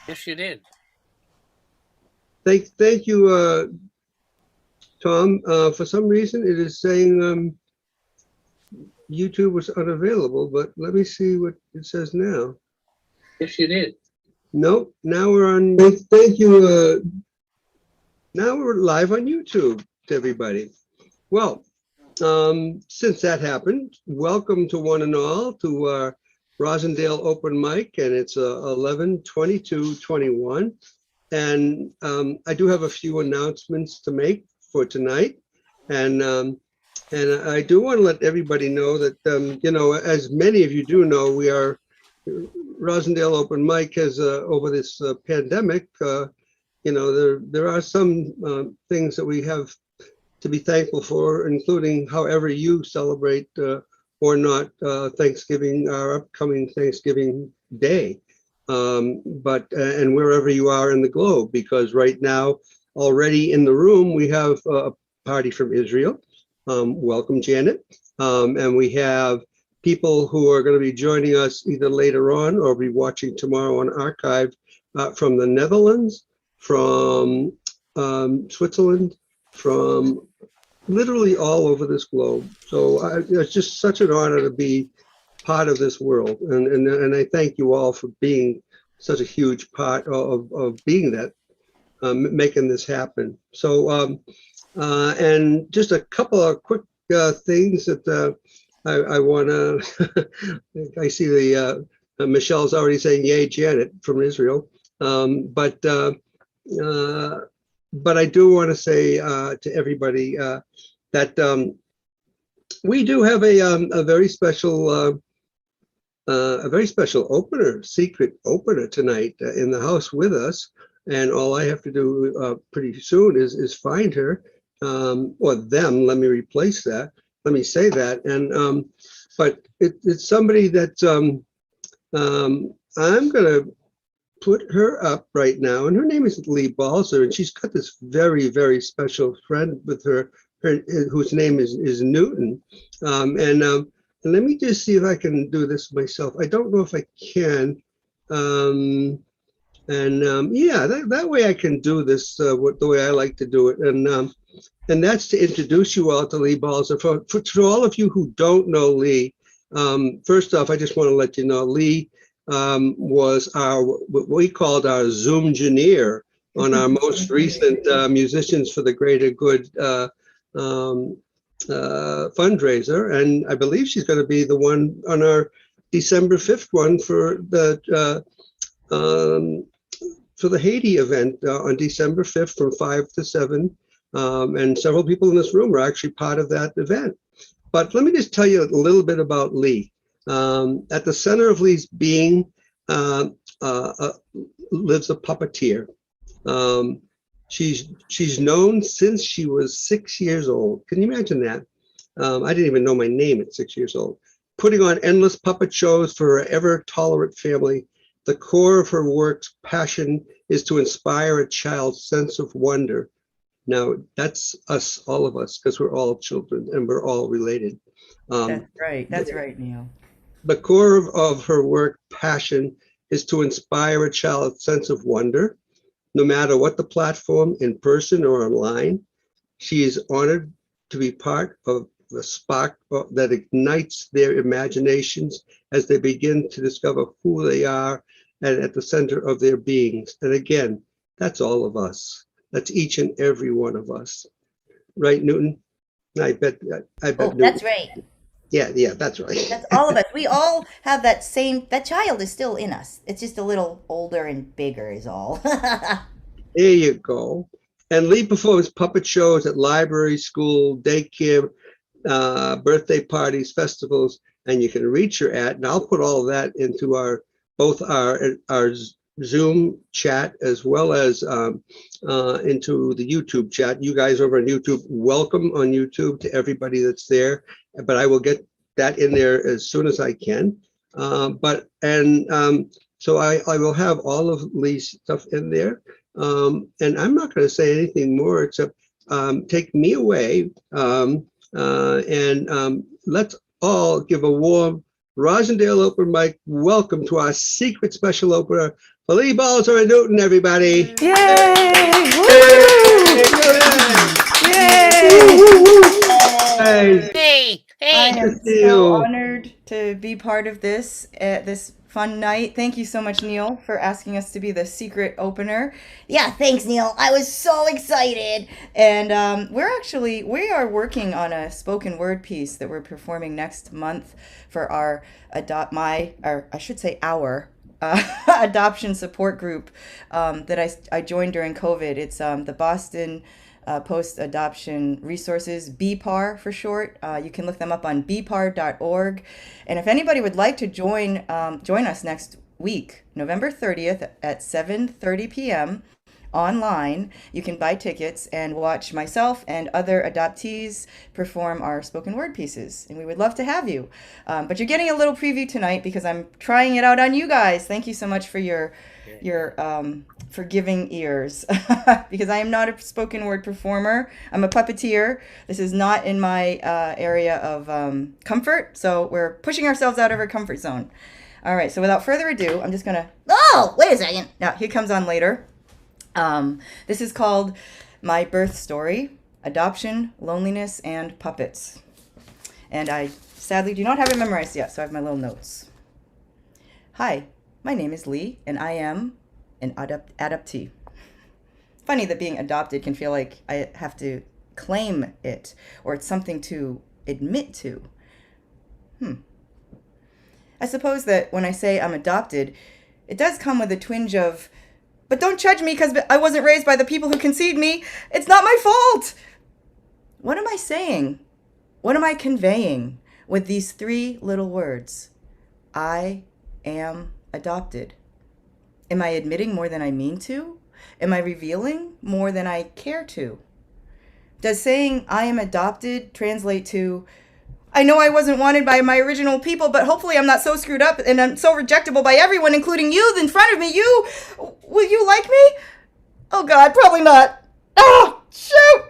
Yes, you did. Thank you, Tom. For some reason, it is saying YouTube was unavailable, but let me see what it says now. Yes, you did. Nope. Now we're on. Thank you. Now we're live on YouTube to everybody. Well, since that happened, welcome to one and all to our Rosendale open mic, and it's 11/22/21. And I do have a few announcements to make for tonight. And I do want to let everybody know that, as many of you do know, we are Rosendale Open Mic has over this pandemic. There are some things that we have to be thankful for, including however you celebrate or not Thanksgiving, our upcoming Thanksgiving Day, but and wherever you are in the globe, because right now already in the room we have a party from Israel. Welcome, Janet, and we have people who are going to be joining us either later on or be watching tomorrow on archive from the Netherlands, from Switzerland, from literally all over this globe. So it's just such an honor to be part of this world. And I thank you all for being such a huge part of being that, making this happen. So, and just a couple of quick things that I want to, I see Michelle's already saying, yay, Janet from Israel. Uh, but I do want to say to everybody that we do have a very special opener, secret opener tonight in the house with us. And all I have to do pretty soon is find her or them. Let me replace that. Let me say that. And but it's somebody that I'm gonna put her up right now, and her name is Lee Balzer, and she's got this very, very special friend with her whose name is Newton. And let me just see if I can do this myself. I don't know if I can. Yeah, that way I can do this the way I like to do it. And that's to introduce you all to Lee Balzer. For all of you who don't know Lee, first off, I just want to let you know Lee was what we called our Zoom engineer on our most recent Musicians for the Greater Good um, fundraiser, and I believe she's going to be the one on our December 5th one for the Haiti event on December 5th from 5 to 7. And several people in this room are actually part of that event. But let me just tell you a little bit about Lee. At the center of Lee's being uh, lives a puppeteer. Um, she's known since she was 6 years old. Can you imagine that? I didn't even know my name at 6 years old. Putting on endless puppet shows for her ever-tolerant family, the core of her work's passion is to inspire a child's sense of wonder. Now, that's us, all of us, because we're all children and we're all related. Um, That's right. That's right, Neil. the core of her work passion is to inspire a child's sense of wonder, no matter what the platform, in person or online. She is honored to be part of the spark that ignites their imaginations as they begin to discover who they are and at the center of their beings. And again, that's all of us. That's each and every one of us. Right, Newton? I bet Oh, Newton. that's right. Yeah, that's right. That's all of us. We all have that child is still in us. It's just a little older and bigger, is all. There you go. And Lee performs puppet shows at libraries, school, daycare, birthday parties, festivals, and you can reach her at, and I'll put all of that into both our Zoom chat as well as into the YouTube chat. You guys over on YouTube, welcome on YouTube to everybody that's there. But I will get that in there as soon as I can. So I will have all of Lee's stuff in there. And I'm not going to say anything more except take me away. And let's all give a warm Rosendale open mic welcome to our secret special opener, Lee balls are a Newton, everybody. Yay! Yay! Yay! Woo, woo, woo. Guys, Hey, I hey. good to am see so you. honored to be part of this fun night. Thank you so much, Neil, for asking us to be the secret opener. Yeah, thanks, Neil. I was so excited. And we are working on a spoken word piece that we're performing next month for our adoption support group that I joined during COVID. It's the Boston Post Adoption Resources, BPAR for short. You can look them up on bpar.org. And if anybody would like to join us next week, November 30th at 7:30 p.m. online, you can buy tickets and watch myself and other adoptees perform our spoken word pieces. And we would love to have you. But you're getting a little preview tonight because I'm trying it out on you guys. Thank you so much for your forgiving ears because I am not a spoken word performer. I'm a puppeteer. This is not in my area of comfort. So we're pushing ourselves out of our comfort zone. All right. So without further ado, I'm just going to. Oh, wait a second. Now, he comes on later. This is called My Birth Story, Adoption, Loneliness, and Puppets. And I sadly do not have it memorized yet, so I have my little notes. Hi, my name is Lee, and I am an adoptee. Funny that being adopted can feel like I have to claim it, or it's something to admit to. I suppose that when I say I'm adopted, it does come with a twinge of, but don't judge me because I wasn't raised by the people who conceived me. It's not my fault. What am I saying? What am I conveying with these three little words? I am adopted. Am I admitting more than I mean to? Am I revealing more than I care to? Does saying I am adopted translate to, I know I wasn't wanted by my original people, but hopefully I'm not so screwed up and I'm so rejectable by everyone, including you in front of me. Will you like me? Oh God, probably not. Oh, shoot!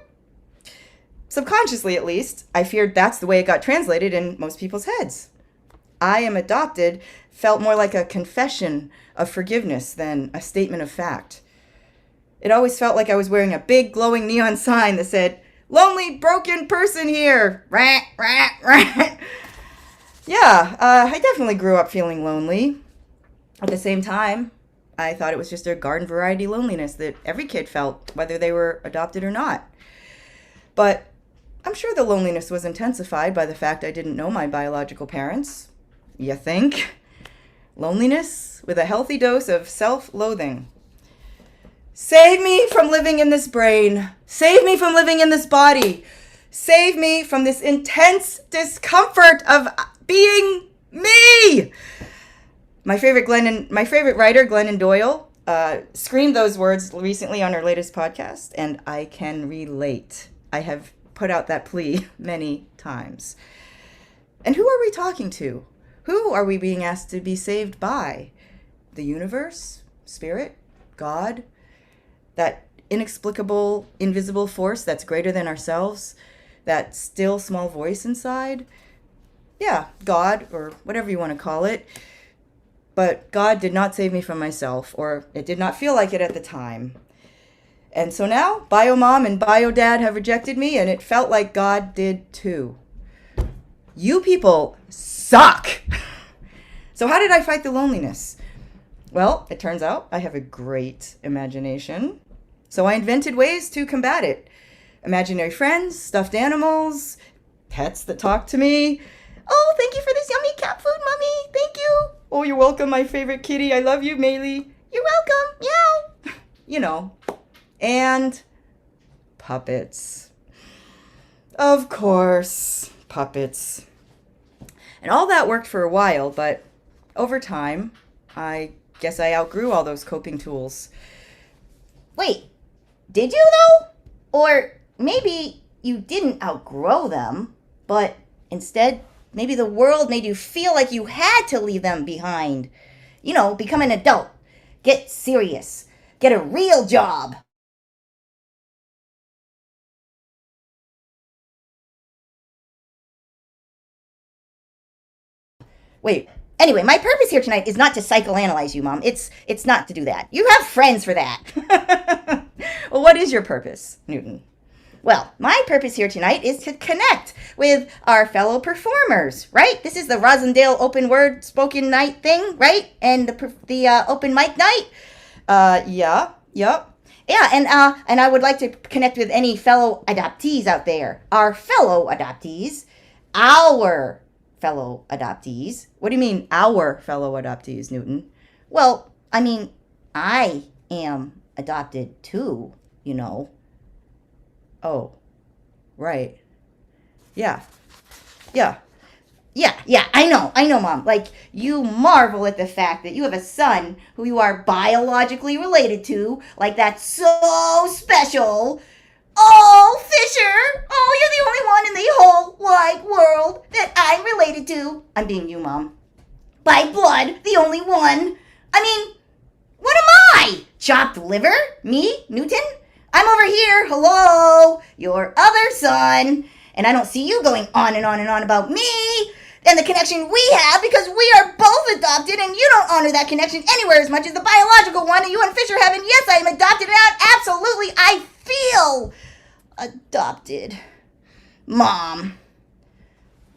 Subconsciously, at least, I feared that's the way it got translated in most people's heads. I am adopted felt more like a confession of forgiveness than a statement of fact. It always felt like I was wearing a big glowing neon sign that said, lonely, broken person here. Rat, rat, rat. Yeah, I definitely grew up feeling lonely. At the same time, I thought it was just a garden variety loneliness that every kid felt, whether they were adopted or not. But I'm sure the loneliness was intensified by the fact I didn't know my biological parents. You think? Loneliness with a healthy dose of self-loathing. Save me from living in this brain. Save me from living in this body. Save me from this intense discomfort of being me. My favorite writer, Glennon Doyle, screamed those words recently on her latest podcast, and I can relate. I have put out that plea many times. And who are we talking to? Who are we being asked to be saved by? The universe? Spirit? God? That inexplicable, invisible force that's greater than ourselves? That still small voice inside? Yeah, God, or whatever you want to call it. But God did not save me from myself, or it did not feel like it at the time. And so now, Bio Mom and Bio Dad have rejected me, and it felt like God did too. You people suck! So how did I fight the loneliness? Well, it turns out I have a great imagination. So I invented ways to combat it. Imaginary friends, stuffed animals, pets that talk to me. Oh, thank you for this yummy cat food, Mommy. Thank you. Oh, you're welcome, my favorite kitty. I love you, Maylee. You're welcome. Meow. You know. And puppets. Of course, puppets. And all that worked for a while, but over time, I guess I outgrew all those coping tools. Wait, did you though? Or maybe you didn't outgrow them, but instead, maybe the world made you feel like you had to leave them behind. You know, become an adult. Get serious. Get a real job. Wait, Anyway, my purpose here tonight is not to psychoanalyze you, Mom. It's not to do that. You have friends for that. Well, what is your purpose, Newton? Well, my purpose here tonight is to connect with our fellow performers, right? This is the Rosendale open word spoken night thing, right? And the open mic night. Yeah, yep. Yeah, and I would like to connect with any fellow adoptees out there. Our fellow adoptees. Our fellow adoptees. What do you mean, our fellow adoptees, Newton? Well, I mean, I am adopted too, you know. Oh, right. Yeah. Yeah. Yeah, I know, Mom. Like, you marvel at the fact that you have a son who you are biologically related to. Like, that's so special. Oh, Fisher! Oh, you're the only one in the whole wide world that I'm related to. I'm being you, Mom. By blood, the only one. I mean, what am I? Chopped liver? Me, Newton? I'm over here, hello, your other son, and I don't see you going on and on and on about me and the connection we have because we are both adopted and you don't honor that connection anywhere as much as the biological one that you and Fisher have. And yes, I am adopted and absolutely I feel adopted. Mom.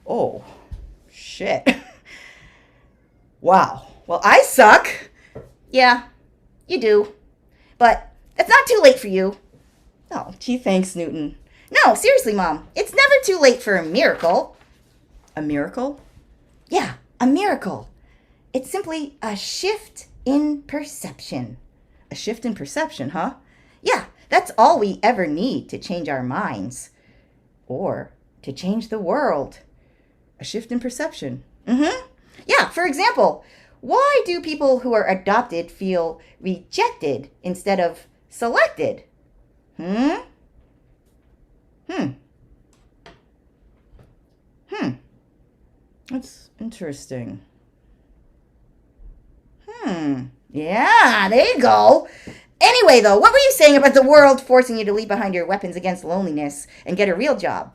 Oh, shit. Wow. Well, I suck. Yeah, you do. But it's not too late for you. Oh, gee, thanks, Newton. No, seriously, Mom. It's never too late for a miracle. A miracle? Yeah, a miracle. It's simply a shift in perception. A shift in perception, huh? Yeah, that's all we ever need to change our minds. Or to change the world. A shift in perception. Yeah, for example, why do people who are adopted feel rejected instead of selected? That's interesting. Yeah, there you go. Anyway, though, what were you saying about the world forcing you to leave behind your weapons against loneliness and get a real job?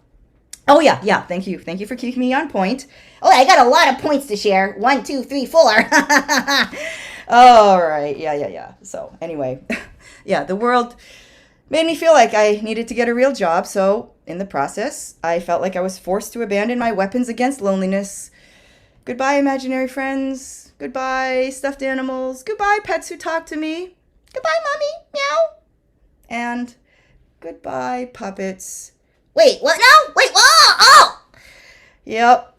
Oh, yeah, thank you. Thank you for keeping me on point. Oh, I got a lot of points to share. 1, 2, 3, 4. All right, yeah. So, anyway, yeah, the world made me feel like I needed to get a real job, so in the process, I felt like I was forced to abandon my weapons against loneliness. Goodbye, imaginary friends. Goodbye, stuffed animals. Goodbye, pets who talk to me. Goodbye, Mommy. Meow. And goodbye, puppets. Wait, what now? Wait, oh! Yep.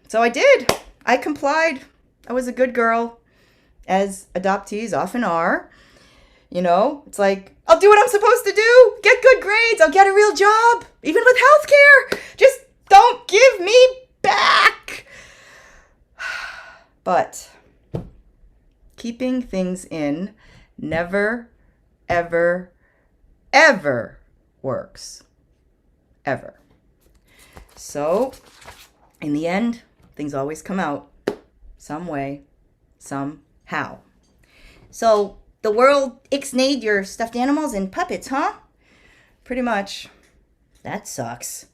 So I did. I complied. I was a good girl, as adoptees often are. You know, it's like, I'll do what I'm supposed to do. Get good grades. I'll get a real job. Even with healthcare. Just don't give me back. But keeping things in never, ever, ever works. Ever. So, in the end, things always come out some way, somehow. So, the world ixnayed your stuffed animals and puppets, huh? Pretty much. That sucks.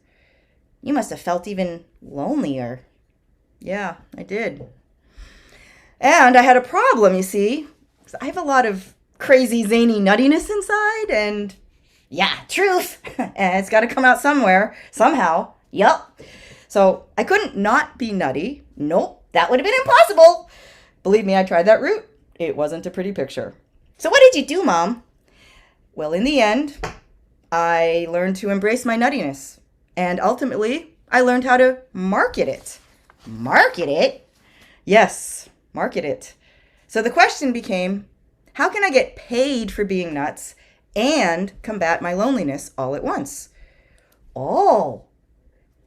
You must have felt even lonelier. Yeah, I did. And I had a problem, you see. I have a lot of crazy, zany nuttiness inside, and yeah, truth. And it's got to come out somewhere, somehow. Yup. So I couldn't not be nutty. Nope, that would have been impossible. Believe me, I tried that route. It wasn't a pretty picture. So what did you do, Mom? Well, in the end, I learned to embrace my nuttiness. And ultimately, I learned how to market it. Market it? Yes, market it. So the question became, how can I get paid for being nuts and combat my loneliness all at once? Oh,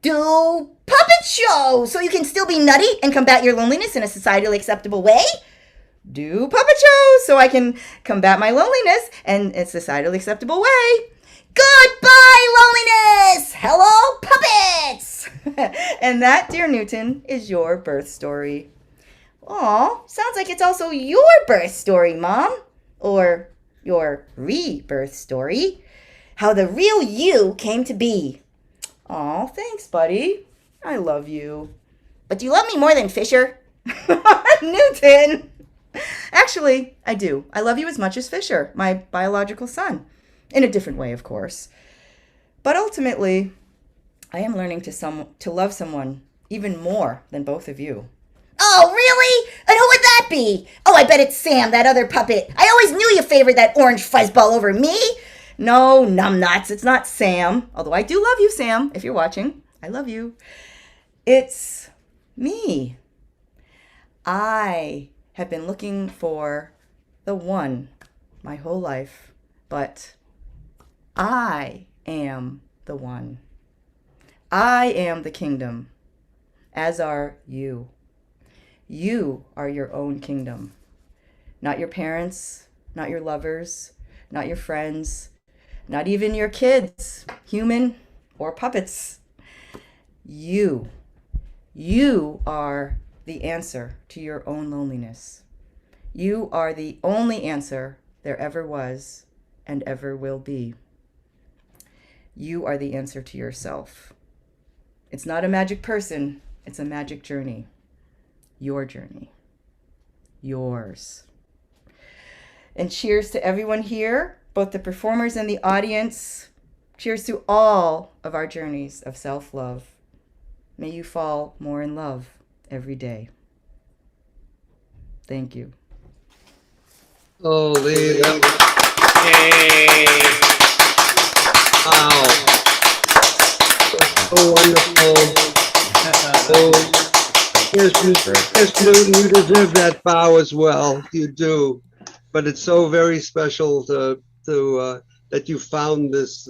do puppet shows so you can still be nutty and combat your loneliness in a societally acceptable way? Do puppet shows so I can combat my loneliness in a societally acceptable way. Goodbye, loneliness! Hello, puppets! And that, dear Newton, is your birth story. Aw, sounds like it's also your birth story, Mom. Or your rebirth story. How the real you came to be. Aw, thanks, buddy. I love you. But do you love me more than Fisher? Newton! Actually, I do. I love you as much as Fisher, my biological son. In a different way, of course. But ultimately, I am learning to love someone even more than both of you. Oh, really? And who would that be? Oh, I bet it's Sam, that other puppet. I always knew you favored that orange fuzzball over me. No, numbnuts, it's not Sam. Although I do love you, Sam, if you're watching. I love you. It's me. I have been looking for the one my whole life, but I am the one. I am the kingdom, as are you. You are your own kingdom. Not your parents, not your lovers, not your friends, not even your kids, human or puppets. You. You are the answer to your own loneliness. You are the only answer there ever was and ever will be. You are the answer to yourself. It's not a magic person, it's a magic journey. Your journey. Yours. And cheers to everyone here, both the performers and the audience. Cheers to all of our journeys of self-love. May you fall more in love every day. Thank you. Oh, Lee, that was, wow. So wonderful. Oh, yes, Newton, you deserve that bow as well. You do. But it's so very special to that you found this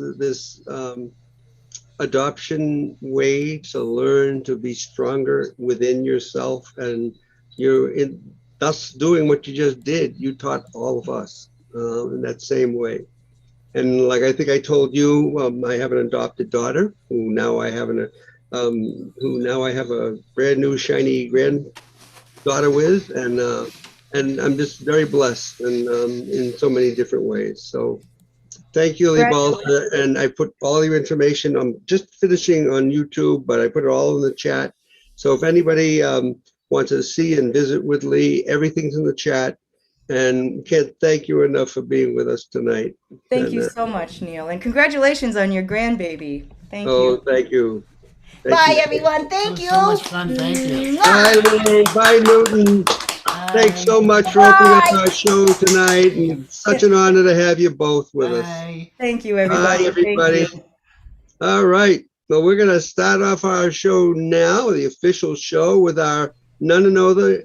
adoption way to learn to be stronger within yourself, and you're thus doing what you just did. You taught all of us in that same way. And like I think I told you, I have an adopted daughter who now I have a brand new shiny granddaughter with, and I'm just very blessed and in so many different ways. So thank you, Libal. And I put all your information. I'm just finishing on YouTube, but I put it all in the chat. So if anybody wants to see and visit with Lee, everything's in the chat. And can't thank you enough for being with us tonight. Thank you so much, Neil. And congratulations on your grandbaby. Thank Oh, you. thank you. Bye, everyone. Thank It you. was so much fun. Thank you. Bye, Lee. Bye, Newton. Thanks so much for opening up our show tonight, and such an honor to have you both with us. Bye. Thank you, everybody. Bye, everybody. Thank you. All right. Well, we're going to start off our show now, the official show, with our none and only,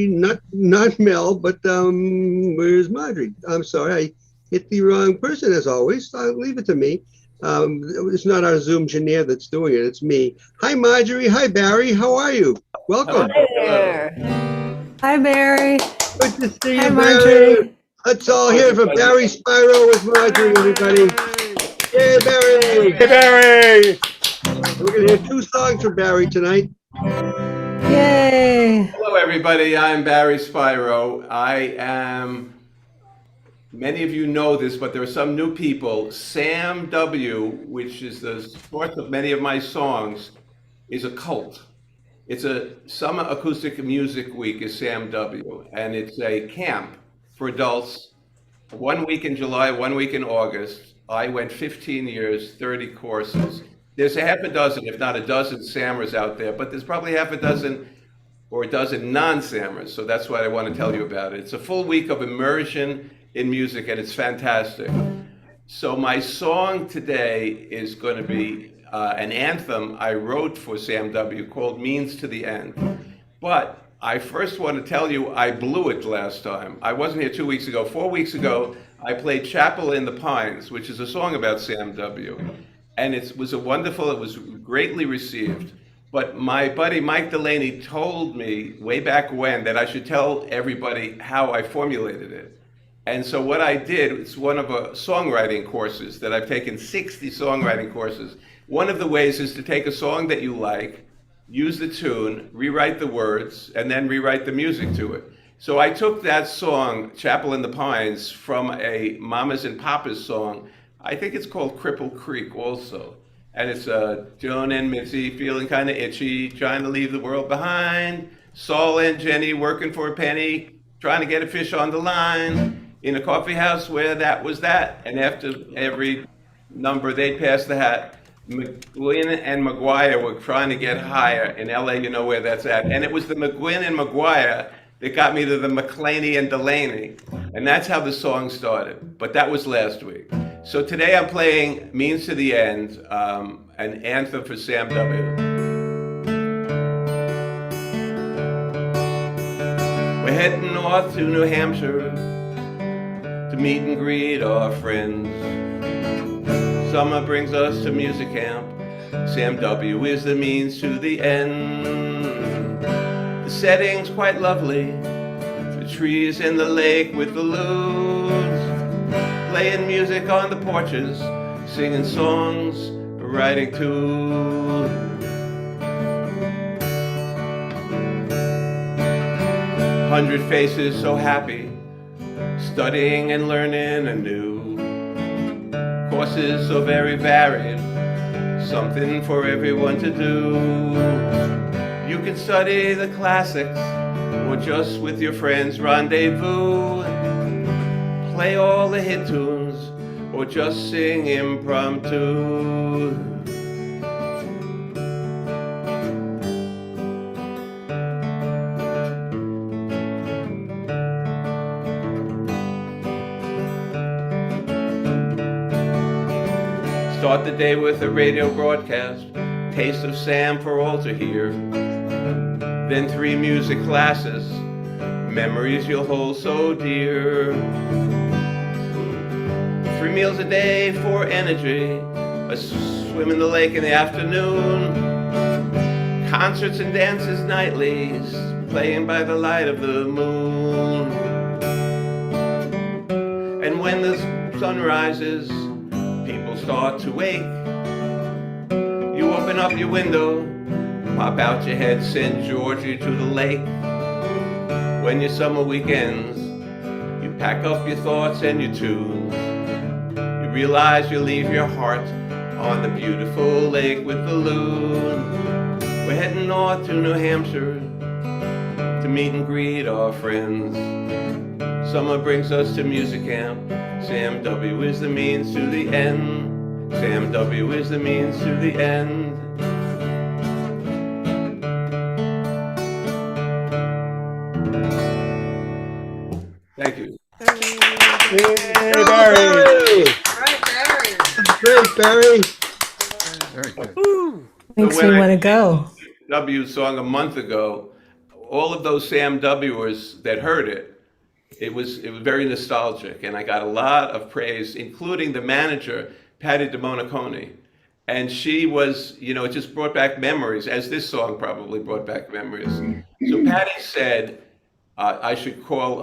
not Mel, but where's Marjorie? I'm sorry, I hit the wrong person as always. So I'll leave it to me. It's not our Zoom engineer that's doing it. It's me. Hi, Marjorie. Hi, Barry. How are you? Welcome. Hi there. Hi, Barry. Good to see you, Hi, Barry. Marjorie. Let's all hear for Barry Spyro with Marjorie, everybody. Yay, Barry. Hey, Barry! We're going to hear 2 songs from Barry tonight. Yay. Hello, everybody. I'm Barry Spyro. Many of you know this, but there are some new people. Sam W., which is the source of many of my songs, is a cult. It's a Summer Acoustic Music Week is Sam W., and it's a camp for adults. 1 week in July, 1 week in August. I went 15 years, 30 courses. There's a half a dozen, if not a dozen, Sammers out there, but there's probably half a dozen or a dozen non-Sammers. So that's what I want to tell you about it. It's a full week of immersion in music, and it's fantastic. So my song today is going to be an anthem I wrote for Sam W. called Means to the End. But I first want to tell you I blew it last time. I wasn't here 2 weeks ago. 4 weeks ago, I played Chapel in the Pines, which is a song about Sam W. And it was greatly received. But my buddy Mike Delaney told me way back when that I should tell everybody how I formulated it. And so what I did, it's one of a songwriting courses that I've taken 60 songwriting courses. One of the ways is to take a song that you like, use the tune, rewrite the words, and then rewrite the music to it. So I took that song, Chapel in the Pines, from a Mamas and Papas song. I think it's called Cripple Creek also. And it's Joan and Mitzi feeling kind of itchy, trying to leave the world behind. Saul and Jenny working for a penny, trying to get a fish on the line. In a coffee house where that was that. And after every number, they'd pass the hat. McGuinn and McGuire were trying to get higher. In LA, you know where that's at. And it was the McGuinn and McGuire that got me to the McClaney and Delaney. And that's how the song started. But that was last week. So today I'm playing Means to the End, an anthem for Sam W. We're heading north to New Hampshire to meet and greet our friends. Summer brings us to music camp. Sam W. is the means to the end. The setting's quite lovely. The trees in the lake with the loons. Playing music on the porches. Singing songs, writing tunes. 100 faces so happy. Studying and learning anew. Courses so very varied, something for everyone to do. You can study the classics, or just with your friends rendezvous. Play all the hit tunes, or just sing impromptu. Start the day with a radio broadcast, Taste of Sam for all to hear. Then 3 music classes, memories you'll hold so dear. 3 meals a day for energy, a swim in the lake in the afternoon. Concerts and dances nightly, playing by the light of the moon. And when the sun rises, people start to wake. You open up your window, pop out your head, send Georgie to the lake. When your summer weekends, you pack up your thoughts and your tunes. You realize you leave your heart on the beautiful lake with the loon. We're heading north to New Hampshire to meet and greet our friends. Summer brings us to music camp. Sam W. is the means to the end. Sam W. is the means to the end. Thank you. Hey, Barry. Great, Barry. Very good. Makes when me I want to go. W song a month ago, all of those Sam W'ers that heard it, it was very nostalgic, and I got a lot of praise, including the manager, Patty DeMonacone. And she was, it just brought back memories, as this song probably brought back memories. So Patty said I should call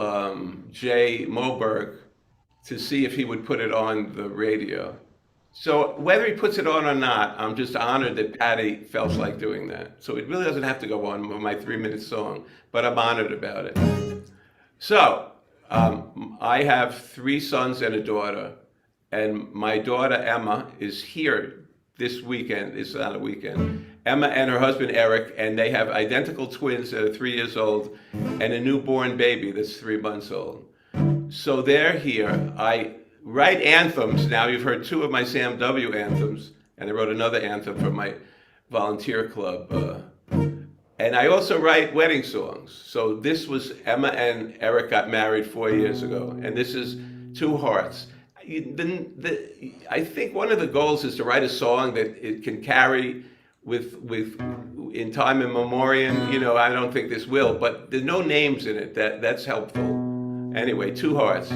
Jay Moberg to see if he would put it on the radio. So whether he puts it on or not, I'm just honored that Patty felt like doing that. So it really doesn't have to go on my 3-minute song, but I'm honored about it. So I have 3 sons and a daughter, and my daughter Emma is here this weekend. It's not a weekend. Emma and her husband Eric, and they have identical twins that are 3 years old, and a newborn baby that's 3 months old. So they're here. I write anthems now. You've heard 2 of my Sam W. anthems, and I wrote another anthem for my volunteer club. And I also write wedding songs. So this was Emma and Eric got married 4 years ago, and this is 2 Hearts. I think one of the goals is to write a song that it can carry with in time and memoriam. I don't think this will, but there's no names in it. That's helpful. Anyway, 2 Hearts.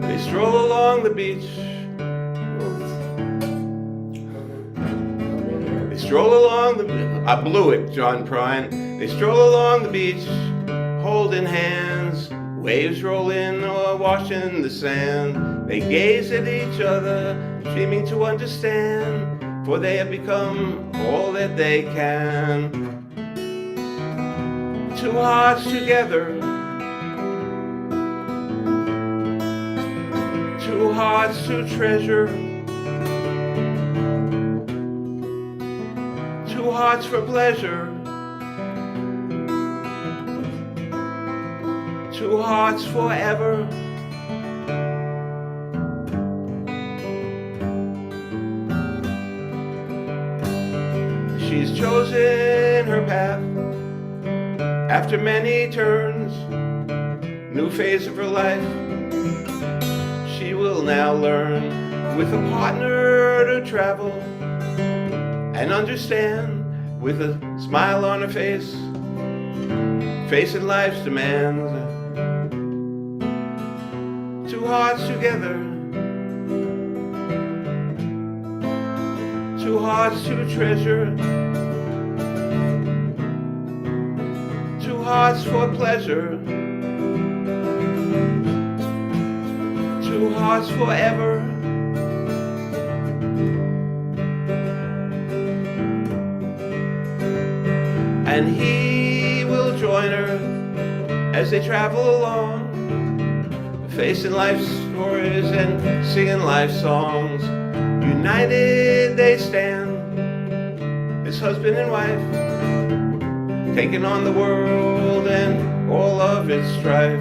They stroll along the beach. They stroll along the. I blew it, John Prine. They stroll along the beach, holding hands, Waves roll in or wash in the sand. They gaze at each other, seeming to understand, for they have become all that they can. Two hearts together, two hearts to treasure, two hearts for pleasure, two hearts forever. She's chosen her path after many turns, new phase of her life. She will now learn with a partner to travel and understand with a smile on her face, facing life's demands. Two hearts together, two hearts to treasure, two hearts for pleasure, two hearts forever. And he will join her as they travel along, facing life's stories and singing life songs. United they stand, as husband and wife, taking on the world and all of its strife.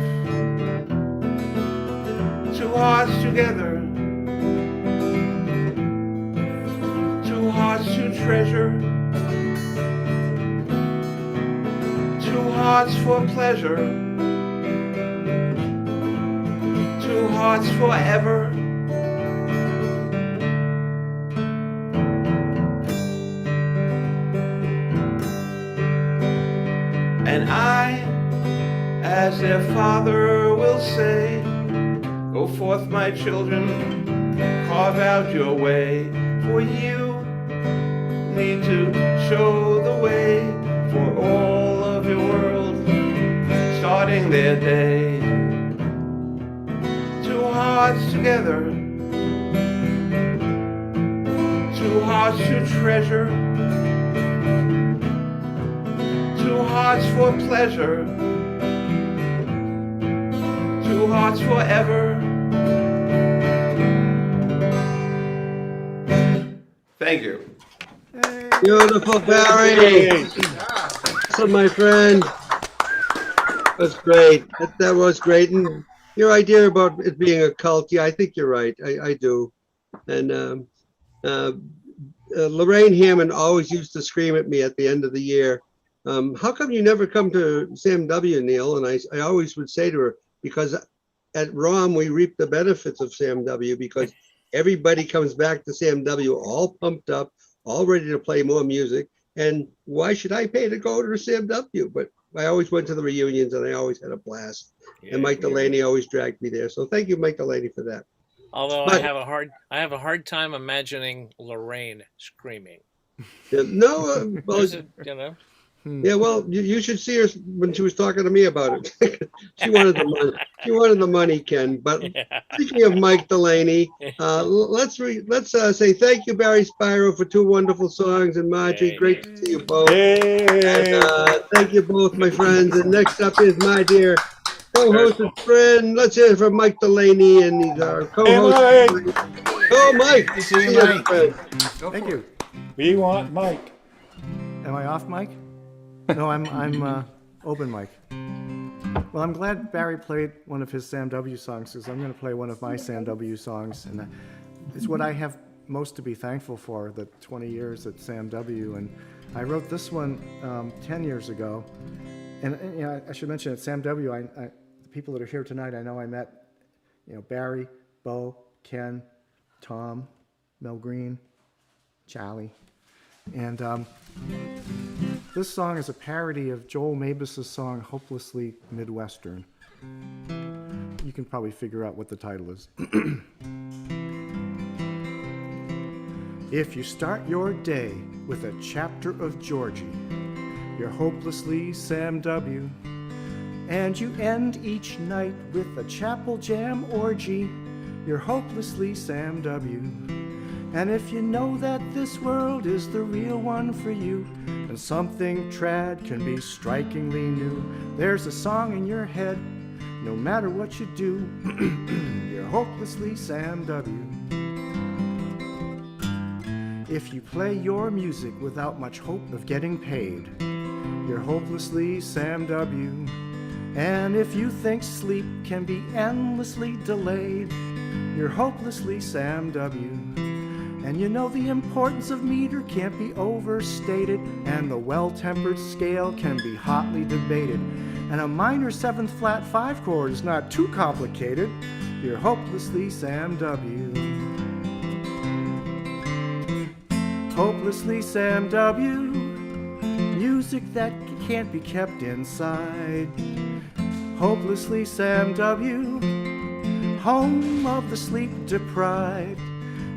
Two hearts together, two hearts to treasure, two hearts for pleasure, two hearts forever. And I, as their father, will say, go forth, my children, carve out your way, for you need to show the way for all of your world, starting their day. Two hearts together, two hearts to treasure, two hearts for pleasure, two hearts forever. Thank you. Beautiful, Barry. Awesome, my friend. That's great. That was great. And your idea about it being a cult, yeah, I think you're right. I do. And Lorraine Hammond always used to scream at me at the end of the year, how come you never come to Sam W, Neil? And I always would say to her, because at vROM, we reap the benefits of Sam W, because everybody comes back to Sam W all pumped up, all ready to play more music. And why should I pay to go to Sam W? But I always went to the reunions and I always had a blast. And Mike Delaney always dragged me there. So thank you, Mike Delaney, for that. Although But- I have a hard time imagining Lorraine screaming. Yeah, no, well, There's a- you know, yeah, well, you should see her when she was talking to me about it. She wanted the money. She wanted the money, Ken. But yeah. speaking of Mike Delaney, let's say thank you, Barry Spiro, for two wonderful songs, and Margie, great to see you both. And thank you both, my friends. And next up is my dear co-host and friend. Let's hear it from Mike Delaney, and he's our co-host. Oh, Mike. Good to see you, See you, Mike. friend. Thank you. We want Mike. Am I off mic? No, I'm open mic. Well, I'm glad Barry played one of his Sam W songs, because I'm going to play one of my Sam W songs, and it's what I have most to be thankful for, the 20 years at Sam W. And I wrote this one 10 years ago, and you know, I should mention at Sam W, the people that are here tonight, I know I met, you know, Barry, Bo, Ken, Tom, Mel Green, Charlie. And this song is a parody of Joel Mabus's song Hopelessly Midwestern. You can probably figure out what the title is. If you start your day with a chapter of Georgie, you're hopelessly Sam W. and you end each night with a chapel jam orgy, you're hopelessly Sam W. And if you know that this world is the real one for you, and something trad can be strikingly new, there's a song in your head, no matter what you do, you're hopelessly Sam W. If you play your music without much hope of getting paid, you're hopelessly Sam W. And if you think sleep can be endlessly delayed, you're hopelessly Sam W. And you know the importance of meter can't be overstated, and the well-tempered scale can be hotly debated, and a minor 7th flat 5 chord is not too complicated, you're hopelessly Sam W. Hopelessly Sam W. Music that can't be kept inside. Hopelessly Sam W. Home of the sleep deprived.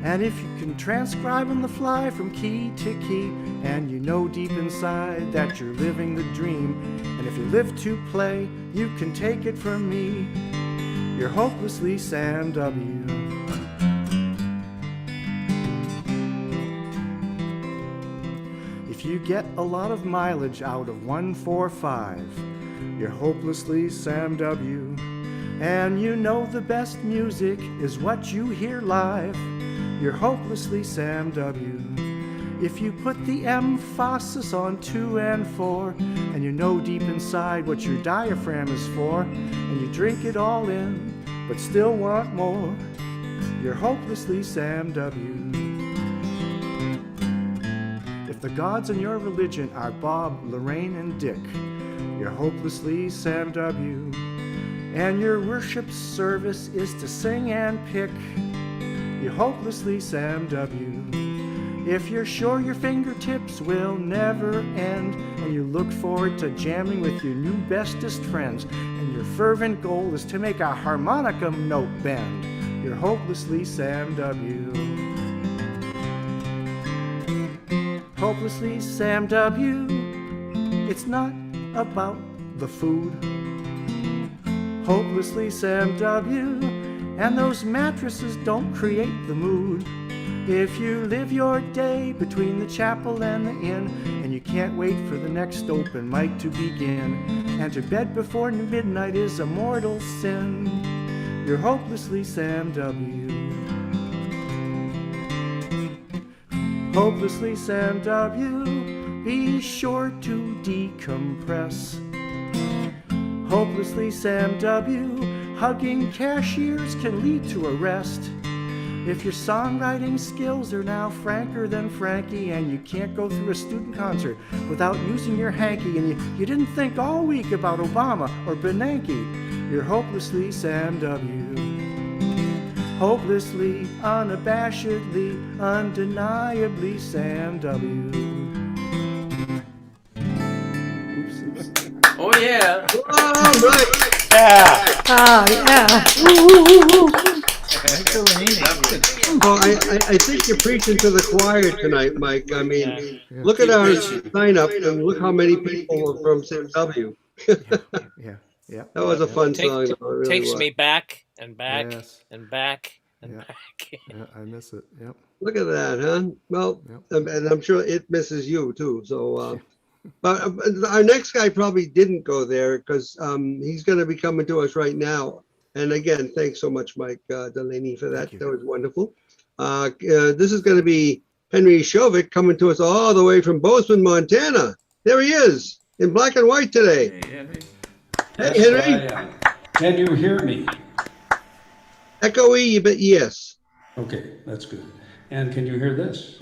And if you can transcribe on the fly from key to key, and you know deep inside that you're living the dream, and if you live to play, you can take it from me, you're hopelessly Sam W. If you get a lot of mileage out of 145, you're hopelessly Sam W. And you know the best music is what you hear live, you're hopelessly Sam W. If you put the emphasis on 2 and 4, and you know deep inside what your diaphragm is for, and you drink it all in, but still want more, you're hopelessly Sam W. If the gods in your religion are Bob, Lorraine, and Dick, you're hopelessly Sam W. And your worship service is to sing and pick, you're hopelessly Sam W. If you're sure your fingertips will never end, and you look forward to jamming with your new bestest friends, and your fervent goal is to make a harmonica note bend, you're hopelessly Sam W. Hopelessly Sam W. It's not about the food. Hopelessly Sam W. And those mattresses don't create the mood. If you live your day between the chapel and the inn, and you can't wait for the next open mic to begin, and to bed before midnight is a mortal sin, you're hopelessly Sam W. Hopelessly Sam W. Be sure to decompress. Hopelessly Sam W. Hugging cashiers can lead to arrest. If your songwriting skills are now franker than Frankie, and you can't go through a student concert without using your hanky, and you didn't think all week about Obama or Bernanke, you're hopelessly Sam W. Hopelessly, unabashedly, undeniably Sam W. Oops. Oh, yeah. All right. Yeah. Oh, yeah. Well, I think you're preaching to the choir tonight, Mike. I mean, Yeah. look at our sign up and look how many people are from Sam W. Yeah. That was a fun Take- song. It really Takes was. me back and back Yes. and back and Yeah. back. Yeah, I miss it. Yep. Look at that, huh? Well, Yep. and I'm sure it misses you too. So, but our next guy probably didn't go there because he's going to be coming to us right now. And again, thanks so much, Mike Delaney, for that. Thank you. That was wonderful. This is going to be Henry Shovik coming to us all the way from Bozeman, Montana. There he is in black and white today. Hey, Henry. Can you hear me? Echoey, but yes. Okay, that's good. And can you hear this?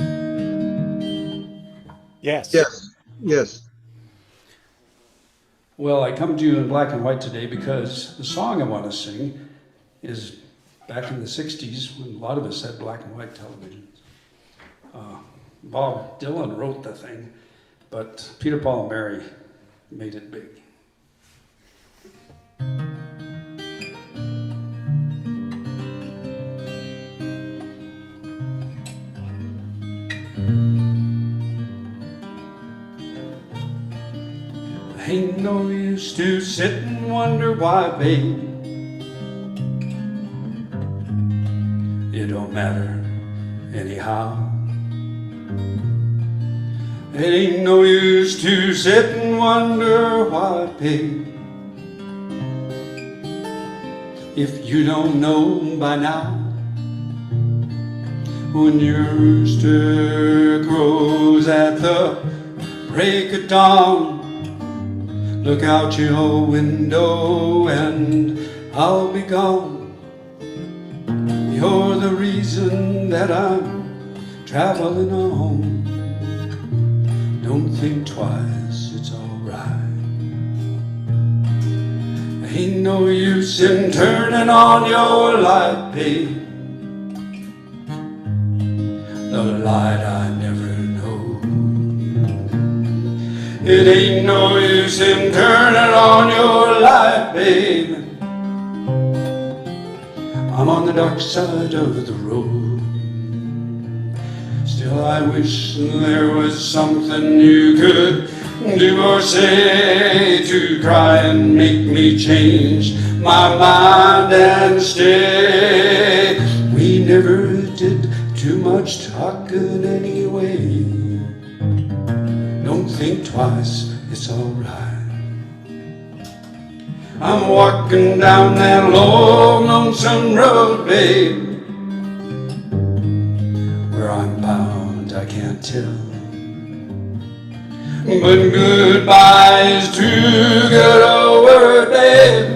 Yes. Yes. Yes. Well, I come to you in black and white today because the song I want to sing is back in the 60s when a lot of us had black and white televisions. Bob Dylan wrote the thing, but Peter, Paul, and Mary made it big. Ain't no use to sit and wonder why, babe. It don't matter anyhow. It ain't no use to sit and wonder why, babe. If you don't know by now, when your rooster crows at the break of dawn, look out your window and I'll be gone. You're the reason that I'm traveling on. Don't think twice, it's alright. Ain't no use in turning on your light, babe. The light I never know. It ain't no use in turning on your light, babe. I'm on the dark side of the road. Still I wish there was something you could do or say to try and make me change my mind and stay. We never did too much talking anyway. Don't think twice, it's alright. I'm walking down that long, lonesome road, babe. Where I'm bound, I can't tell. But goodbye is too good a word, babe.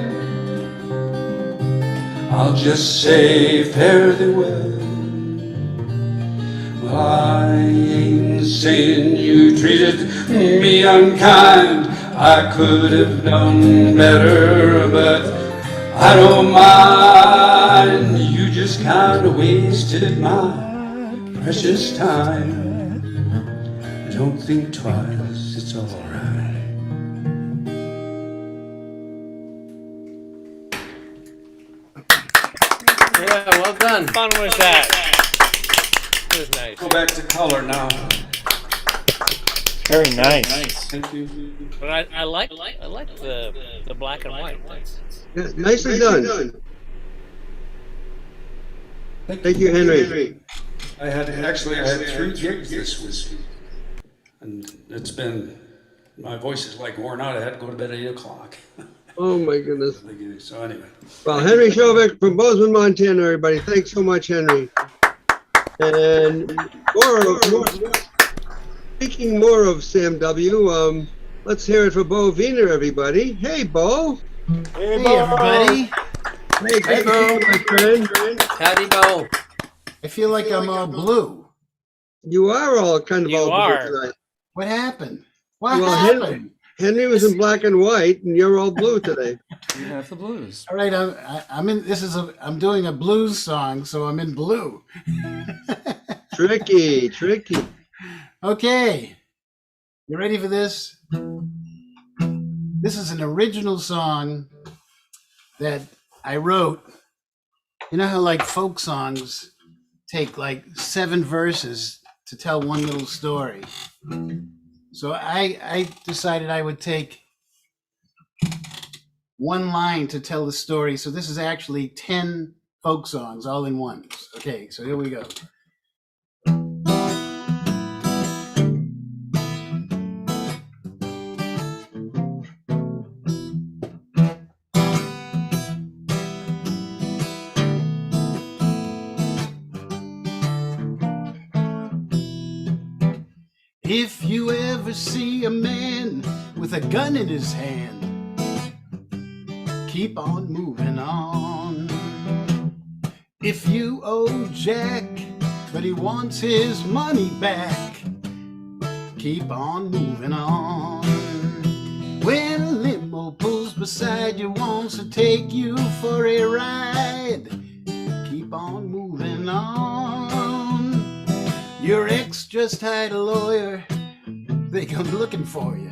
I'll just say fare thee well. Well, I ain't saying you treated me unkind. I could have done better, but I don't mind. You just kind of wasted my precious time. Don't think twice, it's all right. Yeah, well done. Fun was that? It was nice. Go back to color now. Very nice. Thank you. But I like the black and white. Yeah, nicely done. Thank you, Henry. I had 3 gigs this week, and it's been, my voice is like worn out. I had to go to bed at 8 o'clock. Oh my goodness. So anyway. Well, Henry Shovek from Bozeman, Montana, everybody. Thanks so much, Henry. And speaking more of Sam W., let's hear it for Bo Wiener, everybody. Hey, Bo. Hey, everybody. Hey, great to see you, my friend. Howdy, Bo. I feel like I'm all blue. You are all kind of You all blue are. tonight. What happened? What Well, happened? Henry was in black and white, and you're all blue today. You have the blues. All right, I'm in. I'm doing a blues song, so I'm in blue. Tricky. Okay, you ready for this? This is an original song that I wrote. You know how like folk songs take like 7 verses to tell one little story. So I decided I would take 1 line to tell the story. So this is actually 10 folk songs all in one. Okay, so here we go. If you ever see a man with a gun in his hand, keep on moving on. If you owe Jack, but he wants his money back, keep on moving on. When a limo pulls beside you, wants to take you for a ride, keep on moving on. Your ex just hired a lawyer, they come looking for you,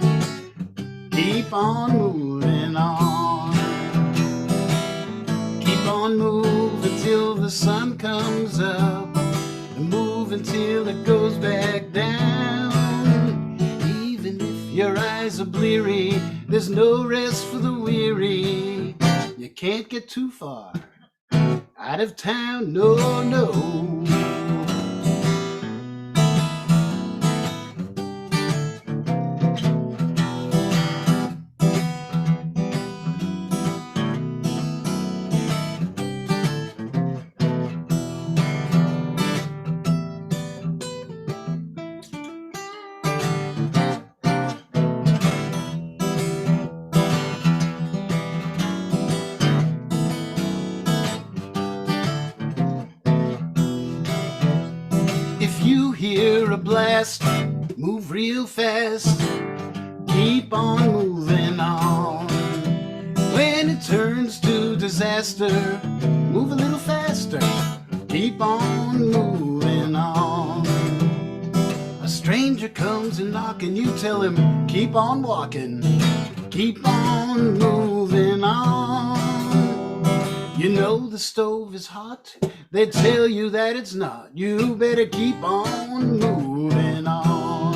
keep on moving on. Keep on moving till the sun comes up, and move until it goes back down. Even if your eyes are bleary There's no rest for the weary. You can't get too far out of town, no, no. If you hear a blast, move real fast. Keep on moving on. When it turns to disaster, move a little faster. Keep on moving on. A stranger comes and knocking, you tell him, keep on walking. Keep on moving on. You know the stove is hot, they tell you that it's not. You better keep on moving on.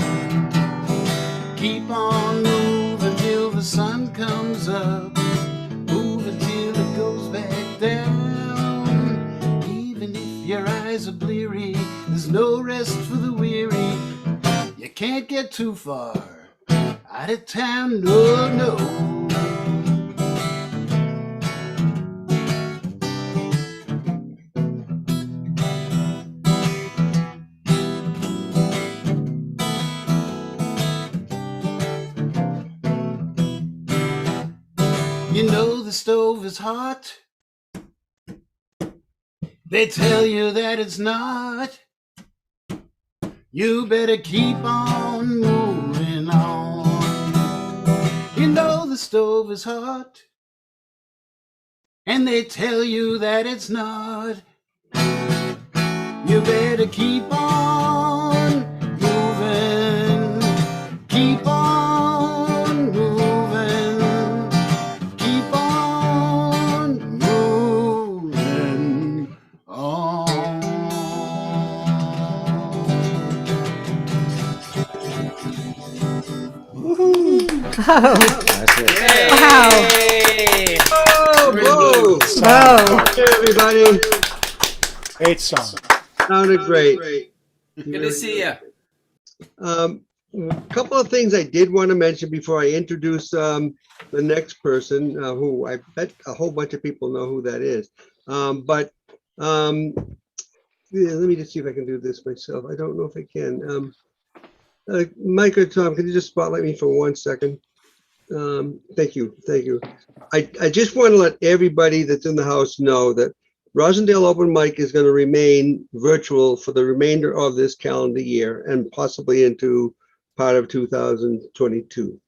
Keep on moving till the sun comes up. Move until it goes back down. Even if your eyes are bleary, there's no rest for the weary. You can't get too far out of town, no, no. You know the stove is hot, they tell you that it's not. You better keep on moving on. You know the stove is hot, and they tell you that it's not. You better keep on moving. Keep on moving. Keep on moving on. Wow. Yay! Whoa! Whoa. Hey, everybody. Great song. Sounded great. Good to see you. A couple of things I did want to mention before I introduce the next person, who I bet a whole bunch of people know who that is. Yeah, let me just see if I can do this myself. I don't know if I can. Mike or Tom, can you just spotlight me for 1 second? Thank you. I just want to let everybody that's in the house know that Rosendale Open Mic is going to remain virtual for the remainder of this calendar year and possibly into part of 2022.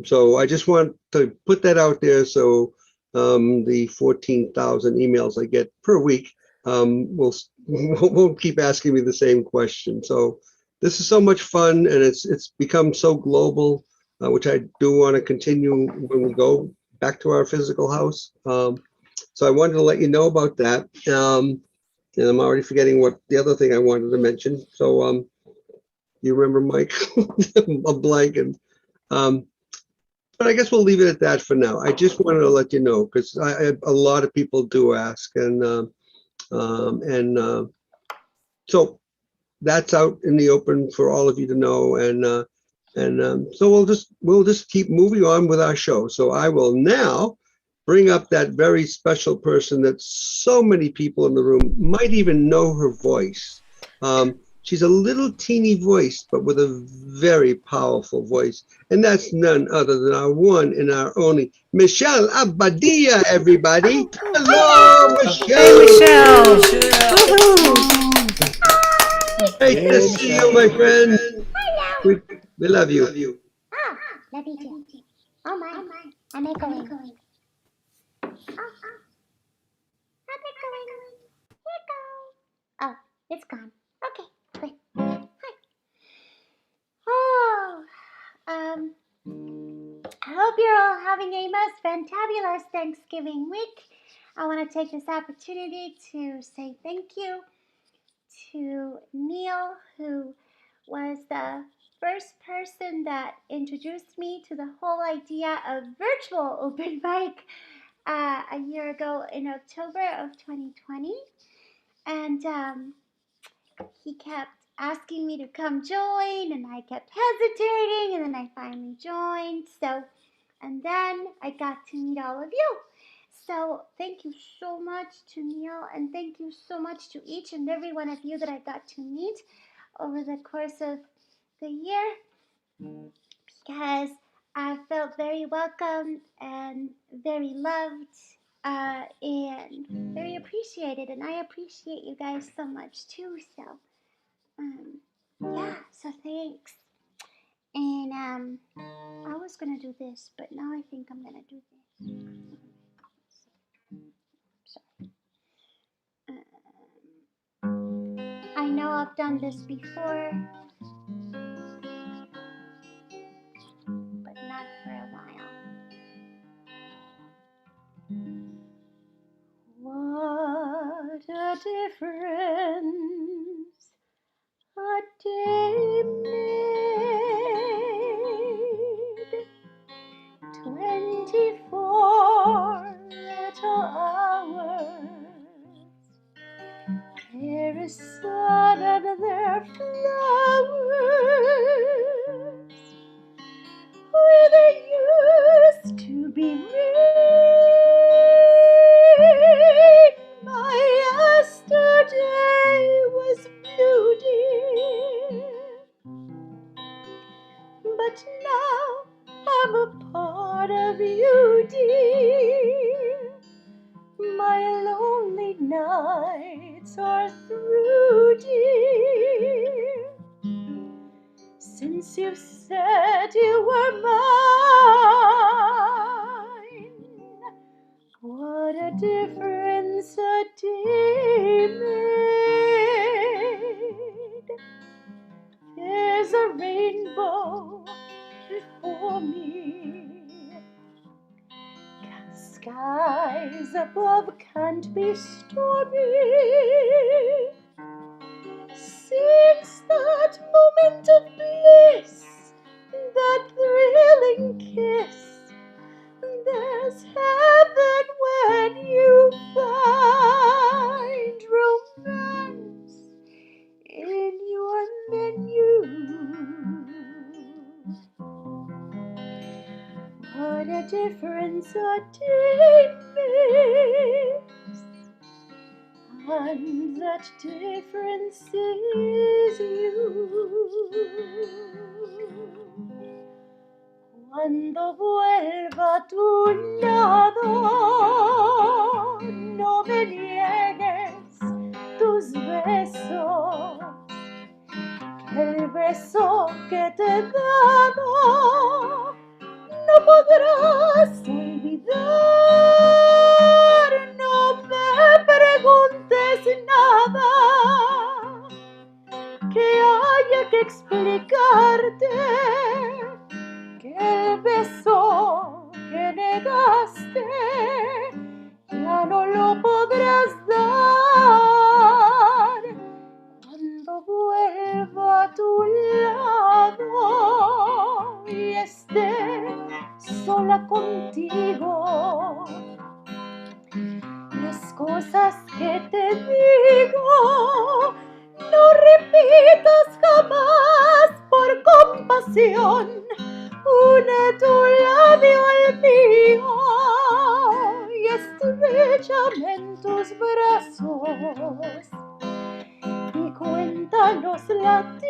So I just want to put that out there so the 14,000 emails I get per week won't keep asking me the same question. So this is so much fun, and it's become so global, which I do want to continue when we go back to our physical house. So I wanted to let you know about that. And I'm already forgetting what the other thing I wanted to mention. So you remember, Mike? I'm blanking. But I guess we'll leave it at that for now. I just wanted to let you know because a lot of people do ask, and so that's out in the open for all of you to know. And so we'll just keep moving on with our show. So I will now bring up that very special person that so many people in the room might even know her voice. She's a little teeny voice, but with a very powerful voice. And that's none other than our one and our only Michelle Abadia, everybody. Hello, Michelle. Hey, Michelle. Woohoo. Great to see you, my friend. We love you. Love you too. Oh my, I'm echoing. I'm echoing. Echo. Oh, it's gone. Okay, good. Hi. Oh, I hope you're all having a most fantabulous Thanksgiving week. I want to take this opportunity to say thank you to Neil, who was the first person that introduced me to the whole idea of virtual open mic a year ago in October of 2020. And he kept asking me to come join, and I kept hesitating, and then I finally joined. And then I got to meet all of you. So thank you so much to Neil, and thank you so much to each and every one of you that I got to meet over the course of the year, because I felt very welcome and very loved and very appreciated, and I appreciate you guys so much too. So yeah, so thanks. And I was gonna do this, but now I think I'm gonna do this. I know I've done this before, but not for a while. What a difference a day made. 24 little hours. There is sun under their flowers, where there used to be rain. My yesterday was blue, dear, but now I'm a part of you, dear. My lonely nights are through, dear, since you said you were mine. What a difference a day made. There's a rainbow before me. Skies above can't be stormy. Since that moment of bliss, that thrilling kiss, there's heaven when you find romance in your menu. What a difference a day makes, and that difference is you. Cuando vuelva a tu lado, no me niegues tus besos, el beso que te he dado no podrás olvidar. No me preguntes nada que haya que explicarte, que el beso que negaste ya no lo podrás dar. Cuando vuelva a tu lado y esté sola contigo, las cosas que te digo no repitas jamás por compasión. Une tu labio al mío y estréchame en tus brazos y cuenta los latidos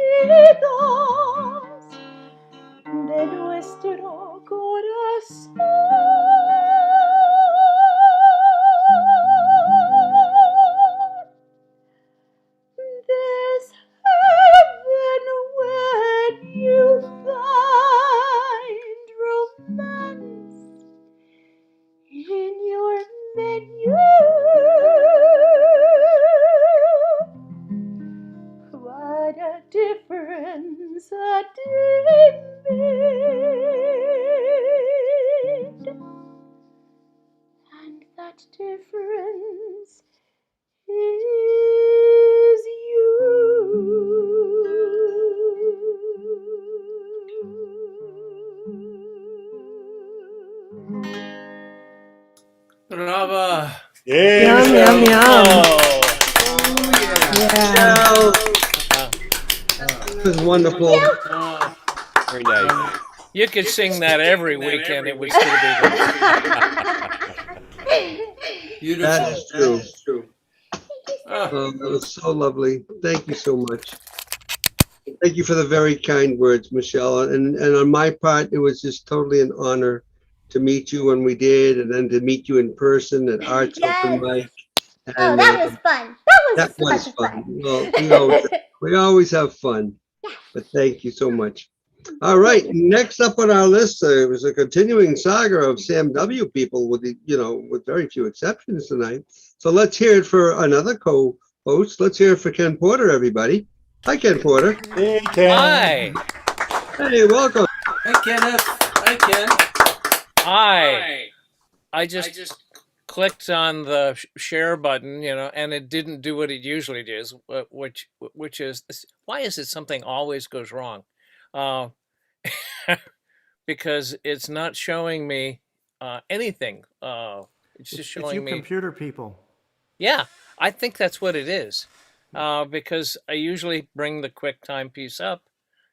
de nuestro corazón. There's heaven when you find romance in your menu. What a difference a day made, and that difference is you. Brava. Yum, yum, yum. Yeah. Michelle, this is wonderful. Very nice. You could sing that every weekend. It would still be good. That is true. Ah, That was so lovely. Thank you so much. Thank you for the very kind words, Michelle. And on my part, it was just totally an honor to meet you when we did, and then to meet you in person at Arts Open Mic. Oh, And that was fun. That was that so was much fun. fun. Well, we always have fun. But thank you so much. All right, next up on our list was a continuing saga of Sam W. people with with very few exceptions tonight. So let's hear it for another co-host. Let's hear it for Ken Porter, everybody. Hi, Ken Porter. Hey, Ken. Hi. Hey, welcome. Hi, Kenneth. Hi, Ken. Hi. I just clicked on the share button, and it didn't do what it usually does, which is, why is it something always goes wrong? Because it's not showing me anything. It's just It's showing you me. computer people. Yeah, I think that's what it is. Because I usually bring the QuickTime piece up,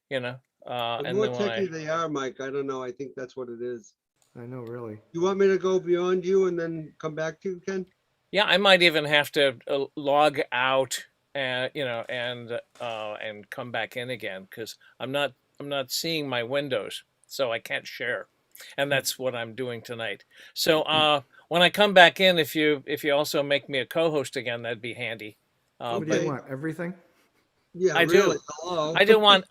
The and more then when techy they are, Mike, I don't know. I think that's what it is. I know, really. You want me to go beyond you and then come back to you, Ken? yeah, I might even have to log out and and come back in again because I'm not seeing my windows, so I can't share, and that's what I'm doing tonight. So when I come back in, if you also make me a co-host again, that'd be handy. What do you want? Everything? Yeah, I really. do. Hello.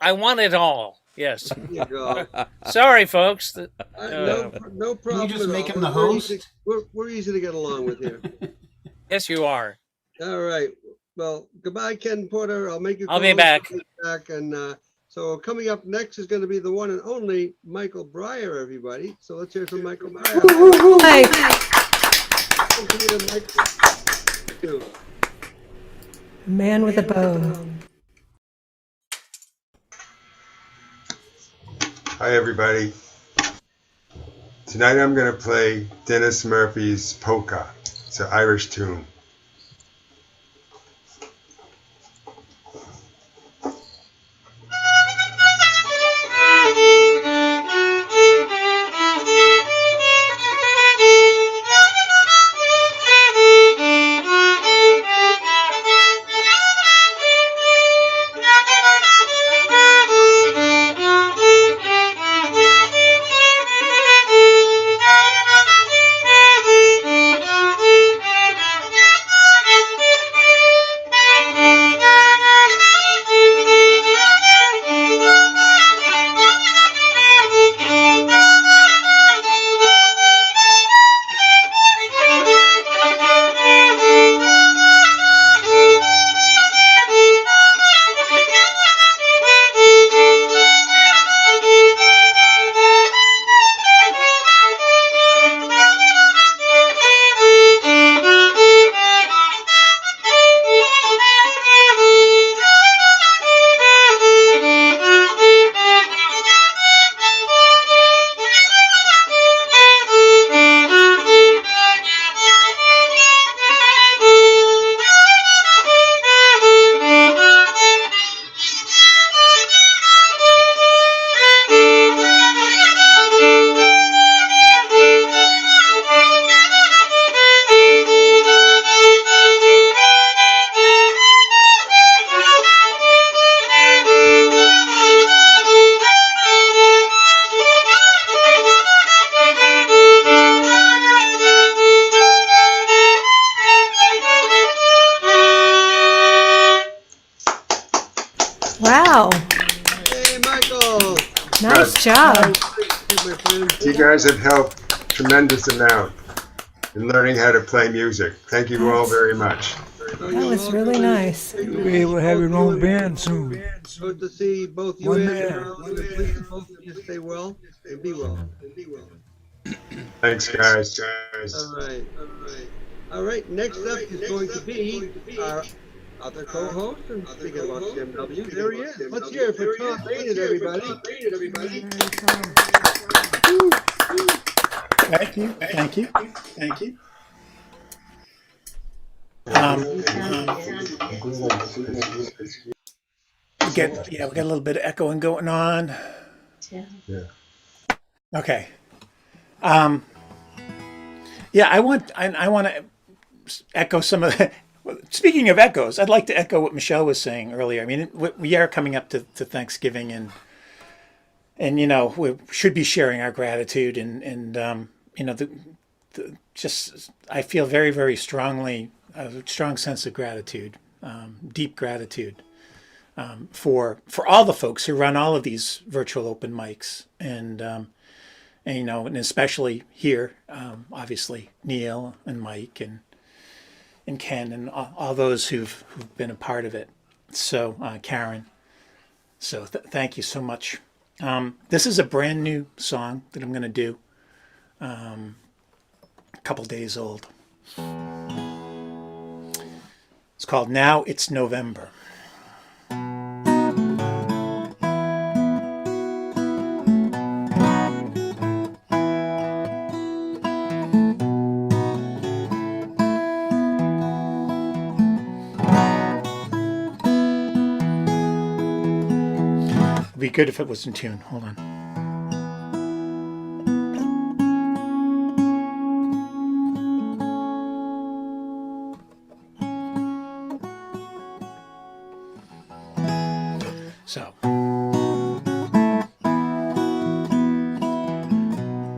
I want it all. Yes. There you go. Sorry, folks. No problem. just at make all. him the We're easy- host? We're easy to get along with here. Yes, you are. All right. Well, goodbye, Ken Porter. I'll make you. I'll be back. And so coming up next is going to be the one and only Michael Breyer, everybody. So let's hear from Michael Breyer. Hi. Michael. Man with a bow. Hi, everybody. Tonight I'm going to play Dennis Murphy's Polka. It's an Irish tune. Wow. Hey, Michael. Nice job. You guys have helped tremendous amount in learning how to play music. Thank you all very much. That was really nice. You'll be able to have your own band soon. Good to see both you One and man. Carol. Please both of you stay well and be well. Thanks, guys. All right. All right. Next up is going to be our other co-host. And speaking about CMW, there he is. Let's hear it for Tom Maynard, everybody. Thank you. Thank you. Thank you. We got a little bit of echoing going on. Yeah. Okay. Yeah, I want to echo some of the. Speaking of echoes, I'd like to echo what Michelle was saying earlier. I mean, we are coming up to Thanksgiving, and we should be sharing our gratitude, and just I feel very, very strongly a strong sense of gratitude, deep gratitude for all the folks who run all of these virtual open mics, and and especially here, obviously Neil and Mike and Ken and all those who've been a part of it. So Karen, so thank you so much. This is a brand new song that I'm going to do. A couple days old. It's called Now It's November. It'd be good if it was in tune. Hold on. So,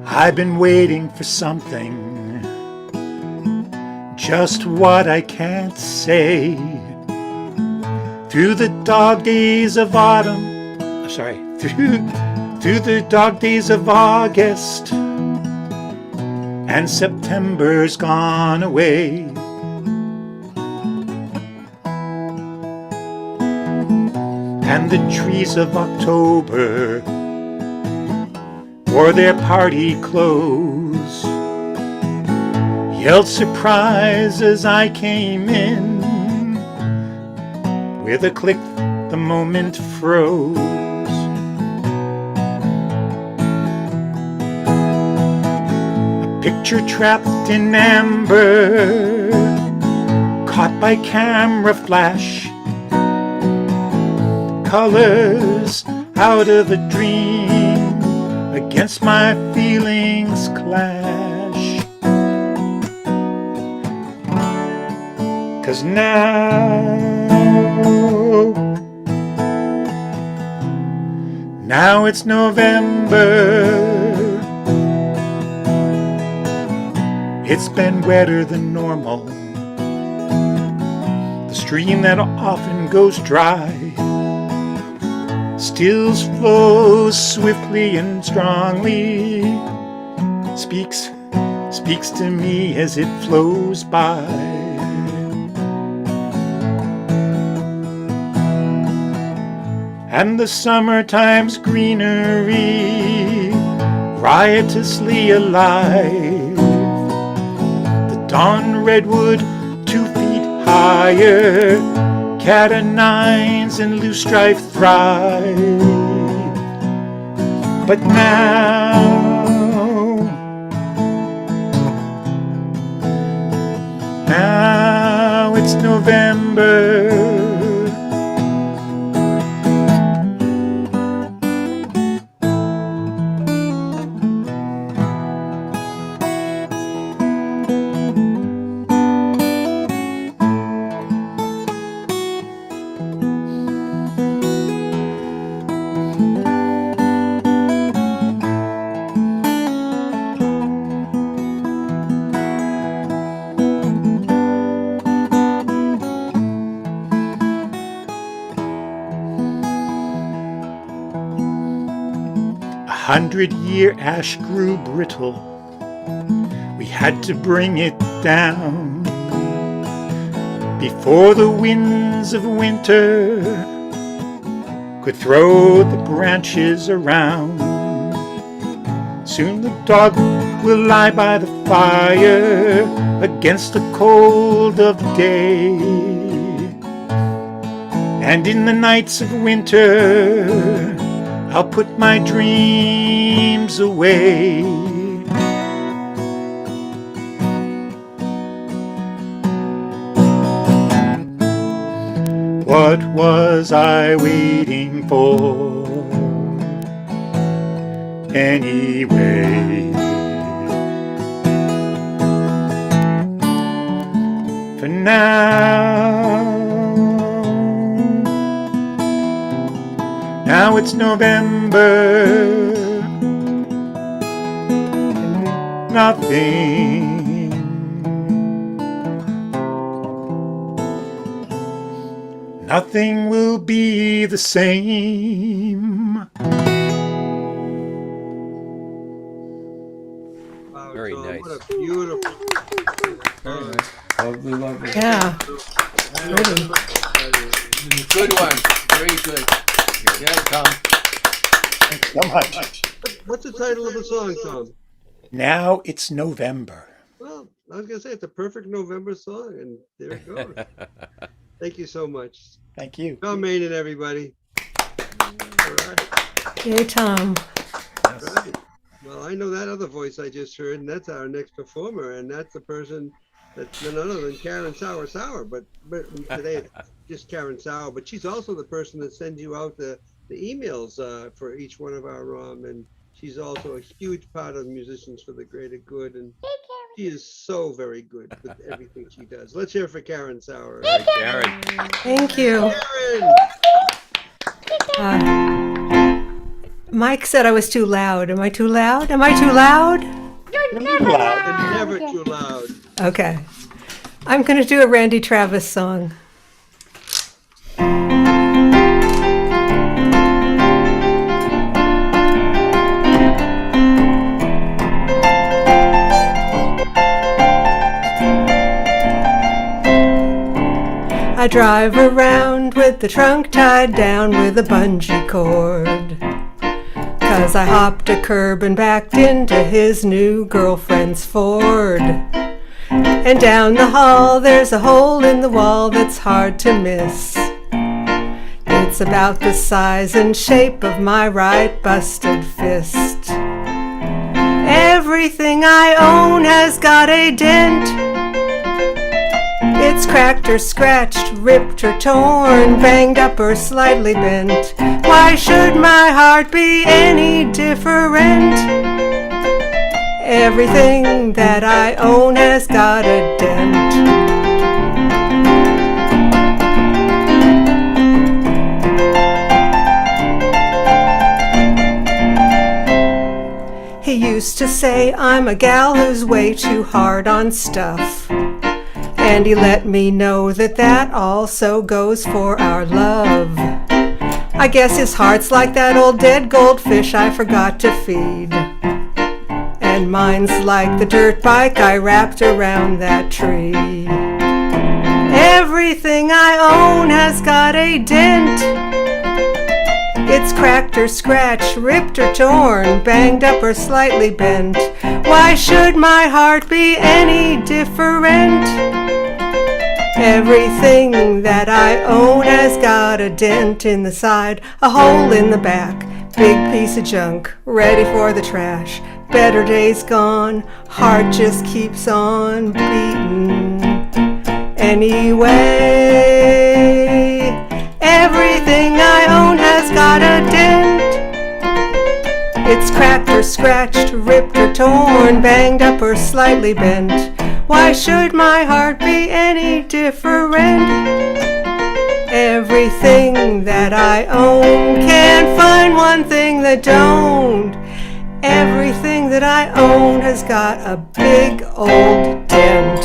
I've been waiting for something, just what I can't say. Through the dog days of autumn, through the dog days of August, and September's gone away. And the trees of October wore their party clothes, yelled surprise as I came in. With a click, the moment froze. A picture trapped in amber, caught by camera flash. Colors out of a dream, against my feelings clash. 'Cause now it's November. It's been wetter than normal. The stream that often goes dry still flows swiftly and strongly, speaks to me as it flows by. And the summertime's greenery, riotously alive. The dawn redwood 2 feet higher, cat o' nines and loosestrife thrive. But now it's November. A 100-year ash grew brittle. We had to bring it down before the winds of winter could throw the branches around. Soon the dog will lie by the fire against the cold of day. And in the nights of winter, I'll put my dreams away. What was I waiting for? Anyway, for now it's November, and nothing will be the same. Wow, Very Tom, nice. what a beautiful. Very nice. Lovely, lovely. Yeah. Pretty. Good one. Very good. Yeah, Tom. Thanks so much. What's the title of the song, Tom? Now it's November. Well, I was gonna say it's a perfect November song, and there it goes. Thank you so much. Thank you. Tom Main and everybody. All right. Yay, Tom. Right. Well, I know that other voice I just heard, and that's our next performer, and that's the person that's none other than Karen Sour. But today it's just Karen Sour, but she's also the person that sends you out the emails for each one of our and she's also a huge part of Musicians for the Greater Good, and she is so very good with everything she does. Let's hear for Karen Sour. Hey, Karen. Thank you. Karen! Mike said I was too loud. Am I too loud? Am I too loud? You're never loud. And never too loud. Okay. I'm going to do a Randy Travis song. I drive around with the trunk tied down with a bungee cord. 'Cause I hopped a curb and backed into his new girlfriend's Ford. And down the hall there's a hole in the wall that's hard to miss. It's about the size and shape of my right busted fist. Everything I own has got a dent. It's cracked or scratched, ripped or torn, banged up or slightly bent. Why should my heart be any different? Everything that I own has got a dent. He used to say I'm a gal who's way too hard on stuff. And he let me know that that also goes for our love. I guess his heart's like that old dead goldfish I forgot to feed. And mine's like the dirt bike I wrapped around that tree. Everything I own has got a dent. It's cracked or scratched, ripped or torn, banged up or slightly bent. Why should my heart be any different? Everything that I own has got a dent in the side, a hole in the back, big piece of junk, ready for the trash. Better days gone, heart just keeps on beating. Anyway, everything I own has got a dent. It's cracked or scratched, ripped or torn, banged up or slightly bent. Why should my heart be any different? Everything that I own can't find one thing that don't. Everything that I own has got a big old dent.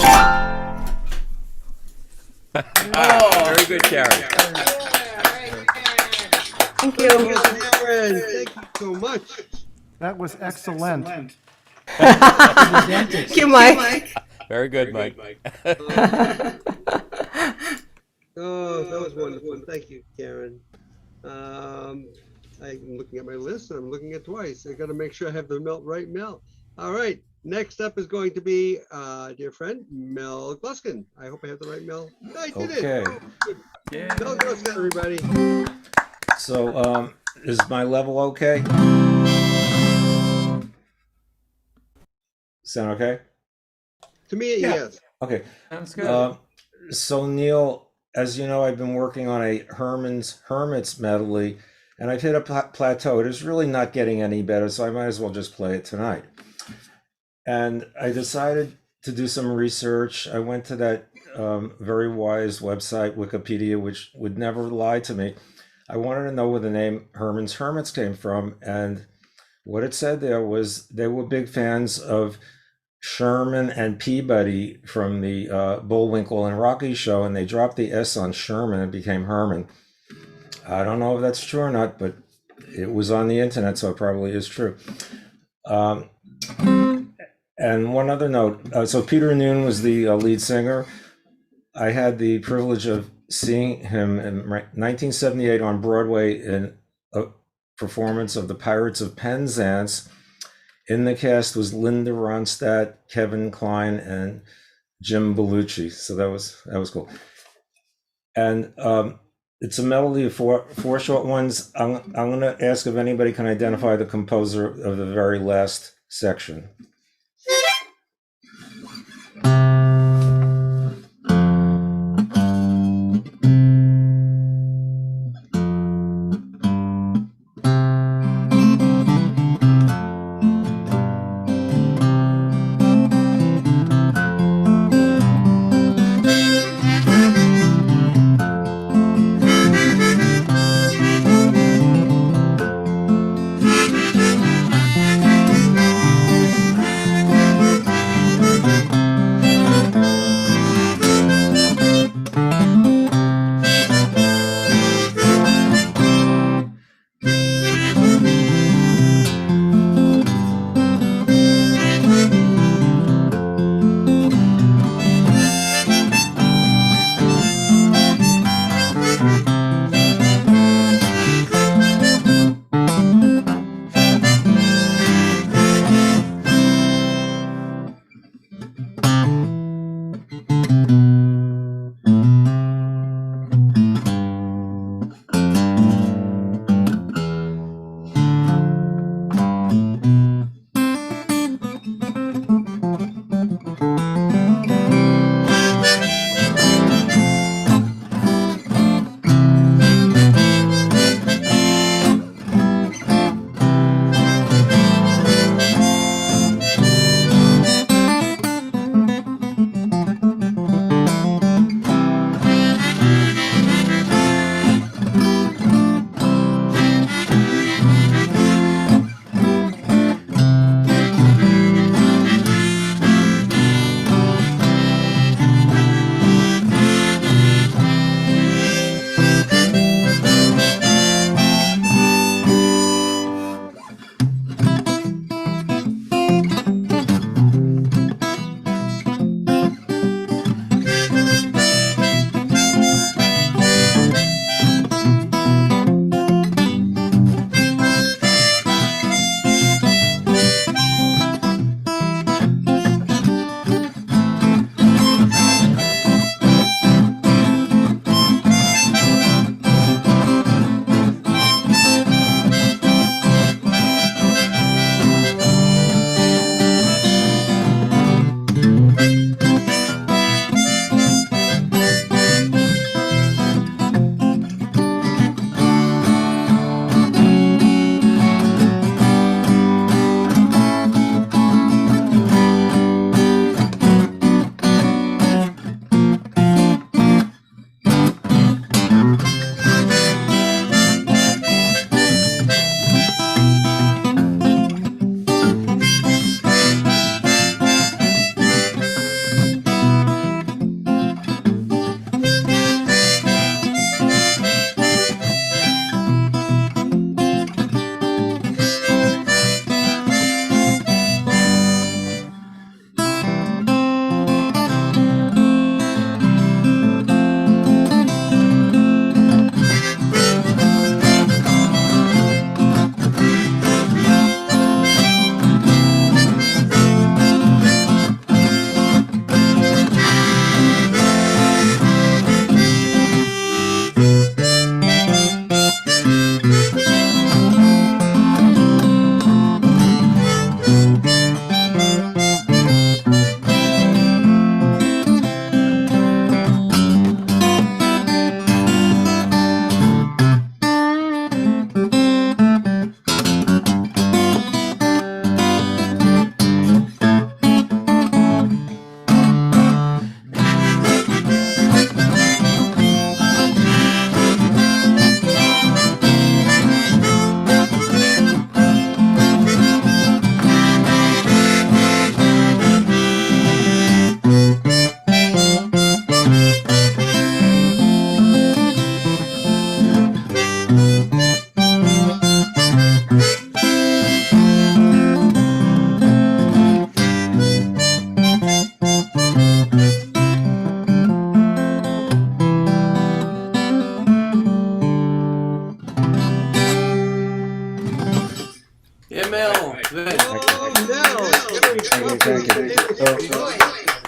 Very good, Karen. Thank you. Karen, thank you so much. That was excellent. Thank you, Mike. Very good, Mike. Oh, that was wonderful. Thank you, Karen. I'm looking at my list and I'm looking at twice. I got to make sure I have the right Mel. All right. Next up is going to be dear friend Mel Gluskin. I hope I have the right Mel. I did Okay. it. Oh, yeah. Mel Gluskin, everybody. So, is my level okay? Sound okay? To me, yes. Okay. Sounds good. So Neil, as you know, I've been working on a Hermits medley, and I've hit a plateau. It is really not getting any better, so I might as well just play it tonight. And I decided to do some research. I went to that very wise website, Wikipedia, which would never lie to me. I wanted to know where the name Herman's Hermits came from, and what it said there was they were big fans of Sherman and Peabody from the Bullwinkle and Rocky show, and they dropped the S on Sherman and became Herman. I don't know if that's true or not, but it was on the internet, so it probably is true. And one other note, so Peter Noone was the lead singer. I had the privilege of seeing him in 1978 on Broadway in a performance of The Pirates of Penzance. In the cast was Linda Ronstadt, Kevin Kline, and Jim Belushi. So that was cool. And it's a melody of four short ones. I'm going to ask if anybody can identify the composer of the very last section.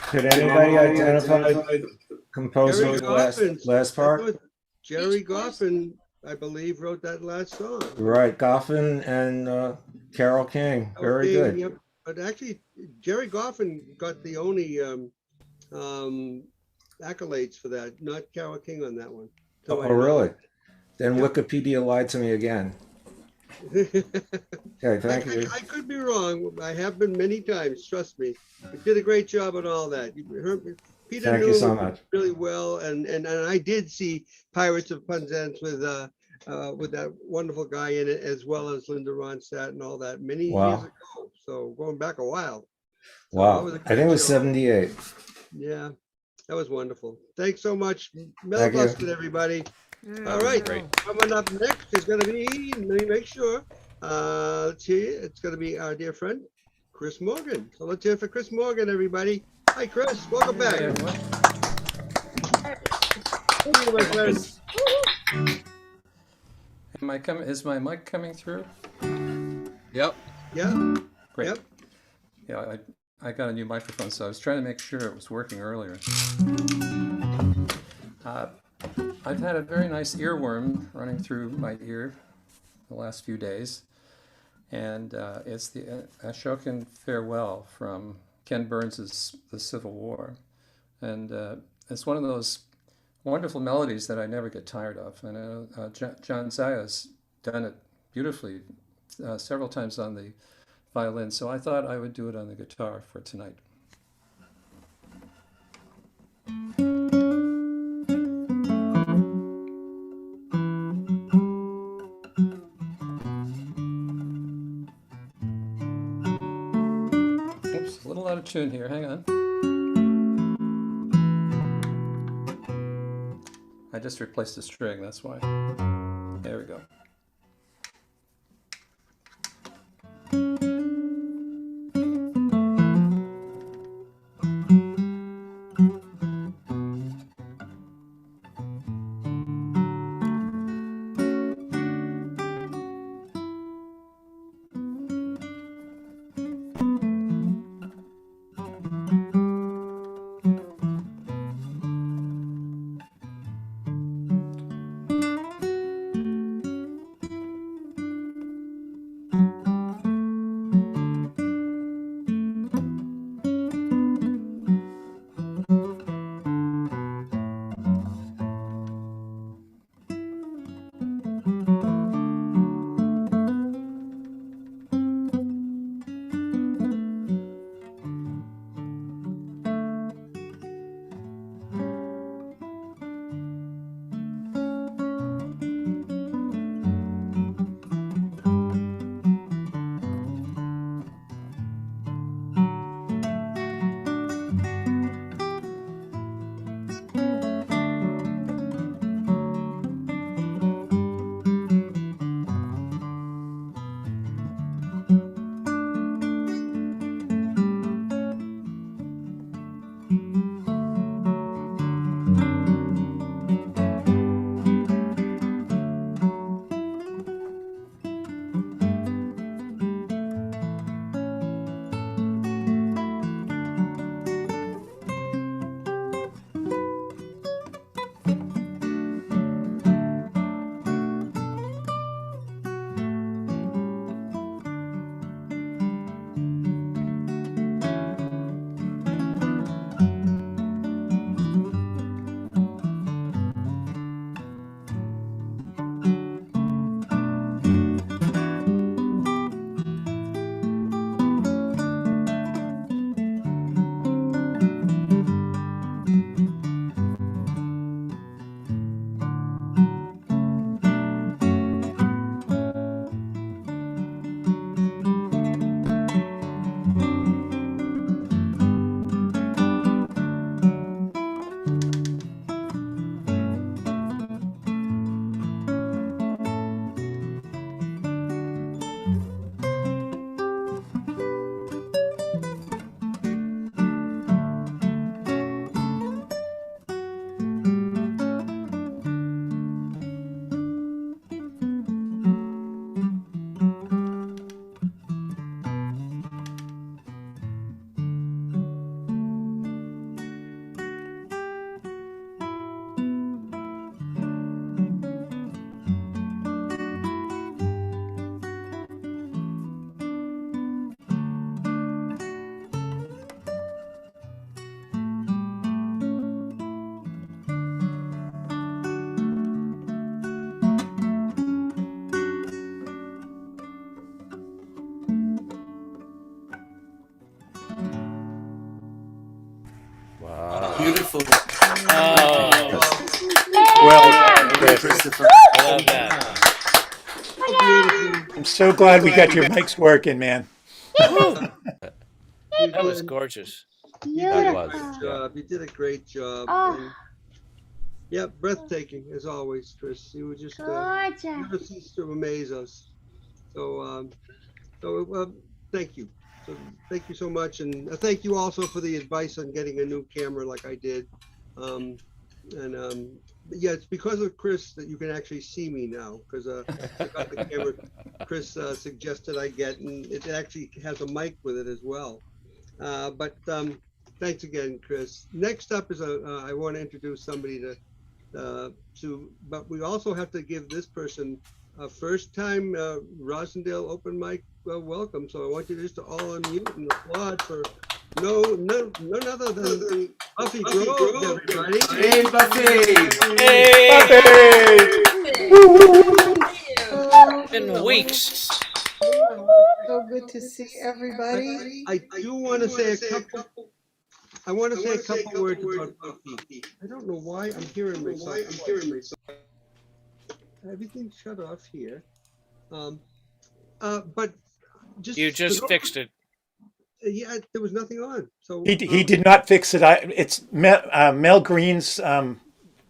Could anybody identify the composer Jerry of the Goffin. last I part? thought Jerry Goffin, I believe, wrote that last song. Right, Goffin and Carole King. Very Okay, good. yep. But actually, Jerry Goffin got the only accolades for that, not Carole King on that one. So Oh, really? Then Yep. Wikipedia lied to me again. Okay, thank you. I could be wrong. I have been many times. Trust me. You did a great job on all that. Peter Thank knew you so it much. really well, and I did see Pirates of Penzance with that wonderful guy in it, as well as Linda Ronstadt and all that many years Wow. ago. So going back a while. So that Wow. was a I think great it was show. 78. Yeah, that was wonderful. Thanks so much, Mel Thank you. Busted, everybody. All right, coming up next is going to be, let me make sure. Let's see, it's going to be our dear friend, Chris Morgan. So let's hear it for Chris Morgan, everybody. Hi, Chris. Welcome back. Hey, everyone. Thank you, my friend. Am I coming? Is my mic coming through? Yep. Yeah. Great. Yep. Yeah, I got a new microphone, so I was trying to make sure it was working earlier. I've had a very nice earworm running through my ear the last few days, and it's the Ashokan Farewell from Ken Burns's The Civil War, and it's one of those wonderful melodies that I never get tired of. And John Zaya's done it beautifully several times on the violin, so I thought I would do it on the guitar for tonight. Oops, a little out of tune here, hang on. I just replaced a string, that's why. There we go. Wow. Beautiful. Oh. Well, Chris, Christopher. I love that. I'm so glad we got your mics working, man. You That was did. gorgeous. You did a Beautiful. great job. You did a great job. Oh, And yeah, breathtaking as always, Chris. You were just gorgeous. never cease to amaze us. So thank you. So thank you so much, and thank you also for the advice on getting a new camera like I did. Yeah, it's because of Chris that you can actually see me now, because I got the camera Chris suggested I get, and it actually has a mic with it as well. But thanks again, Chris. Next up is I want to introduce somebody but we also have to give this person a first time Rosendale open mic welcome. So I want you just to all unmute and applaud for none other than Buffy Groves, everybody. Hey, Buffy! Hey! In weeks. So good to see everybody. I do want to say a couple. I want to say a couple words about Buffy. I don't know why I'm hearing myself. Everything's shut off here. But You just fixed it. Yeah, there was nothing on. So He did not fix it. It's Mel Green's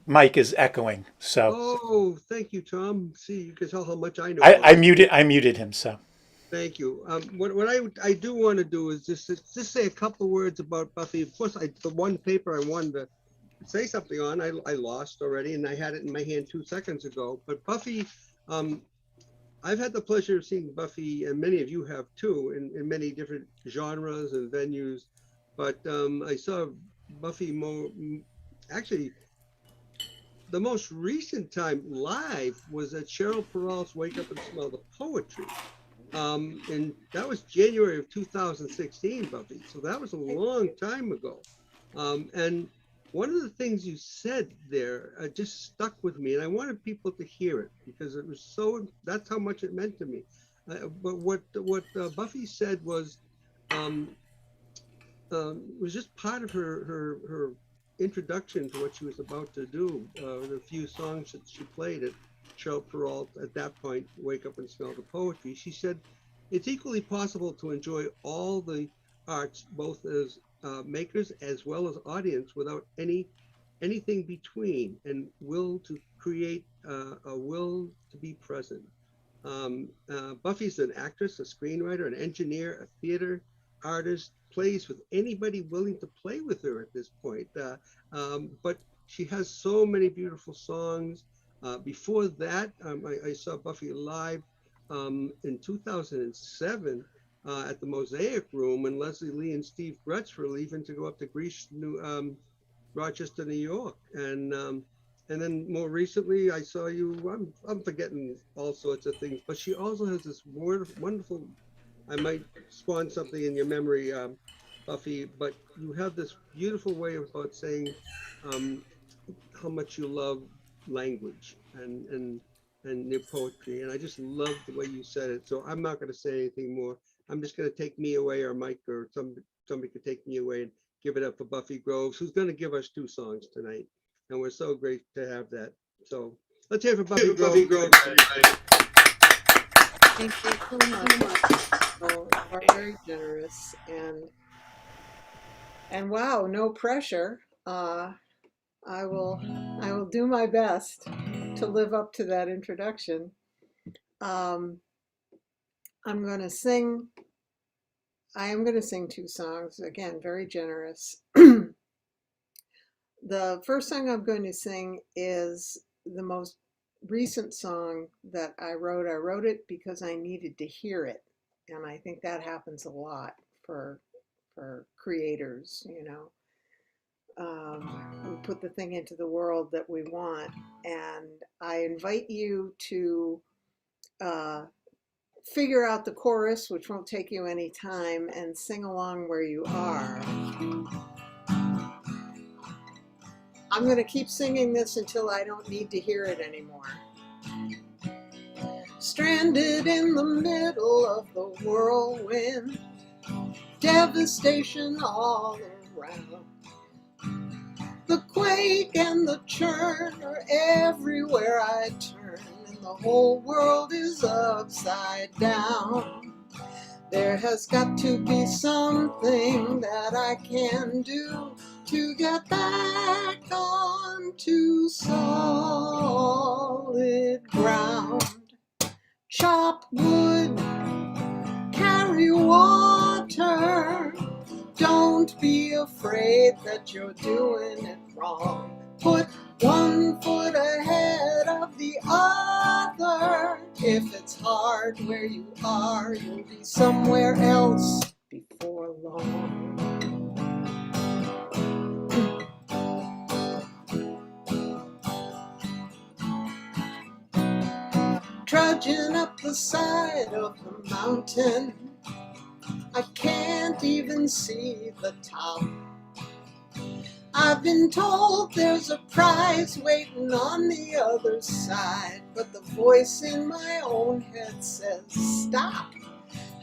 mic is echoing. So Oh, thank you, Tom. See, you can tell how much I know. I muted him. So Thank you. What I do want to do is just say a couple words about Buffy. Of course, the one paper I wanted to say something on, I lost already, and I had it in my hand 2 seconds ago. But Buffy, I've had the pleasure of seeing Buffy, and many of you have too, in many different genres and venues. But I saw Buffy actually, the most recent time live was at Cheryl Peralt's Wake Up and Smell the Poetry. And that was January of 2016, Buffy. So that was a long time ago. And one of the things you said there just stuck with me, and I wanted people to hear it because it was that's how much it meant to me. But what Buffy said was just part of her introduction to what she was about to do. The few songs that she played at Cheryl Peralt at that point, Wake Up and Smell the Poetry. She said, it's equally possible to enjoy all the arts, both as makers as well as audience, without anything between, and will to create a will to be present. Buffy's an actress, a screenwriter, an engineer, a theater artist, plays with anybody willing to play with her at this point. But she has so many beautiful songs. Before that, I saw Buffy live in 2007 at the Mosaic Room, and Leslie Lee and Steve Gretz were leaving to go up to Greece, Rochester, New York, and then more recently I saw you. I'm forgetting all sorts of things, but she also has this wonderful. I might spawn something in your memory, Buffy, but you have this beautiful way about saying how much you love language and your poetry, and I just love the way you said it. So I'm not going to say anything more. I'm just going to take me away, or Mike, or somebody could take me away and give it up for Buffy Groves, who's going to give us 2 songs tonight, and we're so great to have that. So let's hear it for Buffy Groves. Thank you so much. You are very generous, and wow, no pressure. I will do my best to live up to that introduction. I'm going to sing. I am going to sing 2 songs, again, very generous. The first song I'm going to sing is the most recent song that I wrote. I wrote it because I needed to hear it, and I think that happens a lot for creators, you know. We put the thing into the world that we want, and I invite you to figure out the chorus, which won't take you any time, and sing along where you are. I'm going to keep singing this until I don't need to hear it anymore. Stranded in the middle of the whirlwind, devastation all around. The quake and the churn are everywhere I turn, and the whole world is upside down. There has got to be something that I can do to get back onto solid ground. Chop wood, carry water. Don't be afraid that you're doing it wrong. Put one foot ahead of the other. If it's hard where you are, you'll be somewhere else before long. Trudging up the side of the mountain, I can't even see the top. I've been told there's a prize waiting on the other side, but the voice in my own head says, stop.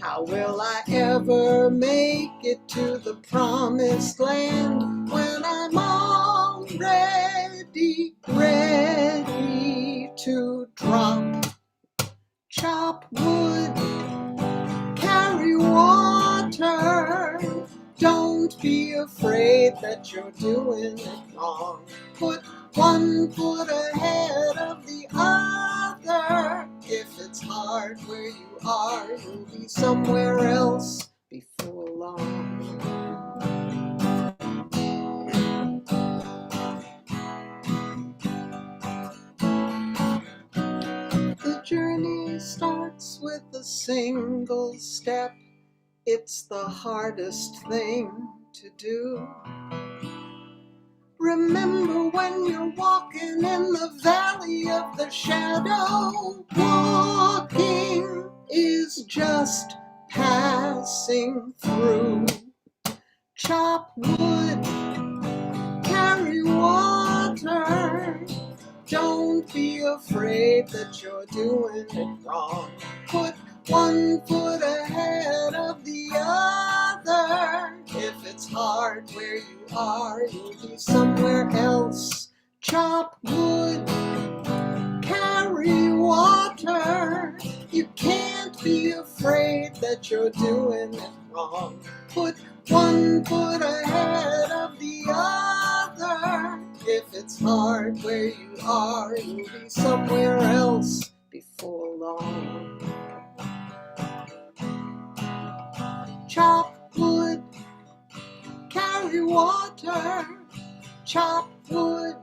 How will I ever make it to the promised land when I'm already ready to drop? Chop wood, carry water. Don't be afraid that you're doing it wrong. Put one foot ahead of the other. If it's hard where you are, you'll be somewhere else before long. The journey starts with a single step. It's the hardest thing to do. Remember when you're walking in the valley of the shadow, walking is just passing through. Chop wood, carry water. Don't be afraid that you're doing it wrong. Put one foot ahead of the other. If it's hard where you are, you'll be somewhere else. Chop wood, carry water. You can't be afraid that you're doing it wrong. Put one foot ahead of the other. If it's hard where you are, you'll be somewhere else before long. Chop wood, carry water. Chop wood,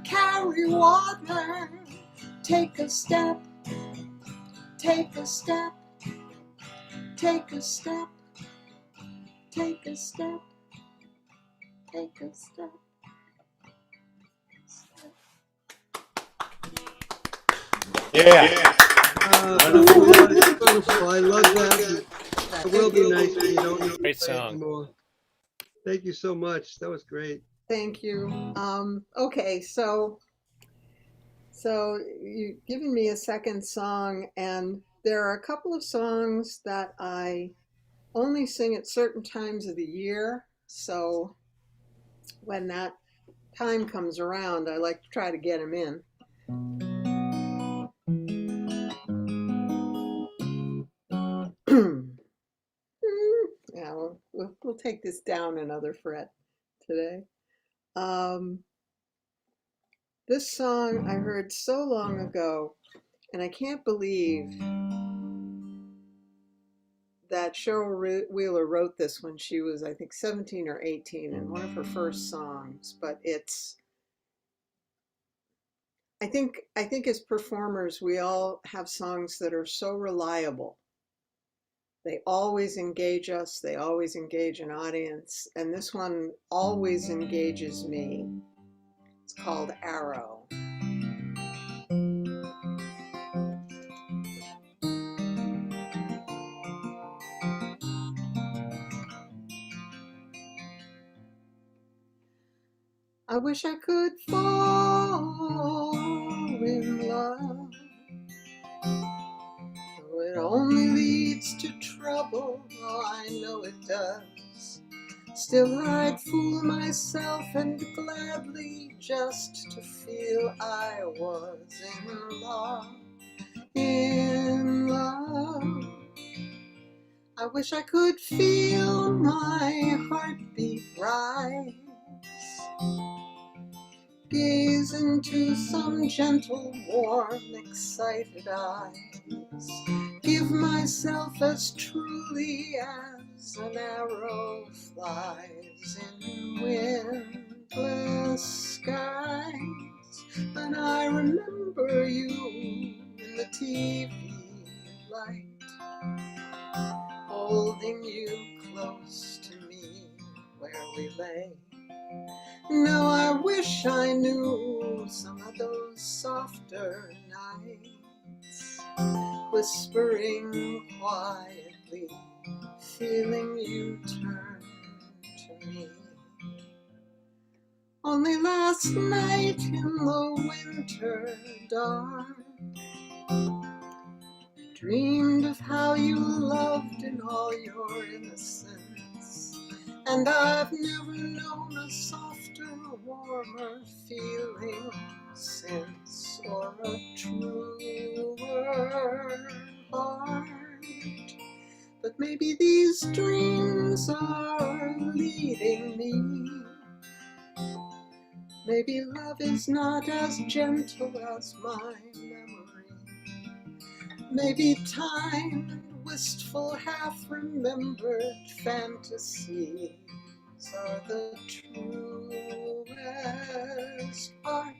carry water. Take a step, take a step, take a step, take a step, take a step. Yeah. Wonderful. I love that. It will be nice when you don't need to Great play song. anymore. Thank you so much. That was great. Thank you. Okay, so you've given me a second song, and there are a couple of songs that I only sing at certain times of the year. So when that time comes around, I like to try to get them in. Yeah, we'll take this down another fret today. This song I heard so long ago, and I can't believe that Cheryl Wheeler wrote this when she was, I think, 17 or 18, and one of her first songs. But I think as performers, we all have songs that are so reliable. They always engage us. They always engage an audience. And this one always engages me. It's called Arrow. I wish I could fall in love. Though it only leads to trouble, oh, I know it does. Still I'd fool myself and gladly just to feel I was in love, in love. I wish I could feel my heartbeat rise, gaze into some gentle, warm, excited eyes, give myself as truly as an arrow flies in windless skies. But I remember you in the TV light, holding you close to me where we lay. Now I wish I knew some of those softer nights, whispering quietly, feeling you turn to me. Only last night in the winter dark, dreamed of how you loved in all your innocence, and I've never known a softer, warmer feeling since, or a truer heart. But maybe these dreams are leading me. Maybe love is not as gentle as my memory. Maybe time and wistful half-remembered fantasies are the truest part.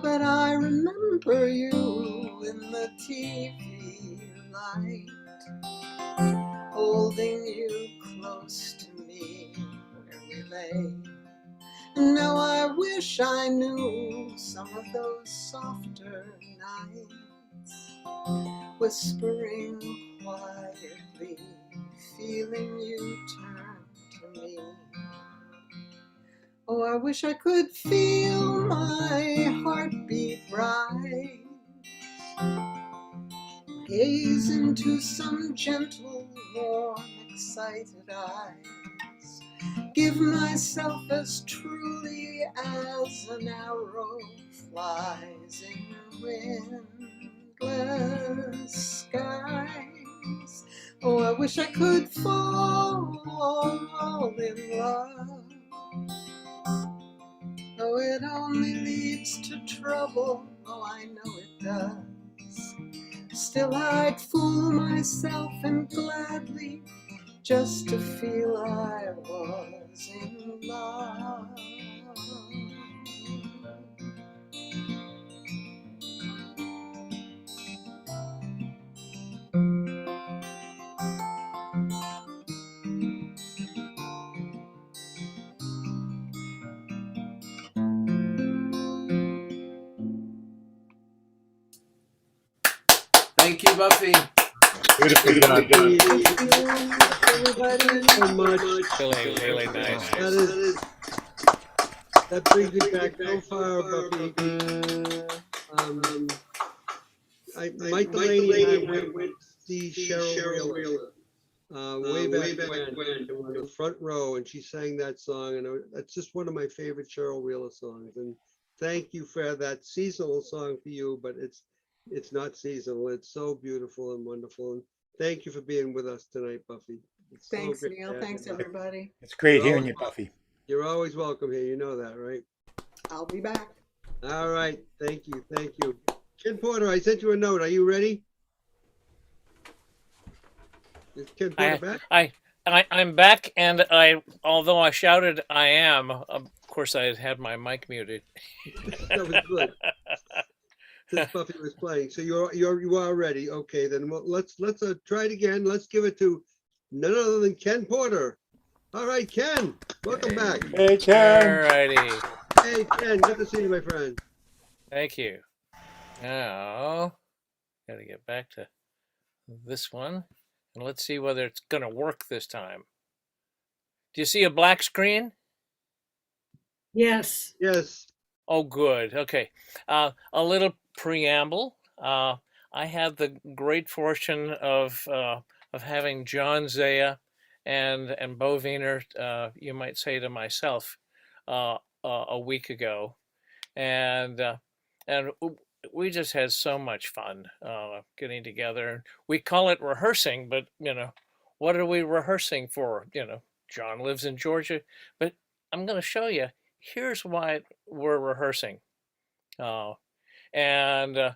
But I remember you in the TV light, holding you close to me where we lay. Now I wish I knew some of those softer nights, whispering quietly, feeling you turn to me. Oh, I wish I could feel my heartbeat rise, gaze into some gentle, warm, excited eyes, give myself as truly as an arrow flies in windless skies. Oh, I wish I could fall in love. Oh, it only leads to trouble, oh, I know it does. Still I'd fool myself and gladly just to feel I was in love. Thank you, Buffy. Beautiful job. Everybody, So much. Really, really nice. That brings me back so far, Buffy. Mike Delaney and I went to see Cheryl Wheeler way back when. It was the front row, and she sang that song, and that's just one of my favorite Cheryl Wheeler songs. And thank you for that seasonal song for you, but it's not seasonal. It's so beautiful and wonderful. And thank you for being with us tonight, Buffy. It's thanks, so great Neil. Thanks, everybody. It's great hearing you, Buffy. You're always welcome here. You know that, right? I'll be back. All right. Thank you. Thank you. Ken Porter, I sent you a note. Are you ready? Is Ken Porter back? I'm back, and although I shouted I am, of course I had my mic muted. That was good. Since Buffy was playing, so you are ready. Okay, then let's try it again. Let's give it to none other than Ken Porter. All right, Ken, welcome back. Hey, Ken. All righty. Hey, Ken, good to see you, my friend. Thank you. Now, got to get back to this one, and let's see whether it's going to work this time. Do you see a black screen? Yes. Yes. Oh, good. Okay. A little preamble. I had the great fortune of having John Zaya and Bo Wiener, you might say to myself, a week ago, and we just had so much fun getting together. We call it rehearsing, but what are we rehearsing for? John lives in Georgia, but I'm going to show you. Here's why we're rehearsing. And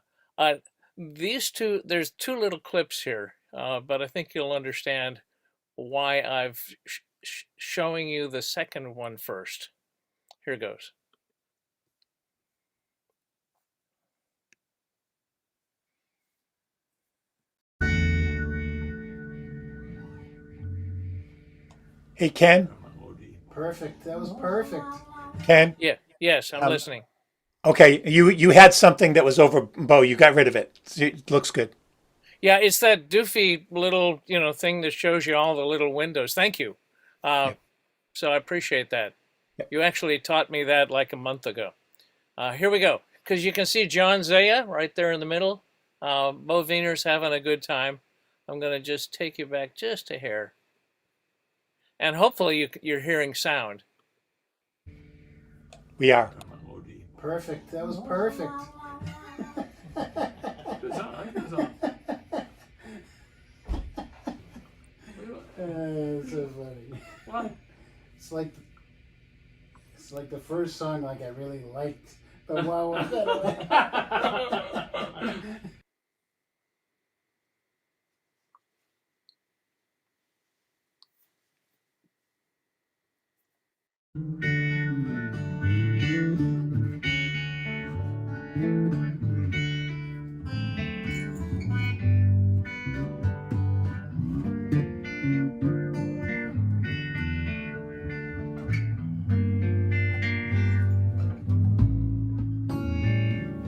these two, there's two little clips here, but I think you'll understand why I've showing you the second one first. Here goes. Hey, Ken. Perfect. That was perfect. Ken. Yeah. Yes, I'm listening. Okay, you had something that was over Bo. You got rid of it. It looks good. Yeah, it's that doofy little thing that shows you all the little windows. Thank you. So I appreciate that. You actually taught me that like a month ago. Here we go. Because you can see John Zaya right there in the middle. Bo Wiener's having a good time. I'm going to just take you back just a hair. And hopefully you're hearing sound. We are. Perfect. That was perfect. It's so funny. What? It's like the first song I really liked. But wow, was that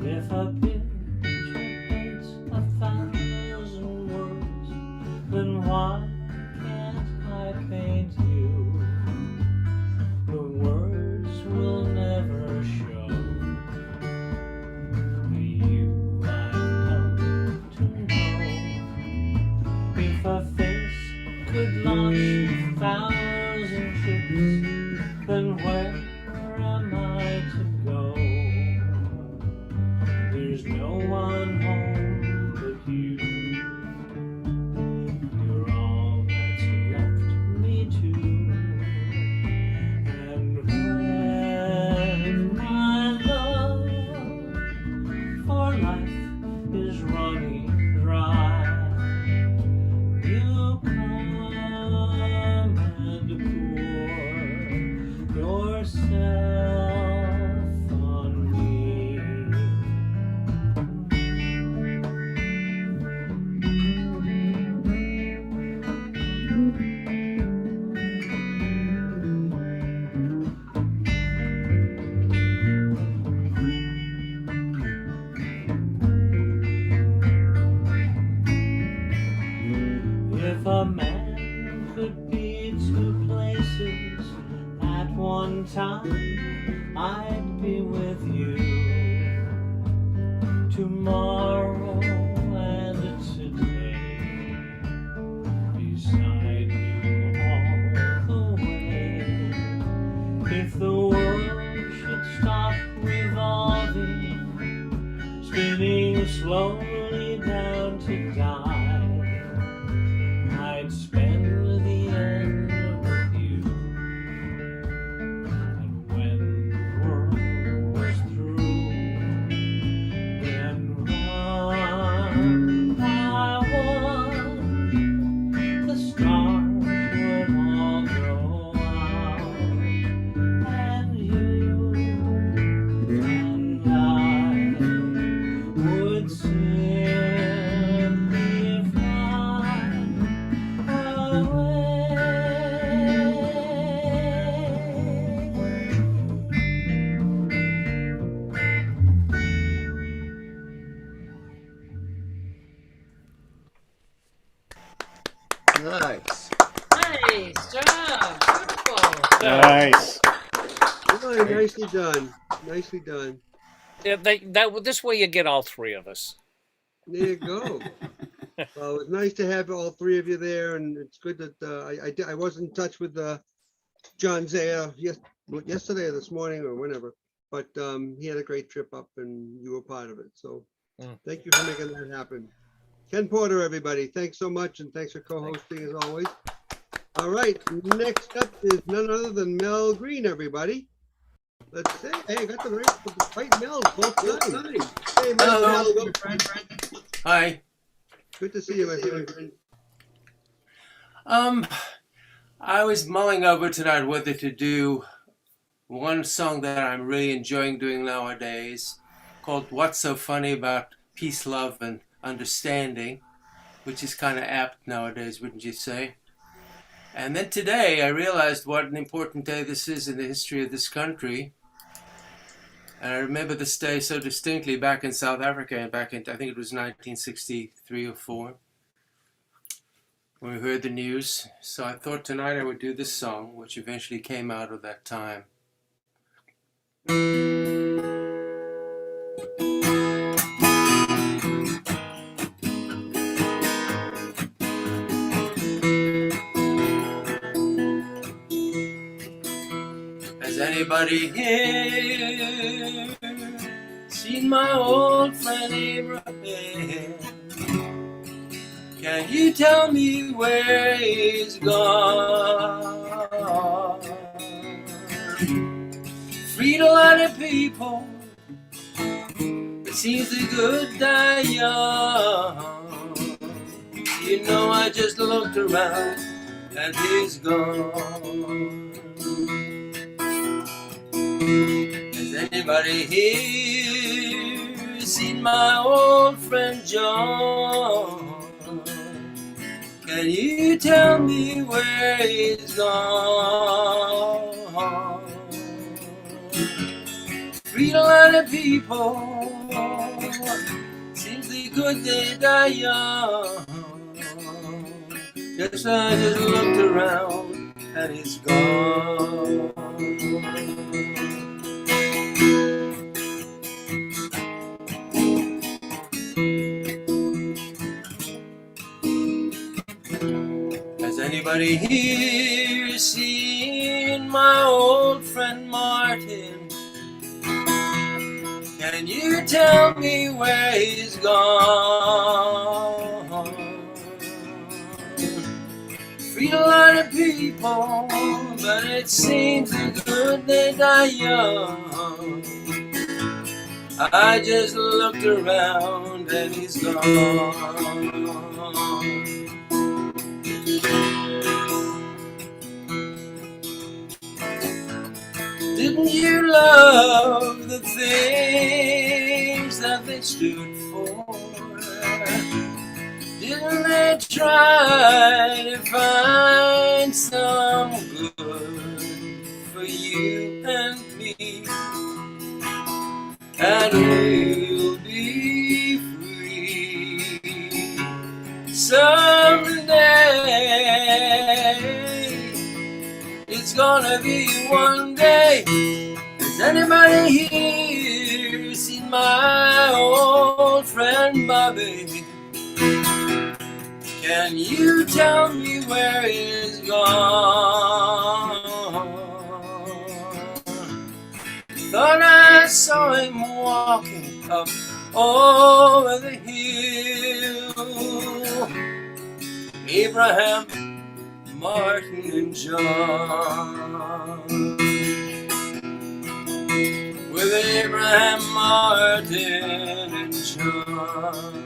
If a picture paints 1,000 words, then why can't I paint you? The words will never show you I've come to know. If a face could launch 1,000 ships, then where am I to go? There's no one home but you. You're all that's left me to. And when my love for life is running dry, you come and pour yourself on me. If a man could be two places at one time, I'd be with you tomorrow and today, beside you all the way. If the world should stop revolving, spinning slowly down to die, I'd spend the end with you. And when the world was through, then one by one the stars would all go out, and you and I would simply fly away. Nice. Nice job. Beautiful. Nice. Oh, nicely done. Nicely done. Yeah, this way you get all three of us. There you go. Well, it was nice to have all three of you there, and it's good that I was in touch with John Zaya yesterday or this morning or whenever, but he had a great trip up and you were part of it. So thank you for making that happen. Ken Porter, everybody, thanks so much, and thanks for co-hosting as always. All right, next up is none other than Mel Green, everybody. Let's see. Hey, I got the right Mel both times. Hey, Mel. Hello. Hello, friend. Hi. Good to see you, my friend. I was mulling over tonight whether to do one song that I'm really enjoying doing nowadays called What's So Funny About Peace, Love, and Understanding, which is kind of apt nowadays, wouldn't you say? And then today I realized what an important day this is in the history of this country. And I remember this day so distinctly back in South Africa, back in, I think it was 1963 or 4, when we heard the news. So I thought tonight I would do this song, which eventually came out of that time. Has anybody here seen my old friend Abraham? Can you tell me where he's gone? Freed a lot of people, it seems the good die young. You know, I just looked around and he's gone. Has anybody here seen my old friend John? Can you tell me where he's gone? Freed a lot of people, seems the good they die young. Yes, I just looked around and he's gone. Has anybody here seen my old friend Martin? Can you tell me where he's gone? Freed a lot of people, but it seems the good they die young. I just looked around and he's gone. Didn't you love the things that they stood for? Didn't they try to find some good for you and me? And we'll be free someday. It's gonna be one day. Has anybody here seen my old friend Bobby? Can you tell me where he's gone? Thought I saw him walking up over the hill. Abraham, Martin, and John. With Abraham, Martin, and John.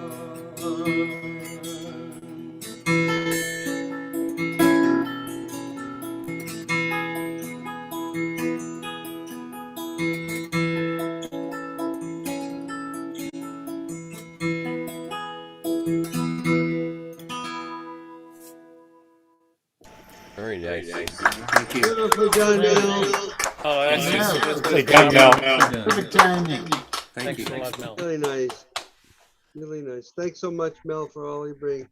Very nice. Thank you. Beautiful done, Mel. Oh, that's just Hey, good, Mel. Perfect timing. Thank you. Thanks a lot, Mel. Really nice. Really nice. Thanks so much, Mel, for all you bring.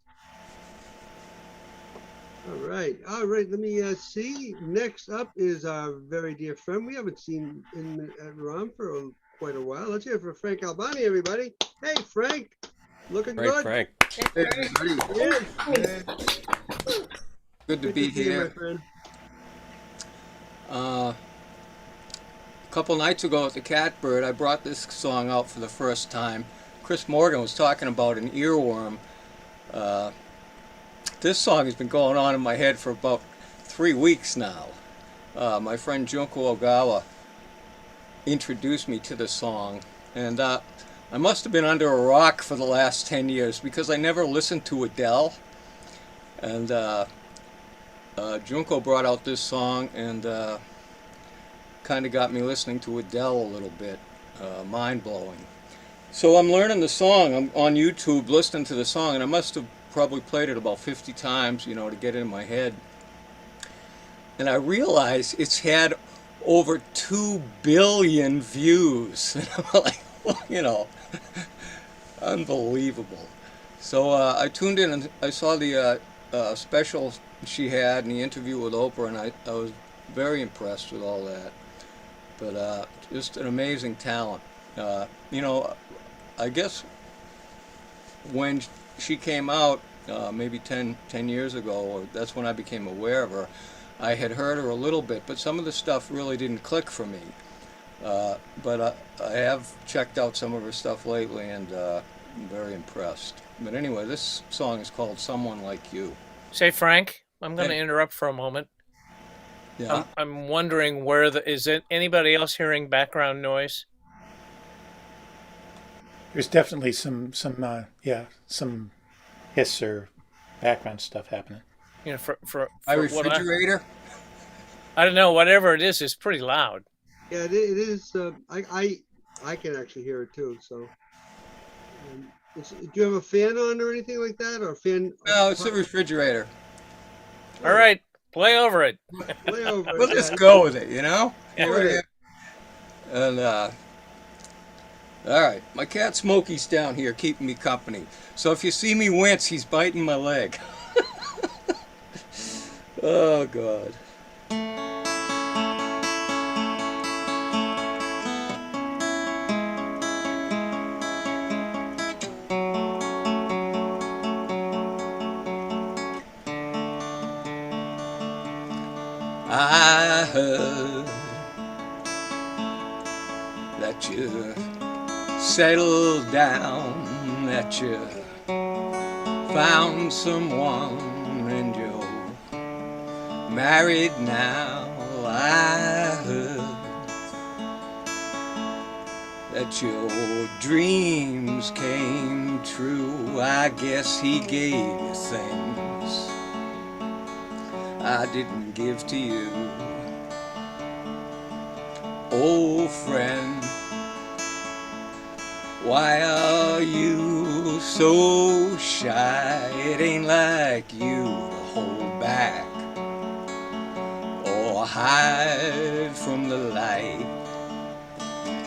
All right. Let me see. Next up is our very dear friend. We haven't seen at ROM for quite a while. Let's hear it for Frank Albani, everybody. Hey, Frank. Looking Great, good. Frank. Hey, everybody. Yes. Good to be see you, my here. friend. A couple nights ago at the Catbird, I brought this song out for the first time. Chris Morgan was talking about an earworm. This song has been going on in my head for about 3 weeks now. My friend Junko Ogawa introduced me to the song, and I must have been under a rock for the last 10 years because I never listened to Adele. And Junko brought out this song and kind of got me listening to Adele a little bit. Mind-blowing. So I'm learning the song. I'm on YouTube listening to the song, and I must have probably played it about 50 times, you know, to get it in my head. And I realize it's had over 2 billion views. And I'm like, you know, unbelievable. So I tuned in and I saw the special she had and the interview with Oprah, and I was very impressed with all that. But just an amazing talent. You know, I guess when she came out, maybe 10 years ago, or that's when I became aware of her, I had heard her a little bit, but some of the stuff really didn't click for me. But I have checked out some of her stuff lately, and I'm very impressed. But anyway, this song is called Someone Like You. Say, Frank, I'm going to Hey. interrupt for a moment. Yeah. I'm wondering is it anybody else hearing background noise? There's definitely some hiss or background stuff happening. You know, for My what refrigerator? I don't know. Whatever it is pretty loud. Yeah, it is. I can actually hear it too. So, do you have a fan on or anything like that, or a fan? No, it's a refrigerator. All right, play over it. Play over it. We'll just go with it, you know? Yeah. Here it is. And, all right, my cat Smokey's down here keeping me company. So if you see me wince, he's biting my leg. Oh, God. I heard that you settled down, that you found someone and you're married now. I heard that your dreams came true. I guess he gave you things I didn't give to you. Old friend, why are you so shy? It ain't like you to hold back or hide from the light.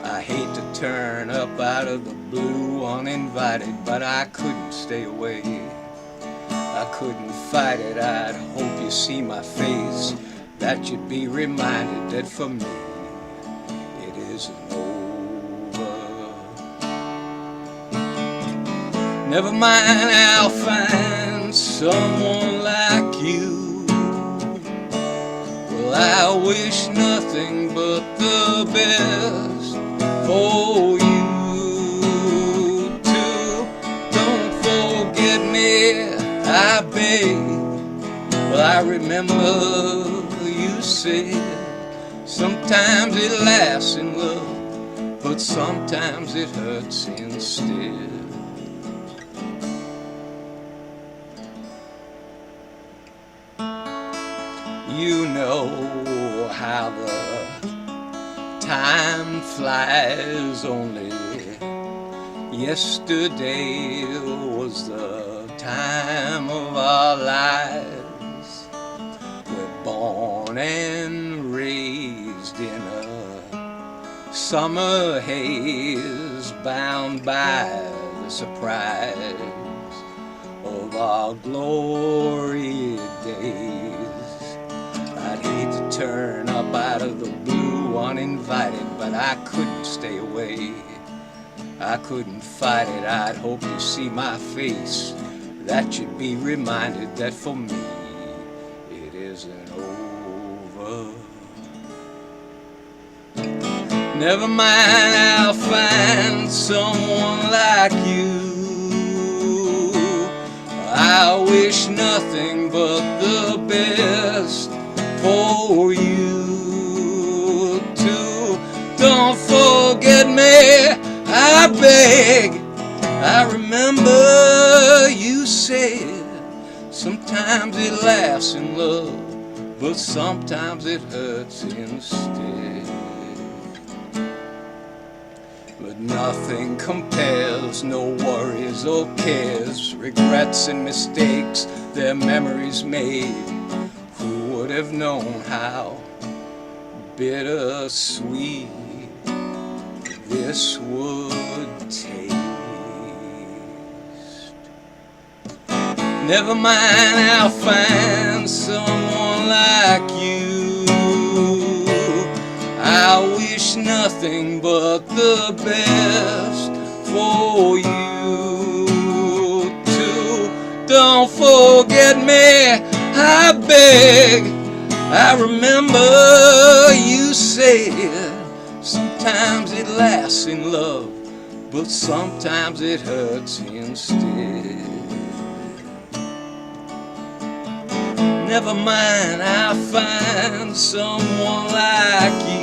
I hate to turn up out of the blue uninvited, but I couldn't stay away. I couldn't fight it. I'd hope you see my face, that you'd be reminded that for me it isn't over. Never mind, I'll find someone like you. Well, I wish nothing but the best for you too. Don't forget me, I beg. Well, I remember you said sometimes it lasts in love, but sometimes it hurts instead. You know how the time flies. Only yesterday was the time of our lives. We're born and raised in a summer haze, bound by the surprise of our glory days. I'd hate to turn up out of the blue uninvited, but I couldn't stay away. I couldn't fight it, I'd hope to see my face. That you'd be reminded that for me it isn't over. Never mind, I'll find someone like you. I wish nothing but the best for you too. Don't forget me, I beg. I remember you said sometimes it laughs in love, but sometimes it hurts instead. But nothing compares, no worries or cares, regrets and mistakes, their memories made. Who would have known how bittersweet this would taste? Never mind, I'll find someone like you. I wish nothing but the best for you too. Don't forget me, I beg. I remember you said sometimes it lasts in love, but sometimes it hurts instead. Never mind, I'll find someone like you.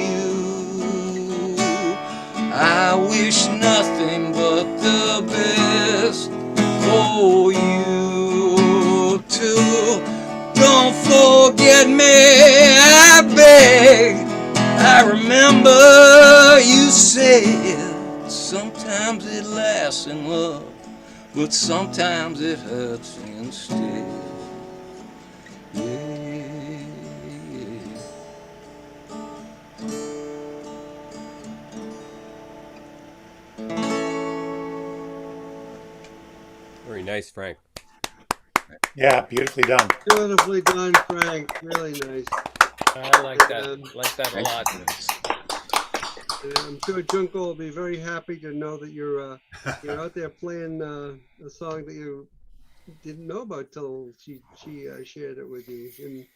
I wish nothing but the best for you too. Don't forget me, I beg. I remember you said sometimes it lasts in love, but sometimes it hurts instead. Very nice, Frank. Yeah, beautifully done. Beautifully done, Frank. Really nice. I like that. Like that a lot. And I'm sure Junko will be very happy to know that you're out there playing a song that you didn't know about till she shared it with you. And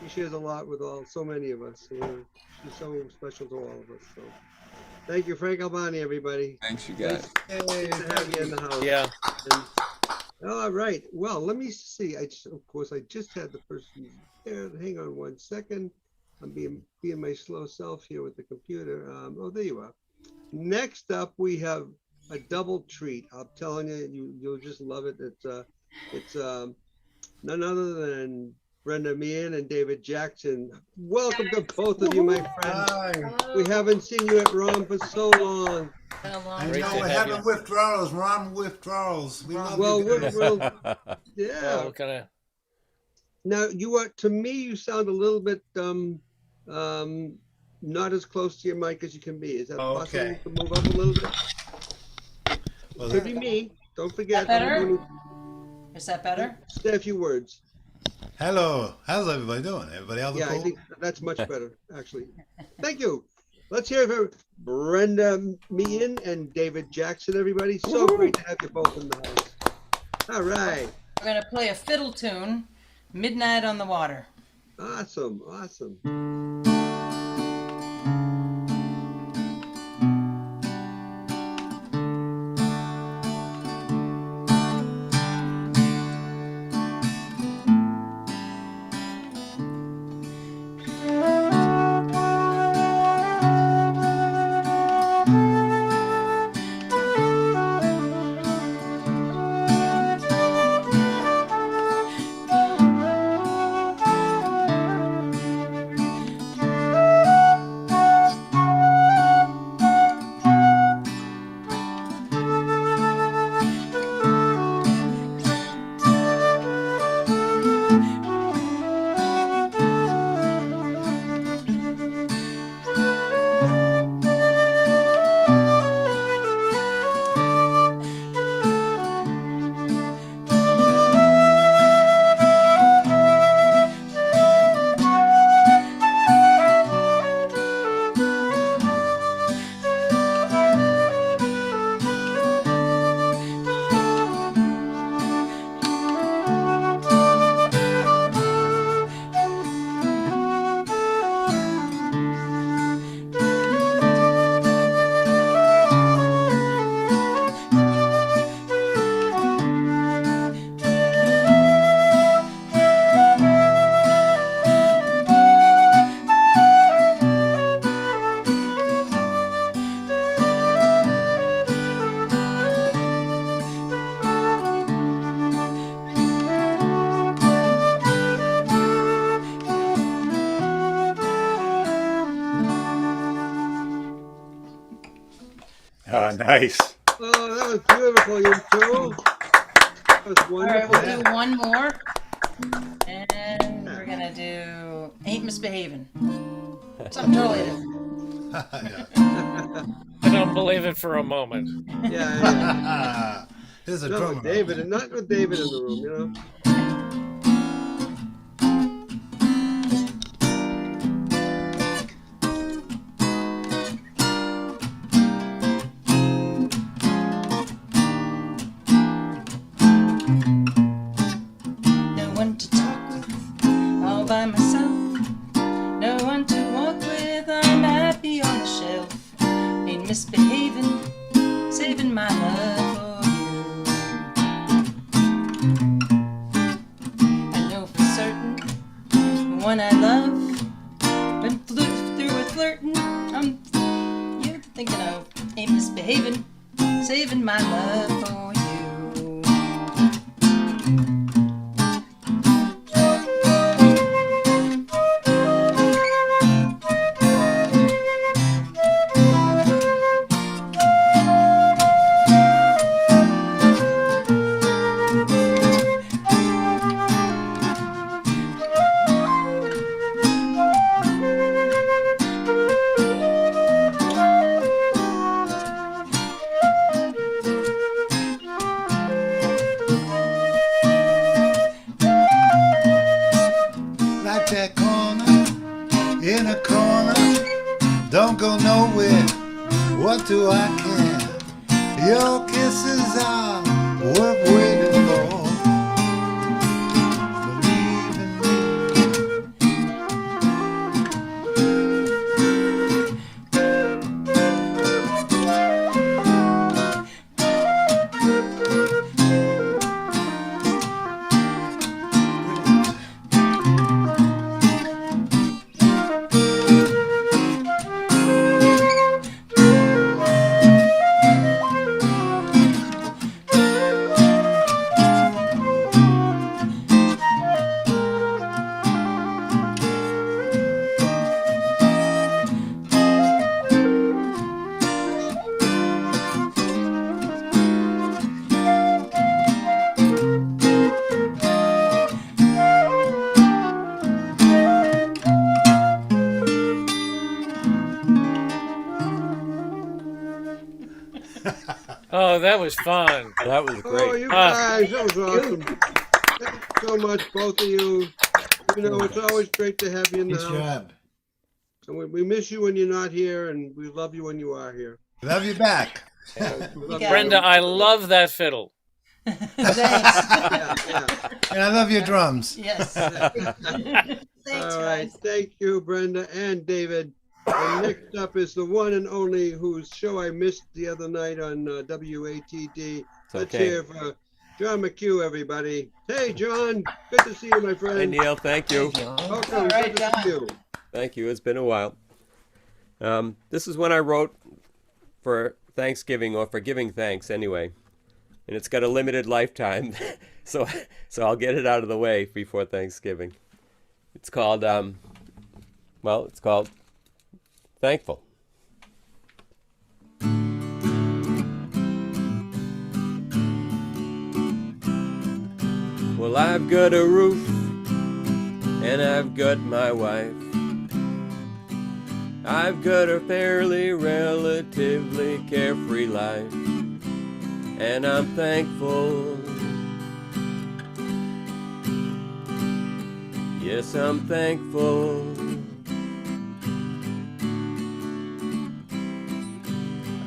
she shares a lot with so many of us. So she's so special to all of us. So thank you, Frank Albani, everybody. Thanks, you guys. Nice to have you in the house. Yeah. And, all right. Well, let me see. Of course, I just had the person there. Hang on one second. I'm being my slow self here with the computer. Oh, there you are. Next up, we have a double treat. I'm telling you, you'll just love it. It's none other than Brenda Meehan and David Jackson. Welcome to both of you, my friends. Hi. We haven't seen you at ROM for so long. I know we're having withdrawals. We're on withdrawals. We love you guys. Yeah. Well, kind of. Now you are, to me, you sound a little bit not as close to your mic as you can be. Is that possible to move up a little bit? Well, Could be me. Don't forget. Is that better? Is that better? Say a few words. Hello. How's everybody doing? Everybody else Yeah, cool? I think that's much better, actually. Thank you. Let's hear it for Brenda Meehan and David Jackson, everybody. So great to have you both in the house. All right. We're going to play a fiddle tune, Midnight on the Water. Awesome. Awesome. Nice. Oh, that was beautiful, you two. That was All right, wonderful. we'll do one more. And we're going to do Ain't Misbehaving. Something totally different. I don't believe it for a moment. Yeah. There's a Not drummer. with David, and not with David in the room, you know. No one to talk with, all by myself. No one to walk with, I'm happy on the shelf. Ain't misbehaving, saving my love for you. I know for certain the one I love, been through with flirting. You're thinking of ain't misbehaving, saving my love for you. Like that corner, in a corner, don't go nowhere. What do I care? Your kisses are worth waiting for. Oh, that was fun. That was Oh, great. you guys, that was awesome. Thanks so much, both of you. You know, it's always great to have you in the Nice house. job. And we miss you when you're not here, and we love you when you are here. Love you back. We love you. Brenda, I love that fiddle. Thanks. And I love your drums. Yes. Thanks, all right. Thank you, Brenda and David. And next up is the one and only whose show I missed the other night on WATD. Let's okay. hear for John McHugh, everybody. Hey, John. Good to see you, my friend. Hey, Neil. Thank you. Welcome. All right, Good to see John. you. Thank you. It's been a while. This is one I wrote for Thanksgiving, or for giving thanks anyway. And it's got a limited lifetime, so I'll get it out of the way before Thanksgiving. It's called, it's called Thankful. Well, I've got a roof, and I've got my wife. I've got a fairly, relatively carefree life, and I'm thankful. Yes, I'm thankful.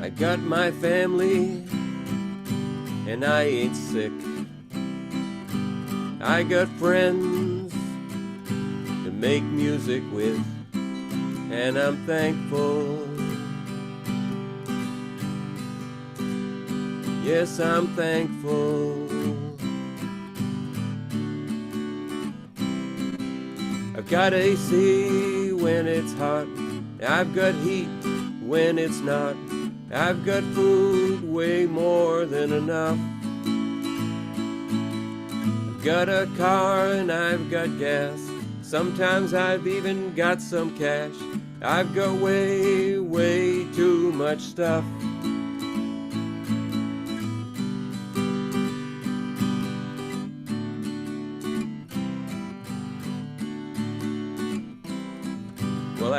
I got my family, and I ain't sick. I got friends to make music with, and I'm thankful. Yes, I'm thankful. I've got AC when it's hot. I've got heat when it's not. I've got food way more than enough. I've got a car and I've got gas. Sometimes I've even got some cash. I've got way, way too much stuff.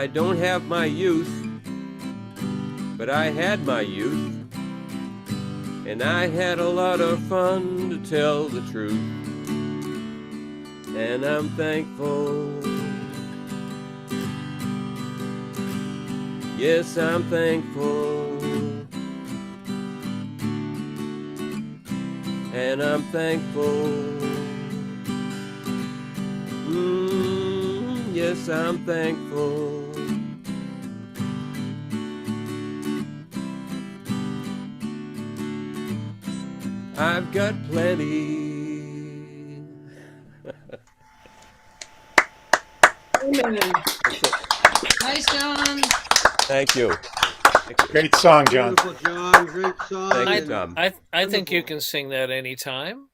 I don't have my youth, but I had my youth, and I had a lot of fun, to tell the truth. And I'm thankful. Yes, I'm thankful. And I'm thankful. Yes, I'm thankful. I've got plenty. Nice, John. Thank you. Great song, John. Beautiful, John. Great song. Thank you, and Tom. I think you can sing that anytime.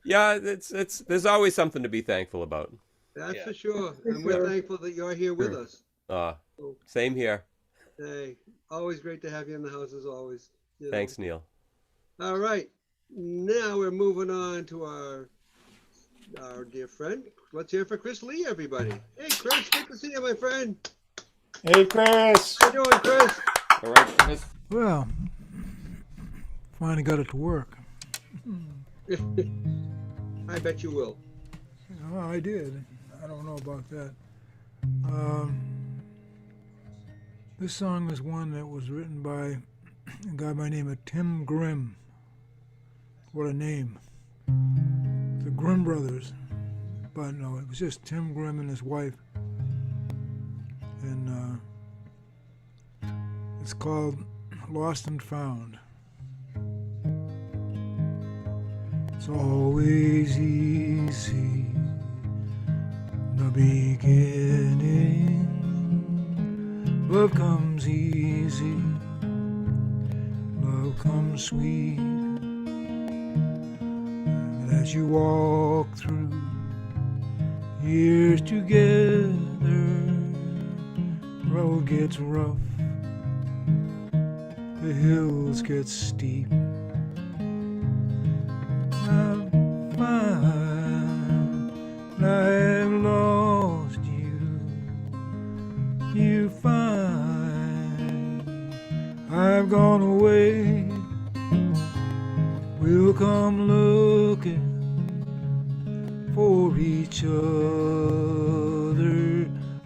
Yeah, it's there's always something to be thankful about. That's for sure. And we're thankful that you're here with us. Same here. Hey, always great to have you in the house as always. You know. Thanks, Neil. All right. Now we're moving on to our dear friend. Let's hear for Chris Lee, everybody. Hey, Chris, good to see you, my friend. Hey, Chris. How you doing, Chris? All right, Chris. Well, finally got it to work. I bet you will. Well, I did. I don't know about that. This song is one that was written by a guy by the name of Tim Grimm. What a name. The Grimm brothers. But no, it was just Tim Grimm and his wife. And it's called Lost and Found. It's always easy, the beginning. Love comes easy, love comes sweet. And as you walk through years together, road gets rough, the hills get steep. I find I have lost you. You find I've gone away. We'll come looking for each other.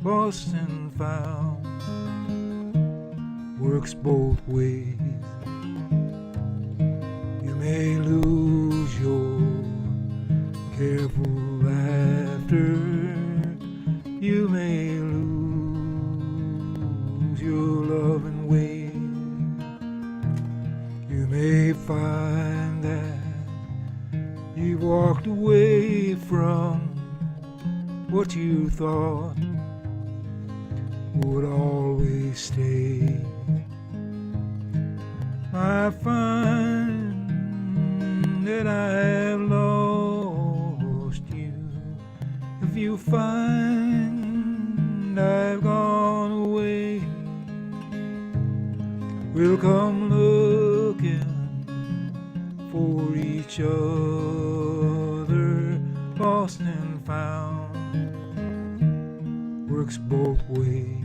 Lost and found works both ways. You may lose your careful laughter. You may lose your loving way. You may find that you walked away from what you thought would always stay. I find that I have lost you. If you find I've gone away, we'll come looking for each other. Lost and found works both ways.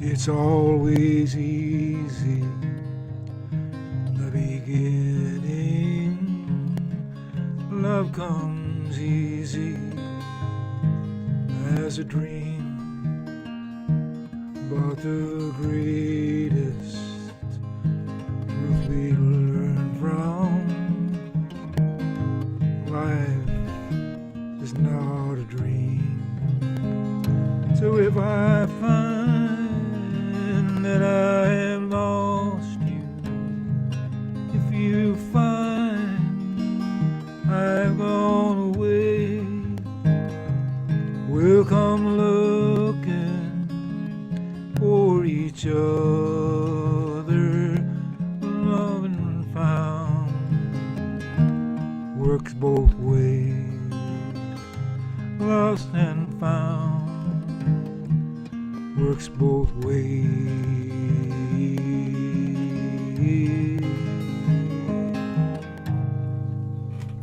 It's always easy, the beginning. Love comes easy as a dream, but the greatest truth we learn from life is not a dream. So if I find that I have lost you, if you find I've gone away, we'll come looking for each other. both ways. Lost and found works both ways.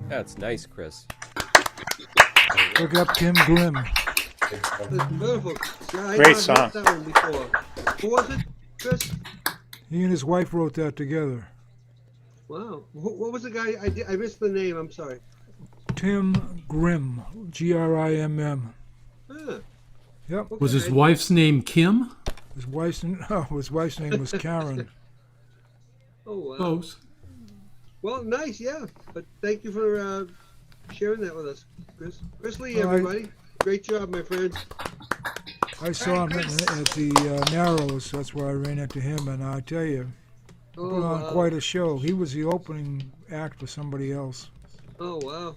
That's nice, Chris. Look up Tim Grimm. It's beautiful. Yeah, I Great not song. heard that one before. Who was it, Chris? He and his wife wrote that together. Wow. What was the guy? I missed the name. I'm sorry. Tim Grimm, Grimm. Ah, Yep. Was his wife's name Kim? His wife's name was Karen. oh, wow. Close. Well, nice, yeah. But thank you for sharing that with us, Chris. Chris Lee, All right. everybody. Great job, my friends. I saw him at the Narrows. That's where I ran into him, and I tell you, he put on wow. quite a show. He was the opening act for somebody else. Oh, wow.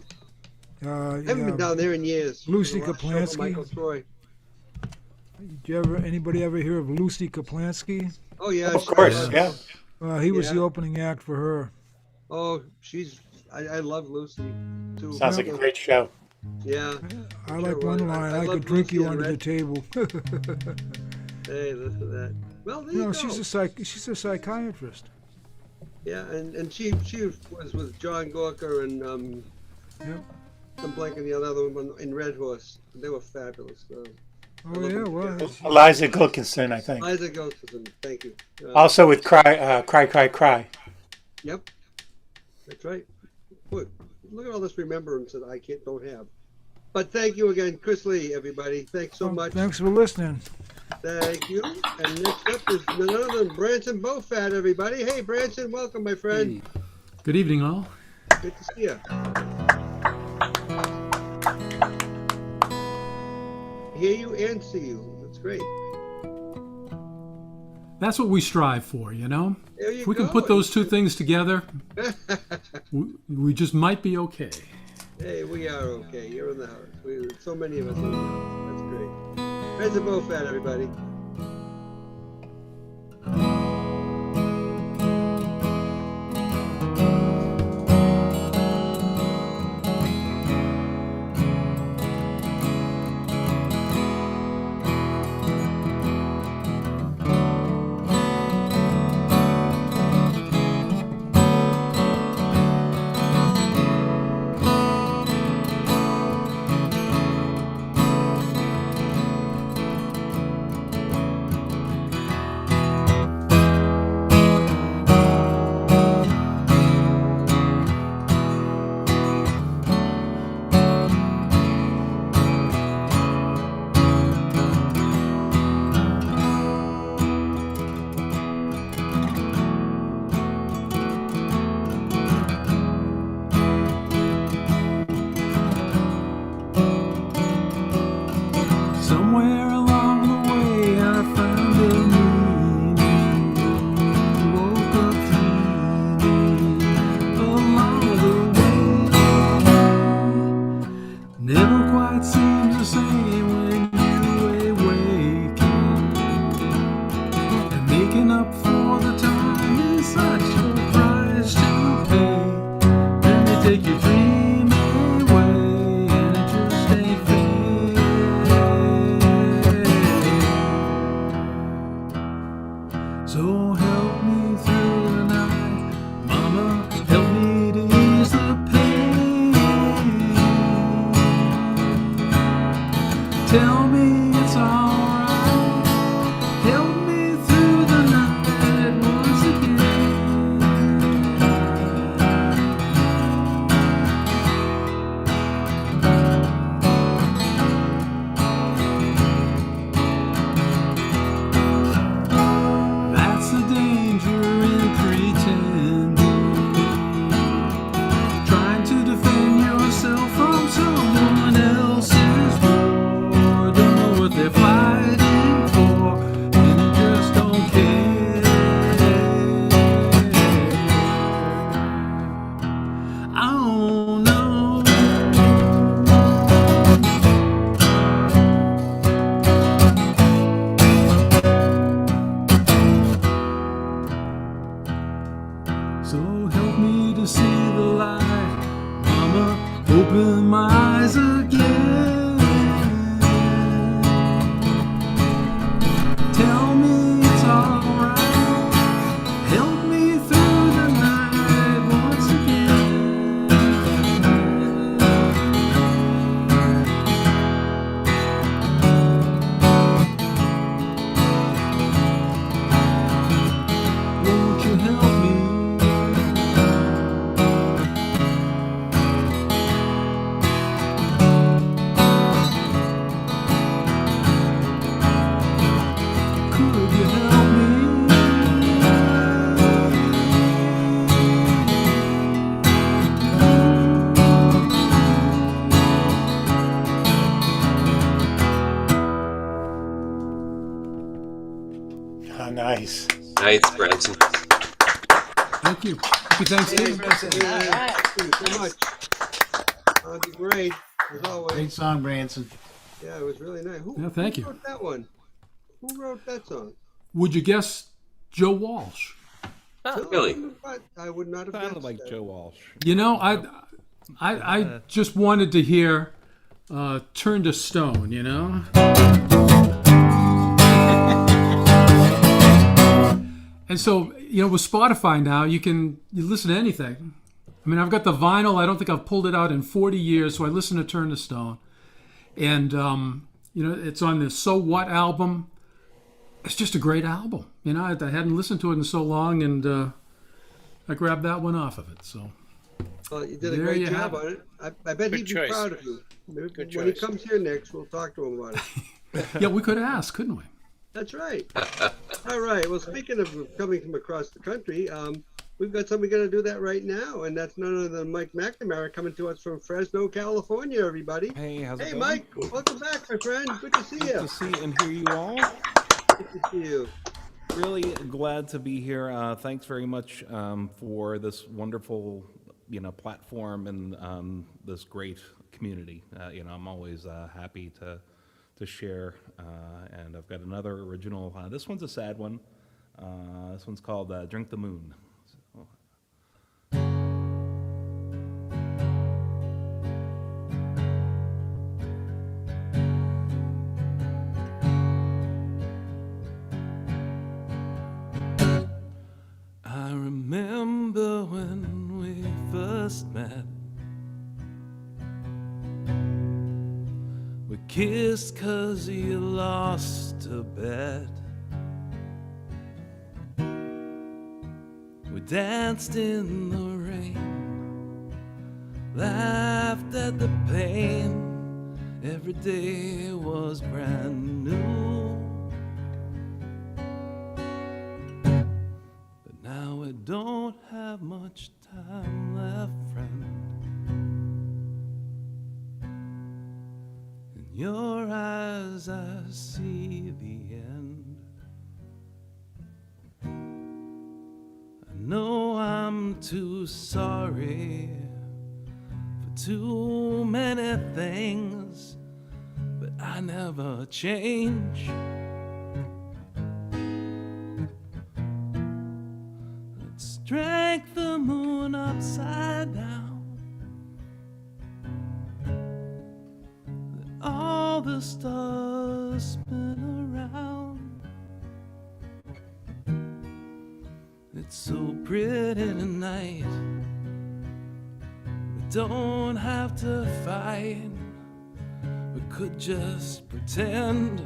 I Yeah, haven't been down there in years. Lucy The last show for Kaplansky. Michael Troy. Did anybody ever hear of Lucy Kaplansky? Oh, yeah. Of sure. course, yeah. He was Yeah. the opening act for her. Oh, I love Lucy, too. Sounds like a great show. Yeah. I like Sure, one I line, I love could drink Lucy you and under the Red. table. Hey, listen to that. Well, there you No, go. she's a psychiatrist. Yeah, and she was with John Gorka and Yep. I'm blanking the other one in Red Horse. They were fabulous. Oh yeah, well, Eliza Gilkinson, I think. Liza Gilkinson, thank you. Also with Cry, Cry, Cry. Yep, that's right. Look at all this remembrance that I don't have. But thank you again, Chris Lee, everybody. Thanks so much. Thanks for listening. Thank you. And next up is none other than Branson Bofat, everybody. Hey, Branson, welcome, my friend. Good evening, all. Good to see you. Hear you and see you. That's great. That's what we strive for, you know? There you If we can go. put those two things together, we just might be okay. Hey, we are okay. You're in the house. So many of us are in the house. That's great. Branson Bofat, everybody. Somewhere along the way, I found a meaning. Woke up dreaming along the way. Never quite seems the same when you awaken. And making up for the time is such a price to pay. Then they take your dream away, and it just ain't fair. So help me through the night, Mama, help me to ease the pain. Tell me it's alright, help me through the night once again. That's the danger in pretending, trying to defend yourself from someone else's war. Don't know what they're fighting for, and you just don't care. I don't know. So help me to see the light, Mama, open my eyes again. Tell me it's alright. Help me through the night once again. Won't you help me? Could you help me? Oh, nice. Nice, Branson. Thank you. Happy Thanksgiving. Thank you so much. That'd be great, as always. Great song, Branson. Yeah, it was really nice. Yeah, thank who you. wrote that one? Who wrote that song? Would you guess Joe Walsh? Really? I would not have Sounded guessed like that. Joe Walsh. You know, I just wanted to hear "Turn to Stone." You know. And so, you know, with Spotify now, you listen to anything. I mean, I've got the vinyl. I don't think I've pulled it out in 40 years, so I listen to Turn to Stone. And, you know, it's on the So What album. It's just a great album. You know, I hadn't listened to it in so long, and I grabbed that one off of it. So Well, you did a there great you job have it. on it. I bet Good he'd be choice. proud of you. Maybe Good when he choice. comes here next, we'll talk to him about it. Yeah, we could ask, couldn't we? That's right. All right. Well, speaking of coming from across the country, we've got somebody going to do that right now, and that's none other than Mike McNamara coming to us from Fresno, California. Everybody. Hey, how's it Hey, going? Mike. Welcome back, my friend. Good to see you. Good to see and hear you all. Good to see you. Really glad to be here. Thanks very much for this wonderful, platform and this great community. I'm always happy to share. And I've got another original. This one's a sad one. This one's called "Drink the Moon." I remember when we first met. We kissed 'cause you lost a bet. We danced in the rain, laughed at the pain. Every day was brand new. But now we don't have much time left, friend. In your eyes I see the end. I know I'm too sorry for too many things, but I never change. Let's drink the moon upside down. Let all the stars spin around. It's so pretty tonight. We don't have to fight. We could just pretend.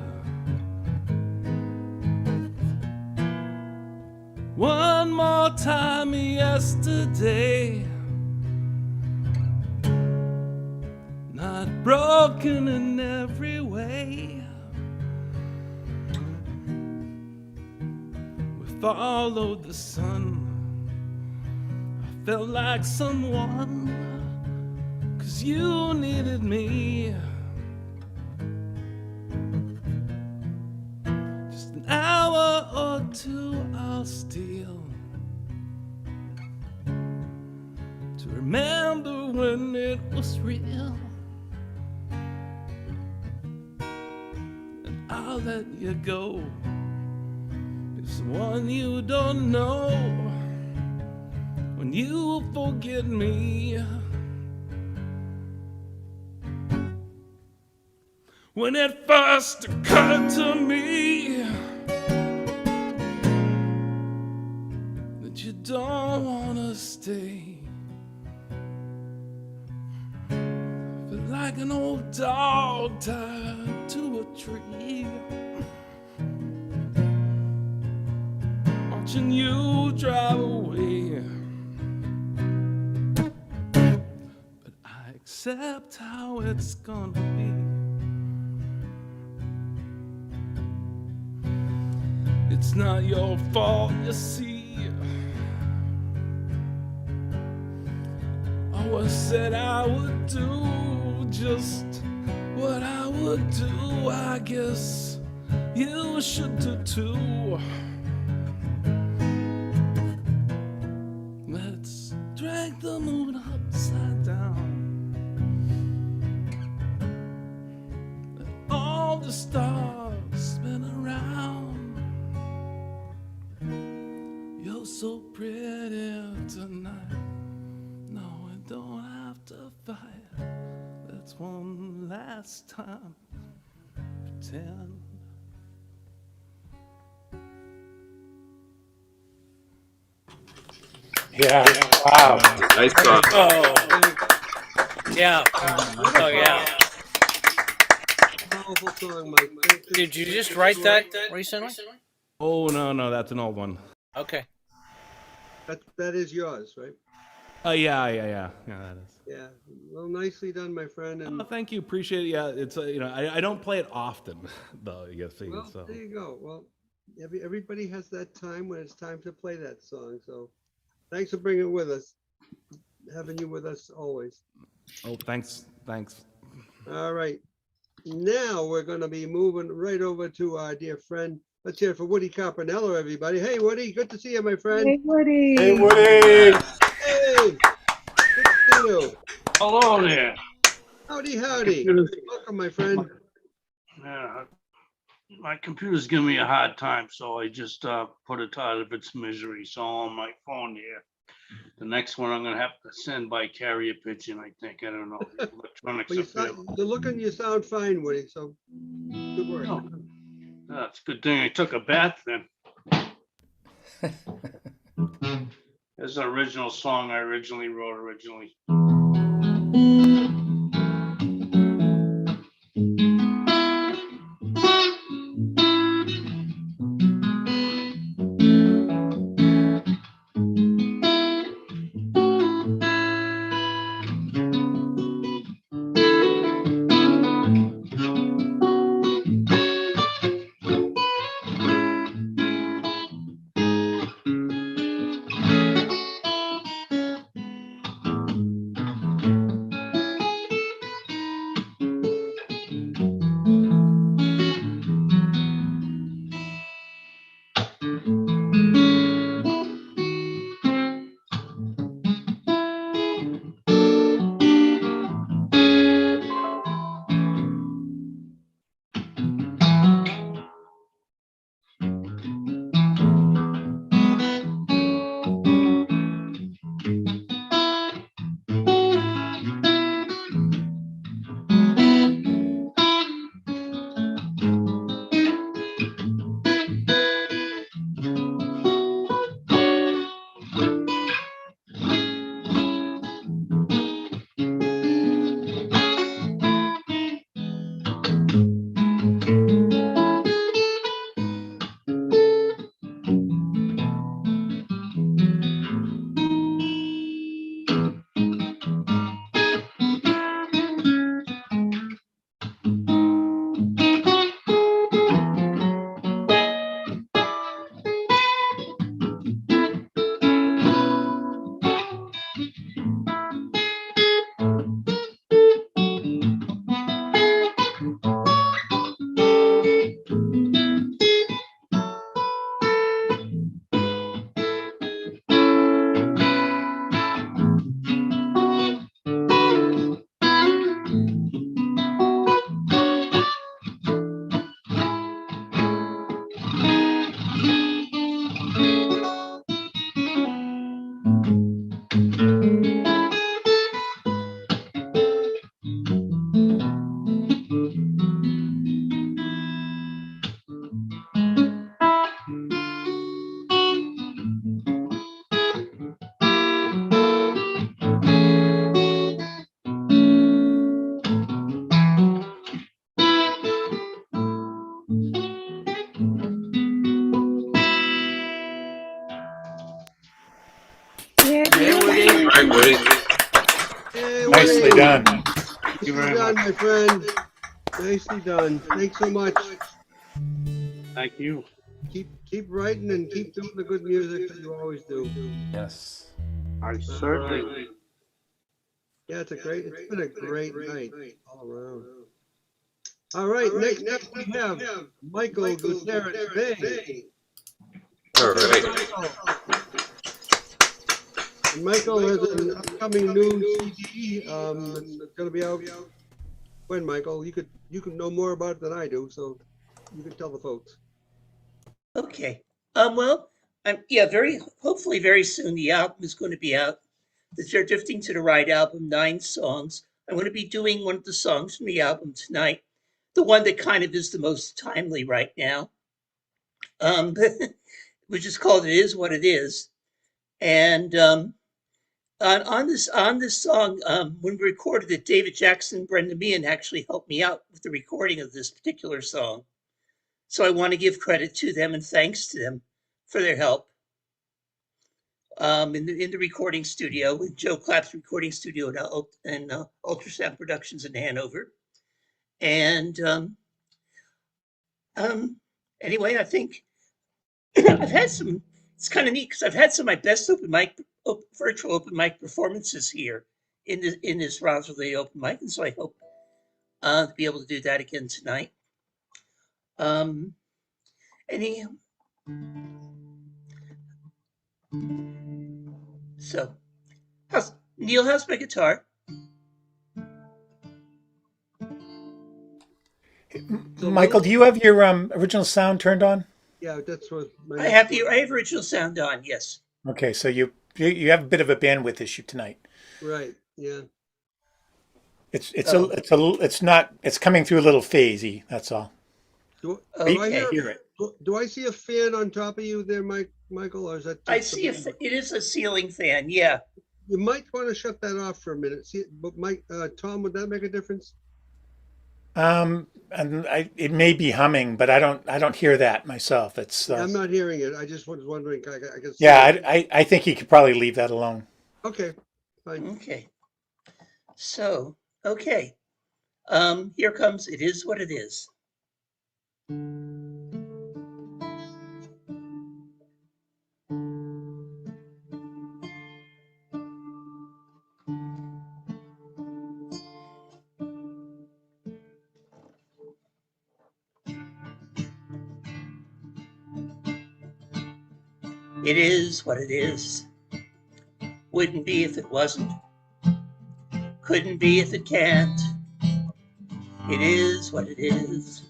One more time yesterday. Not broken in every way. We followed the sun. I felt like someone, 'cause you needed me. Just an hour or two I'll steal to remember when it was real. And I'll let you go. It's one you don't know. When you forget me, when it first occurred to me that you don't wanna stay. Feel like an old dog tied to a tree, watching you drive away. But I accept how it's gonna be. It's not your fault, you see. Always said I would do just what I would do. I guess you should do too. Let's drag the moon upside down. Let all the stars spin around. You're so pretty tonight. No, we don't have to fight. Let's one last time pretend. Yeah. Wow. Nice song. Oh. Yeah. Oh, yeah. Powerful song, Mike. Did you just write that recently? Oh, no, that's an old one. Okay. That is yours, right? Yeah, that is. Yeah. Well, nicely done, my friend. And Oh, thank you, appreciate it. Yeah, it's I don't play it often, though. You see, well, so. there you go. Well, everybody has that time when it's time to play that song. So, thanks for bringing it with us. Having you with us always. Oh, thanks. All right. Now we're going to be moving right over to our dear friend. Let's hear it for Woody Carpinello, everybody. Hey, Woody, good to see you, my friend. Hey, Woody. Hey, Woody. Hey, good to see you. Hello there. Howdy. Welcome, my friend. Yeah, my computer's giving me a hard time, so I just put it out of its misery. So on my phone here. The next one I'm gonna have to send by carrier pigeon, I think. I don't know. Electronics Well, up there. the look and you sound fine, Woody. So good work. Oh, that's a good thing I took a bath then. There's an original song I originally wrote originally. Woody. Woody. Hey, Nicely Woody. done. Nicely done, my friend. Nicely done. Thanks so much. Thank you. Keep writing and keep doing the good music that you always do. Yes. I certainly. Yeah, it's been a great night all around. All right, next up we have Michael Gutierrez Bay. All right. And Michael has an upcoming new CD that's going to be out. When, Michael? You could know more about it than I do, so you can tell the folks. Okay. Well, hopefully very soon the album is going to be out. The Drifting to the Right album, 9 songs. I'm going to be doing one of the songs from the album tonight, the one that kind of is the most timely right now, which is called "It Is What It Is." And on this song, when we recorded it, David Jackson, Brenda Meehan actually helped me out with the recording of this particular song. So I want to give credit to them and thanks to them for their help. In the recording studio with Joe Clapp's recording studio and Ultrasound Productions in Hanover. And anyway, I think I've had some. It's kind of neat because I've had some of my best virtual open mic performances here in this Rosley open mic, and so I hope to be able to do that again tonight. Any. So, Neil, how's my guitar? Michael, do you have your original sound turned on? Yeah, that's what I have original sound on. Yes. Okay, so you have a bit of a bandwidth issue tonight. Right. Yeah. It's coming through a little phasey. That's all. Do I hear it? Do I see a fan on top of you there, Michael, or is that? I see it is a ceiling fan. Yeah. You might want to shut that off for a minute. See, but Tom, would that make a difference? And it may be humming, but I don't hear that myself. It's I'm not hearing it. I just was wondering. I guess. Yeah, I think you could probably leave that alone. Okay, fine. Okay. So, okay. Here comes "It Is What It Is." It is what it is. Wouldn't be if it wasn't. Couldn't be if it can't. It is what it is.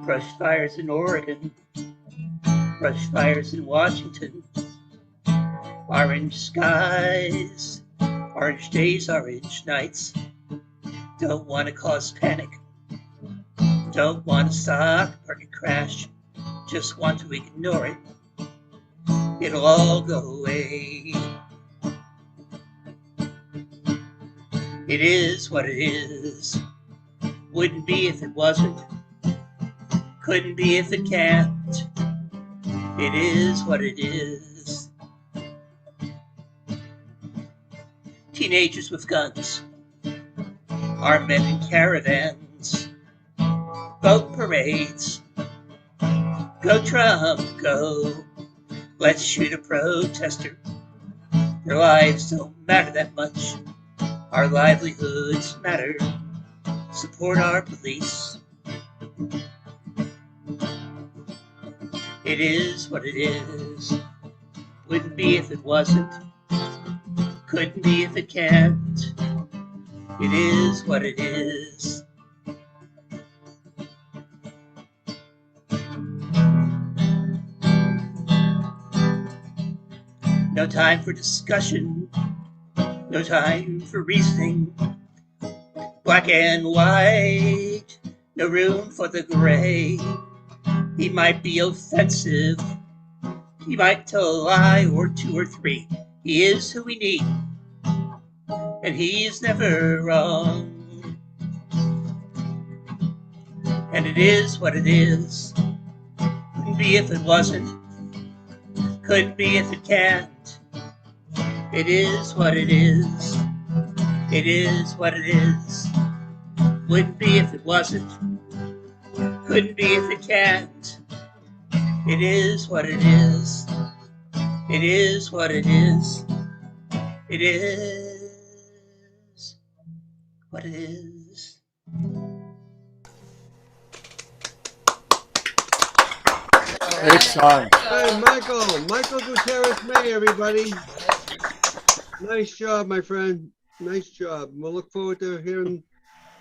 Brush fires in Oregon. Brush fires in Washington. Orange skies. Orange days, orange nights. Don't want to cause panic. Don't want to stock market crash. Just want to ignore it. It'll all go away. It is what it is. Wouldn't be if it wasn't. Couldn't be if it can't. It is what it is. Teenagers with guns. Armed men in caravans. Boat parades. Go Trump, go. Let's shoot a protester. Their lives don't matter that much. Our livelihoods matter. Support our police. It is what it is. Wouldn't be if it wasn't. Couldn't be if it can't. It is what it is. No time for discussion. No time for reasoning. Black and white. No room for the gray. He might be offensive. He might tell a lie or two or three. He is who we need. And he's never wrong. And it is what it is. Couldn't be if it wasn't. Could be if it can't. It is what it is. It is what it is. Wouldn't be if it wasn't. Couldn't be if it can't. It is what it is. It is what it is. It is what it is. Great song. Hey, Michael Gutierrez May, everybody. Nice job, my friend. Nice job. We'll look forward to hearing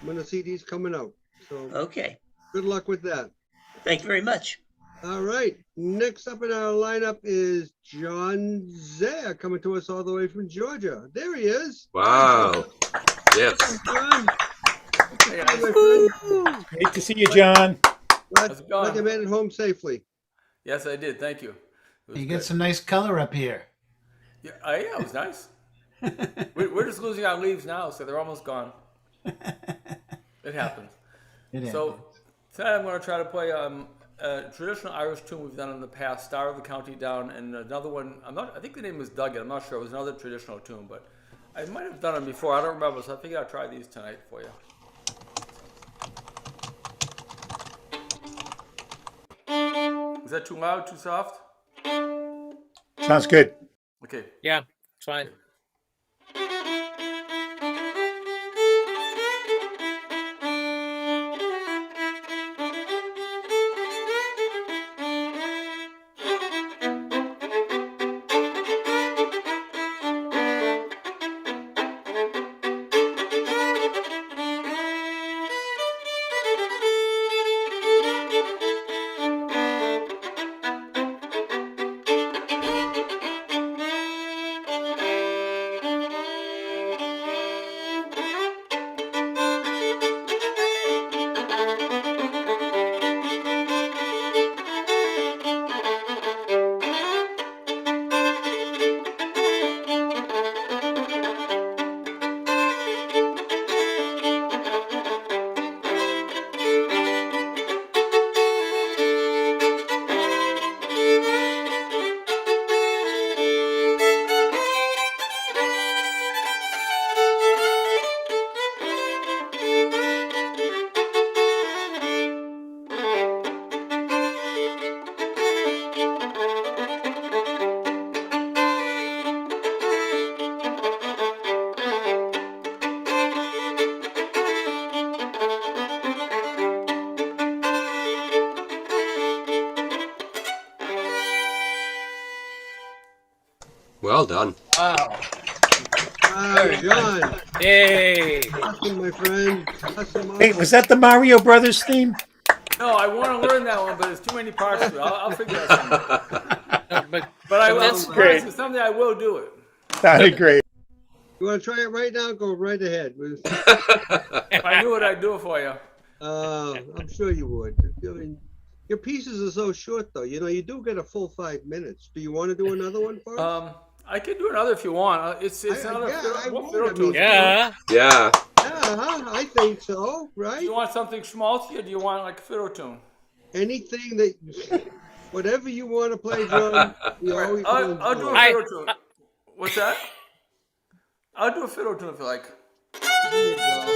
when the CD's coming out. So Okay. good luck with that. Thank you very much. All right. Next up in our lineup is John Zare coming to us all the way from Georgia. There he is. Wow. Yes. John. Great to see you, John. Glad you made it home safely. Yes, I did. Thank you. You get some nice color up here. Yeah, yeah, it was nice. we're just losing our leaves now, so they're almost gone. It happens. So tonight I'm going to try to play a traditional Irish tune we've done in the past, Star of the County Down, and another one. I think the name was Duggan. I'm not sure. It was another traditional tune, but I might have done them before. I don't remember, so I figured I'll try these tonight for you. Is that too loud, too soft? Sounds good. Okay. Yeah, it's fine. Well done. Wow. John. Yay. Awesome, my friend. Awesome. Wait, was that the Mario Brothers theme? No, I want to learn that one, but there's too many parts to it. I'll figure that out. But I will. that's great. Someday I will do it. Sounded great. You want to try it right now? Go right ahead. If I knew it, I'd do it for you. I'm sure you would. I mean, your pieces are so short, though. You know, you do get a full 5 minutes. Do you want to do another one for us? I can do another if you want. It's another fiddle tune. Yeah. Yeah. I think so, right? Do you want something schmaltzy or do you want like a fiddle tune? Anything that, whatever you want to play, John. I'll do a fiddle tune. What's that? I'll do a fiddle tune if you like. There you go.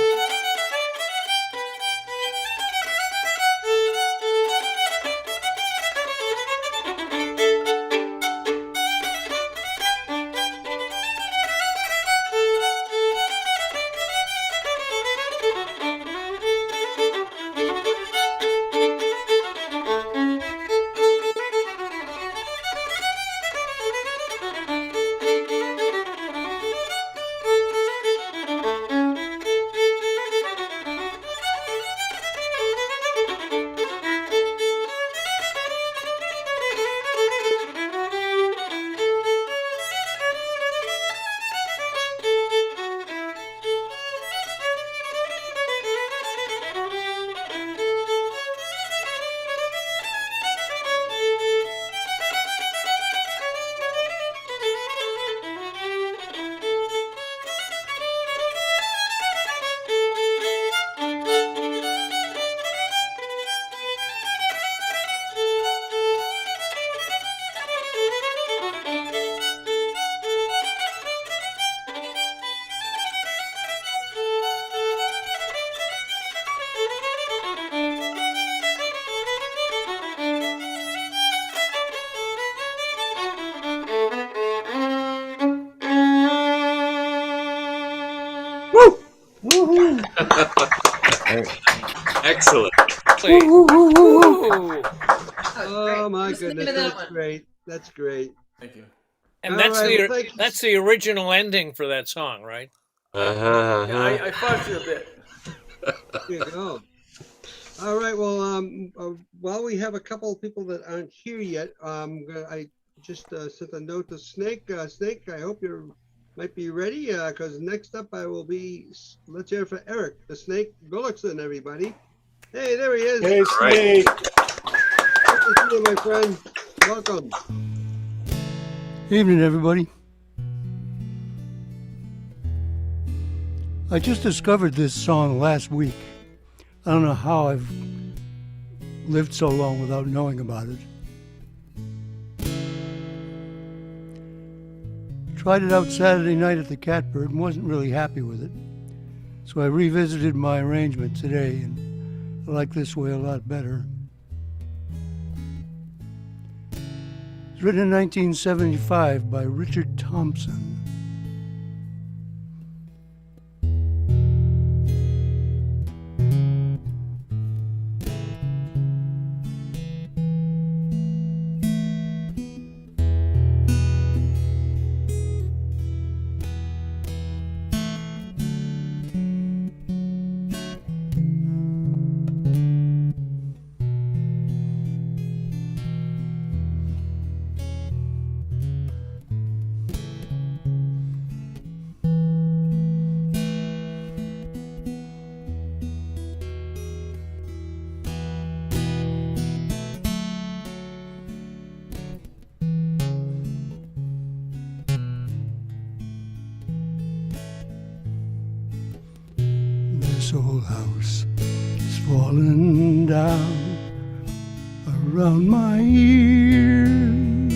Excellent. Oh my Who's the name goodness, of that that's one? great. That's great. Thank you. And All that's right, the well, thank you. that's the original ending for that song, right? Yeah, I fudged it a bit. There you go. All right, well, while we have a couple of people that aren't here yet, I just sent a note to Snake. Snake, I hope you might be ready, because next up I will be, let's hear it for Eric, the Snake Gullickson, everybody. Hey, there he is. Hey, All right. Snake. Good to see you, my friend. Welcome. Evening, everybody. I just discovered this song last week. I don't know how I've lived so long without knowing about it. Tried it out Saturday night at the Catbird and wasn't really happy with it. So I revisited my arrangement today, and I like this way a lot better. It's written in 1975 by Richard Thompson. This old house is falling down around my ears.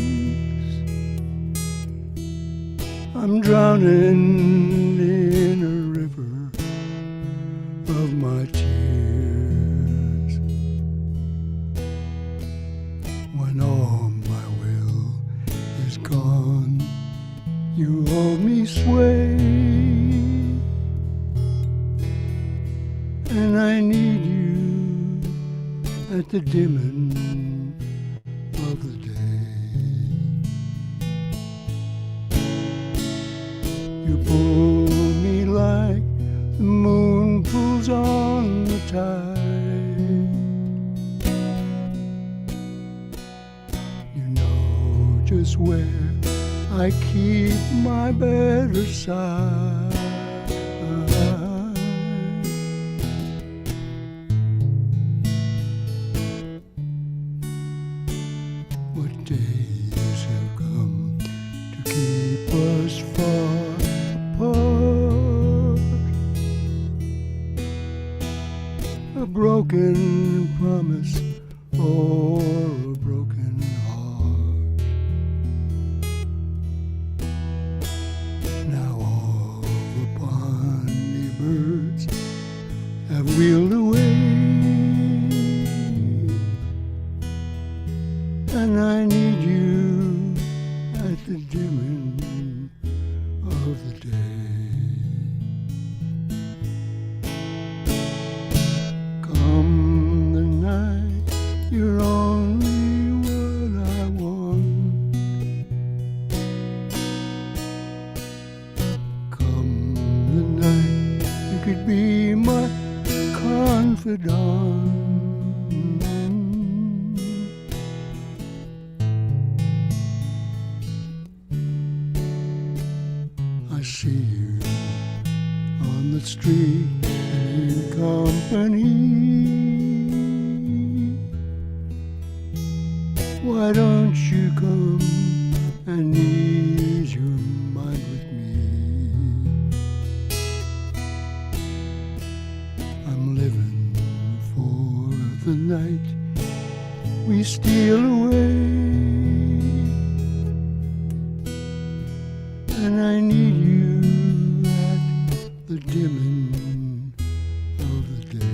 I'm drowning in a river of my tears. When all my will is gone, you hold me sway. And I need you at the dimming of the day. You pull me like the moon pulls on the tide. You know just where I keep my better side. Days have come to keep us far apart. A broken promise or a broken heart. Now all the bonny birds have wheeled away, and I need you at the dimming of the day. Come the night, you're only what I want. Come the night, you could be my confidant. I see you on the street and in company. Why don't you come and ease your mind with me? I'm living for the night we steal away, and I need you at the dimming of the day.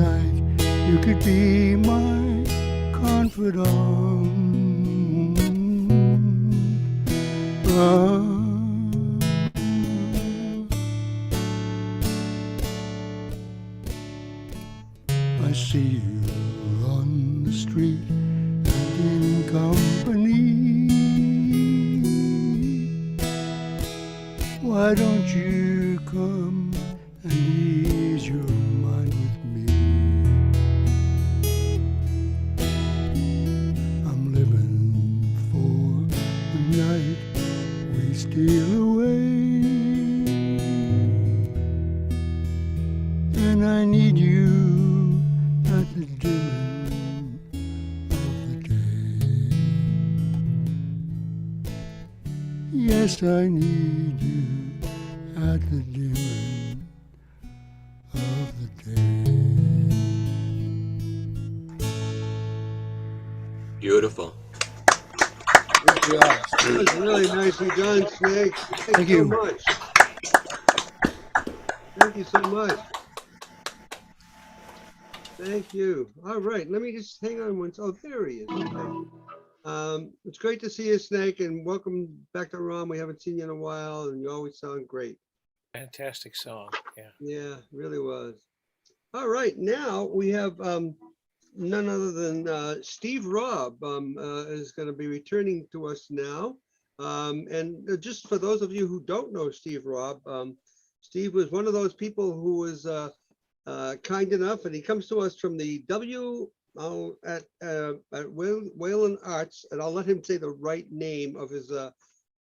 tonight you could be my confidant. I see you on the street and in company. Why don't you come and ease your mind with me? I'm living for the night we steal away, and I need you at the dimming of the day. Yes, I need you at the dimming of the day. Beautiful. Good job. That was really nicely done, Snake. Thank you so much. Thank you so much. Thank you. All right, let me just hang on one. Oh, there he is. Okay. It's great to see you, Snake, and welcome back to ROM. We haven't seen you in a while, and you always sound great. Fantastic song. Yeah. Yeah, really was. All right, now we have none other than Steve Robb is going to be returning to us now. And just for those of you who don't know Steve Robb, Steve was one of those people who was kind enough, and he comes to us from the at Whalen Arts, and I'll let him say the right name of his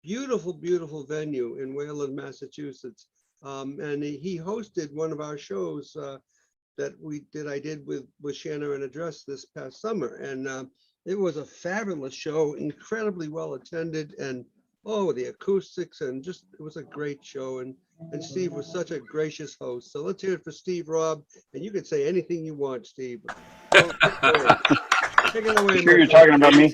beautiful, beautiful venue in Whalen, Massachusetts. And he hosted one of our shows that I did with Shanna and Address this past summer, and it was a fabulous show, incredibly well attended, and oh, the acoustics, and just it was a great show. And Steve was such a gracious host. So let's hear it for Steve Robb, and you can say anything you want, Steve. Take it away. I'm sure you're talking about me.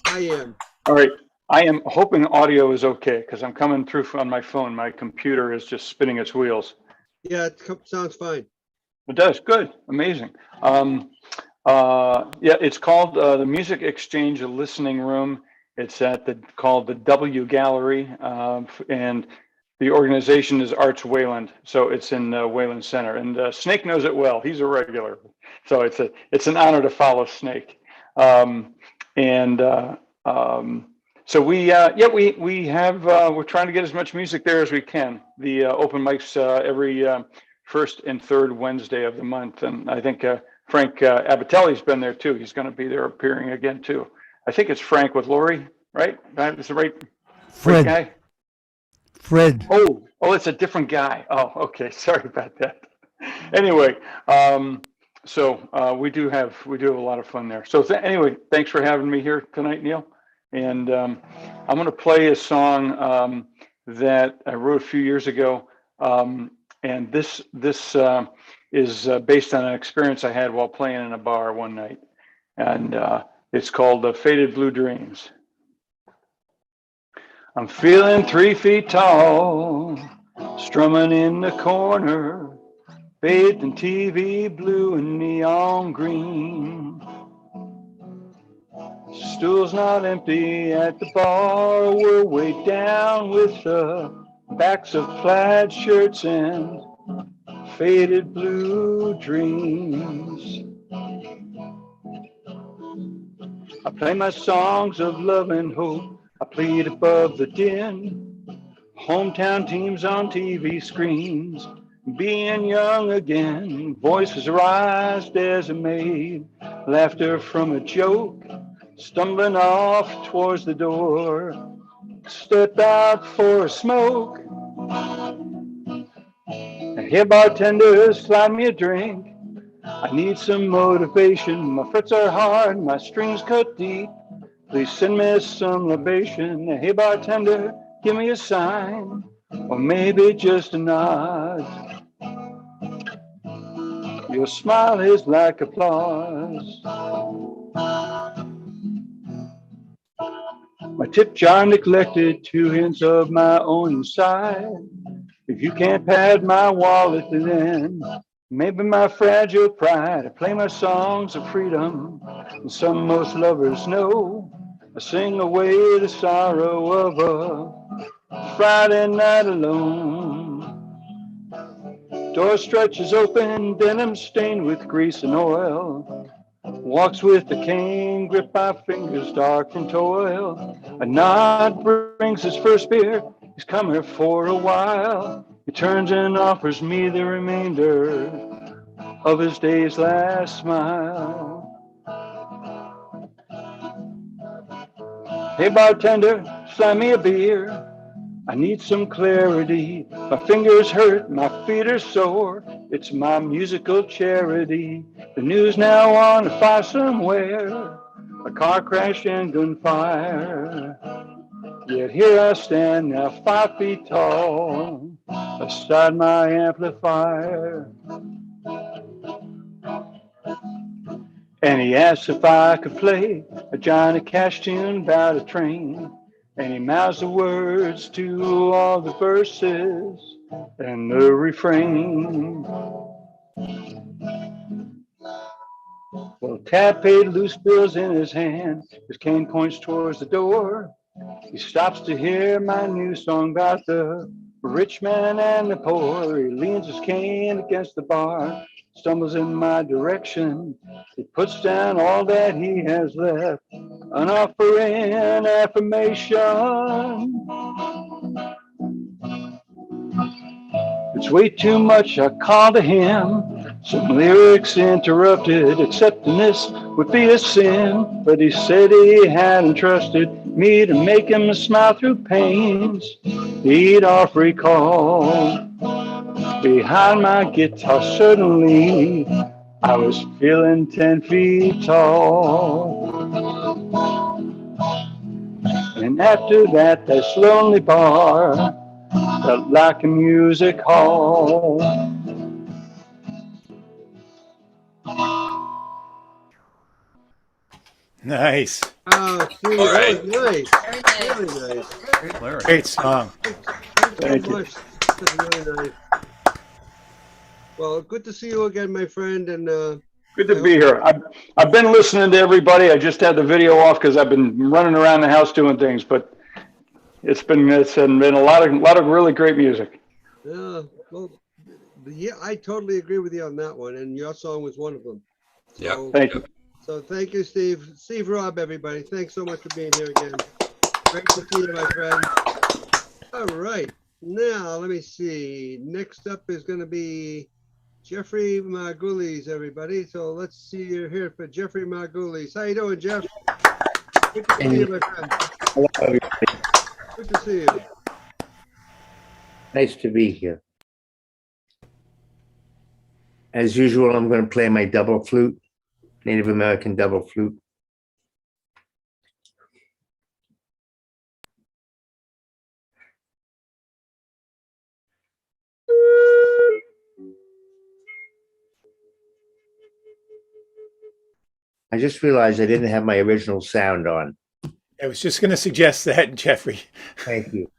I am. All right. I am hoping audio is okay because I'm coming through on my phone. My computer is just spinning its wheels. Yeah, it sounds fine. It does. Good. Amazing. Yeah, it's called the Music Exchange Listening Room. It's called the W Gallery, and the organization is Arts Wayland. So it's in Wayland Center, and Snake knows it well. He's a regular, so it's an honor to follow Snake. So we have we're trying to get as much music there as we can. The open mics every first and third Wednesday of the month, and I think Frank Abatelli's been there too. He's going to be there appearing again too. I think it's Frank with Lori, right? That's the right guy. Fred. Oh, it's a different guy. Oh, okay. Sorry about that. Anyway, so we do have a lot of fun there. So anyway, thanks for having me here tonight, Neil. And I'm going to play a song that I wrote a few years ago, and this is based on an experience I had while playing in a bar one night, and it's called "Faded Blue Dreams." I'm feeling 3 feet tall, strumming in the corner, bathed in TV blue and neon green. Stool's not empty at the bar, we're way down with the backs of plaid shirts and faded blue dreams. I play my songs of love and hope, I plead above the din. Hometown teams on TV screens, being young again. Voices rise as a maid, laughter from a joke. Stumbling off towards the door, step out for a smoke. Here, bartender, slide me a drink. I need some motivation. My frets are hard, my strings cut deep. Please send me some libation. Hey, bartender, give me a sign, or maybe just a nod. Your smile is like applause. My tip jar neglected, 2 hints of my own inside. If you can't pad my wallet, then Maybe my fragile pride, I play my songs of freedom, and some most lovers know. I sing away the sorrow of a Friday night alone. Door stretches open, denim stained with grease and oil. Walks with a cane, grip my fingers dark from toil. A nod brings his first beer, he's come here for a while. He turns and offers me the remainder of his day's last smile. Hey bartender, slam me a beer. I need some clarity. My fingers hurt, my feet are sore. It's my musical charity. The news now on the fire somewhere. A car crash and gunfire. Yet here I stand now 5 feet tall beside my amplifier. And he asked if I could play a Johnny Cash tune about a train. And he mouths the words to all the verses and the refrain. Well, Tad paid loose bills in his hand. His cane points towards the door. He stops to hear my new song about the rich man and the poor. He leans his cane against the bar, stumbles in my direction. He puts down all that he has left, an offering affirmation. It's way too much, I call to him. Some lyrics interrupted, accepting this would be a sin. But he said he had entrusted me to make him smile through pains he'd oft recall. Behind my guitar, suddenly I was feeling 10 feet tall. And after that, this lonely bar felt like a music hall. Nice. Oh, Steve, All that right. was nice. Very nice. Really nice. Great song. Thanks Thank so you. much. That's really nice. Well, good to see you again, my friend. And Good to be here. I've been listening to everybody. I just had the video off because I've been running around the house doing things, but it's been a lot of really great music. well, yeah, I totally agree with you on that one. And your song was one of them. So, Thank you. So thank you, Steve. Steve Robb, everybody. Thanks so much for being here again. Great to see you, my friend. All right. Now, let me see. Next up is going to be Jeffrey Margulies, everybody. So let's see you here for Jeffrey Margulies. How you doing, Jeff? Good to see you, my friend. Hello, everybody. Good to see you. Nice to be here. As usual, I'm going to play my double flute, Native American double flute. I just realized I didn't have my original sound on. I was just going to suggest that, Jeffrey. Thank you.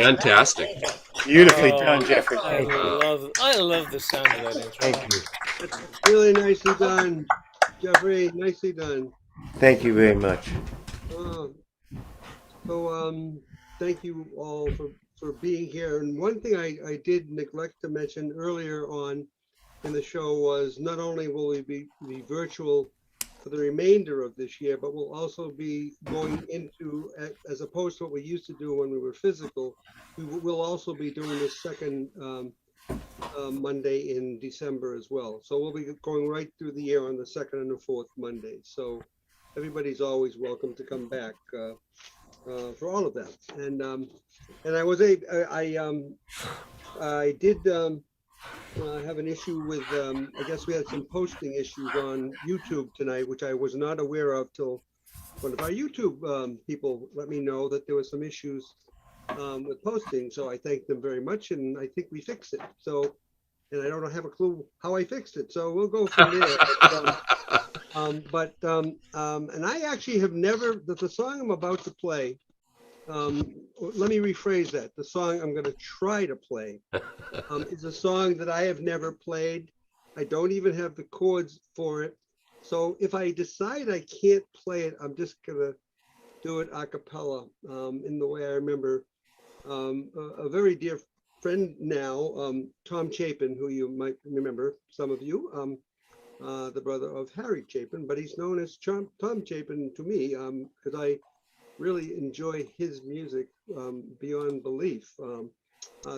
Fantastic. Beautifully Oh, done, Jeffrey. I Thank you. love the sound of that intro. Thank you. Really nicely done, Jeffrey. Nicely done. Thank you very much. Uh, so thank you all for being here. And one thing I did neglect to mention earlier on in the show was not only will we be virtual for the remainder of this year, but we'll also be going into, as opposed to what we used to do when we were physical, will also be doing this second Monday in December as well. So we'll be going right through the year on the second and the fourth Monday. So everybody's always welcome to come back for all of that. And I did have an issue with, I guess we had some posting issues on YouTube tonight, which I was not aware of till one of our YouTube people let me know that there were some issues with posting. So I thank them very much, and I think we fixed it. So, and I don't have a clue how I fixed it. So we'll go from there. And I actually have never, the song I'm about to play, let me rephrase that. The song I'm going to try to play is a song that I have never played. I don't even have the chords for it. So if I decide I can't play it, I'm just going to do it a cappella in the way I remember. A very dear friend now, Tom Chapin, who you might remember, some of you, the brother of Harry Chapin, but he's known as Tom Chapin to me because I really enjoy his music beyond belief.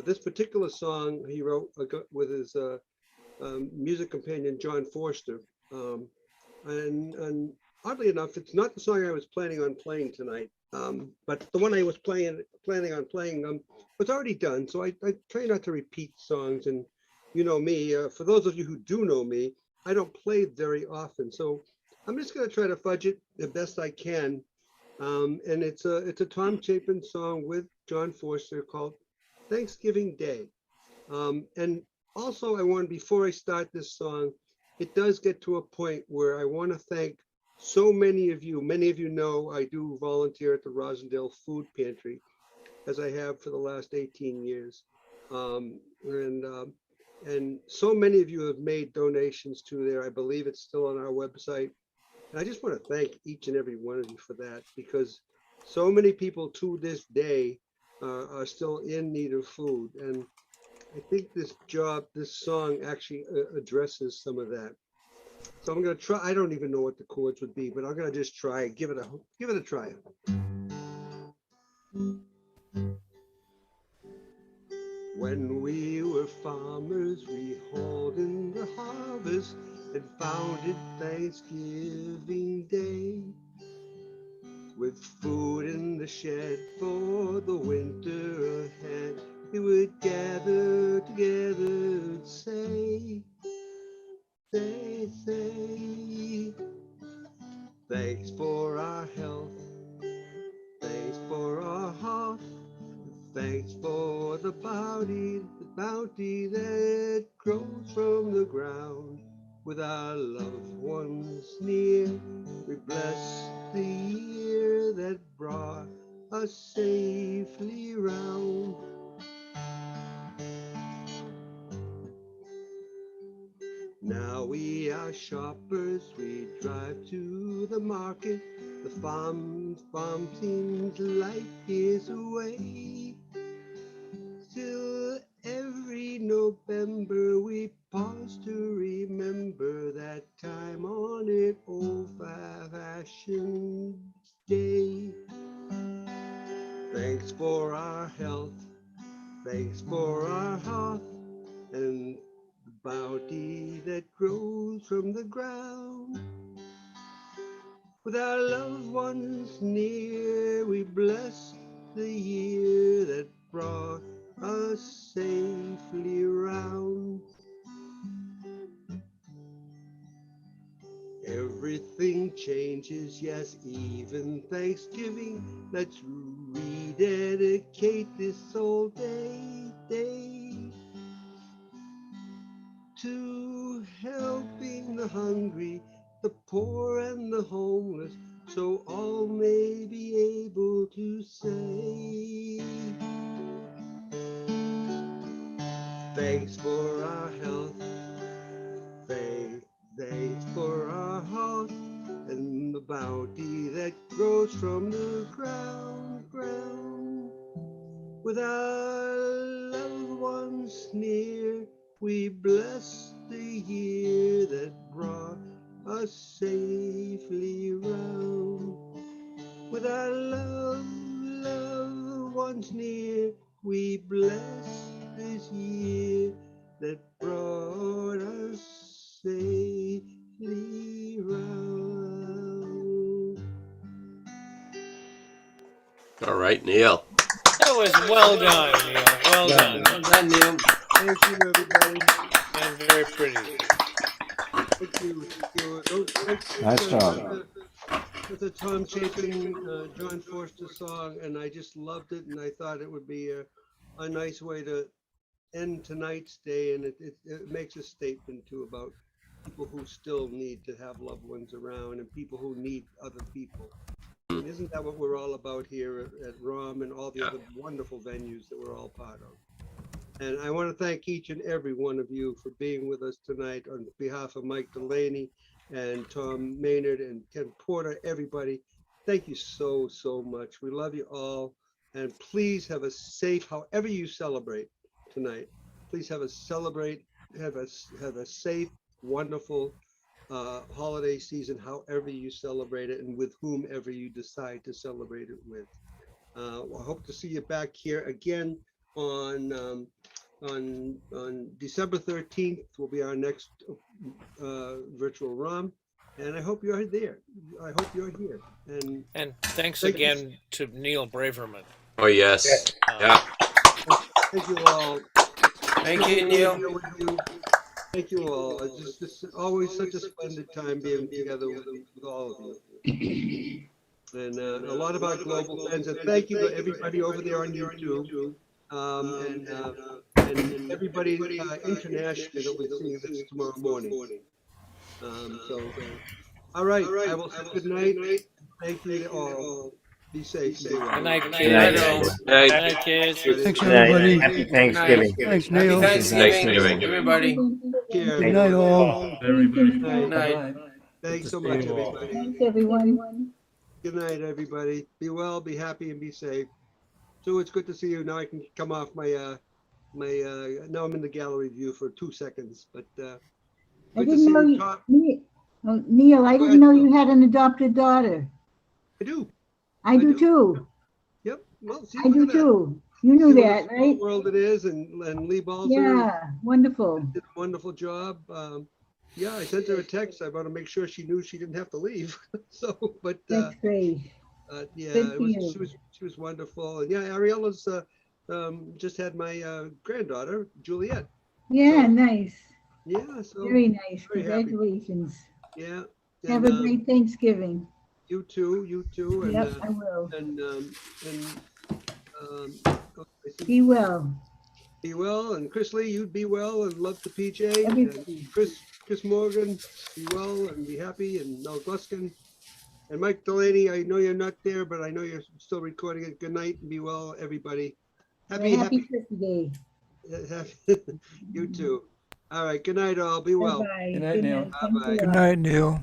This particular song he wrote with his music companion, John Forster. And oddly enough, it's not the song I was planning on playing tonight, but the one I was planning on playing was already done. So I try not to repeat songs. And you know me, for those of you who do know me, I don't play very often. So I'm just going to try to fudge it the best I can. And it's a Tom Chapin song with John Forster called Thanksgiving Day. And also I want, before I start this song, it does get to a point where I want to thank so many of you. Many of you know I do volunteer at the Rosendale Food Pantry, as I have for the last 18 years. And so many of you have made donations to there. I believe it's still on our website. And I just want to thank each and every one of you for that, because so many people to this day are still in need of food. And I think this song actually addresses some of that. So I'm going to try. I don't even know what the chords would be, but I'm going to just try. Give it a try. When we were farmers, we hauled in the harvest and found it Thanksgiving Day. With food in the shed for the winter ahead, we would gather together and say, thanks for our health, thanks for our health, thanks for the bounty that grows from the ground. With our loved ones near, we bless the year that brought us safely round. Now we are shoppers, we drive to the market. The farm seems life is away. Still every November we pause to remember that time on an old-fashioned day. Thanks for our health, thanks for our health, and the bounty that grows from the ground. With our loved ones near, we bless the year that brought us safely round. Everything changes, yes, even Thanksgiving. Let's rededicate this old day to helping the hungry, the poor and the homeless, so all may be able to say, thanks for our health. Thanks for our health and the bounty that grows from the ground. With our loved ones near, we bless the year that brought us safely round. With our loved ones near, we bless this year that brought us safely round. All right, Neil. That was well done, Neil. Well done. Well done, Neil. Thank you, everybody. And very pretty. Thank you. Nice job. That's a Tom Chapin, John Forster song, and I just loved it, and I thought it would be a nice way to end tonight's day, and it makes a statement too about people who still need to have loved ones around and people who need other people. And isn't that what we're all about here at vROM and all the other wonderful venues that we're all part of? And I want to thank each and every one of you for being with us tonight on behalf of Mike Delaney and Tom Maynard and Ken Porter, everybody. Thank you so, so much. We love you all. And please have a safe, however you celebrate tonight, please have a safe, wonderful holiday season, however you celebrate it and with whomever you decide to celebrate it with. I hope to see you back here again on December 13th will be our next virtual ROM, and I hope you're there. I hope you're here. And thanks again to Neil Braverman. Oh, yes. Yeah. Thank you all. Thank you, Neil. Thank you all. It's just always such a splendid time being together with all of you. And a lot of our global friends, and thank you to everybody over there on YouTube. And everybody internationally that we're seeing this tomorrow morning. All right, I will say good night. Thank you all. Be safe. Good night, Good kids. night. Good night, kids. Thanks, Good night. everybody. Happy Thanksgiving. Thanks, Happy Neil. Thanksgiving, everybody. Good night, all. Good night. Thanks so much, everybody. Thanks, everyone. Good night, everybody. Be well, be happy, and be safe. Sue, it's good to see you. Now I can come off my now I'm in the gallery view for 2 seconds, but I good to didn't see know you. Neil, I Go didn't ahead, know you had an adopted daughter. I do. I do too. Yep. Well, see, I do too. You knew see that, what a right? world it is, and Lee Balzer Yeah, wonderful. did a wonderful job. Yeah, I sent her a text. I want to make sure she knew she didn't have to leave. So, but That's great. yeah, Good for you. she was wonderful. And yeah, Ariella's just had my granddaughter, Juliet. Yeah, So, nice. yeah, so Very nice. very happy. Congratulations. Yeah. Have a great Thanksgiving. You too. And, Yep, I will. Be well. Be well, and Chris Lee, you'd be well, and love to PJ. Everybody. And Chris Morgan, be well and be happy, and Mel Gluskin. And Mike Delaney, I know you're not there, but I know you're still recording it. Good night and be well, everybody. Happy Turkey Day. You too. All right. Good night, all. Be well. Bye-bye. Good night, Neil. Thanks a Bye-bye. Good lot. night, Neil.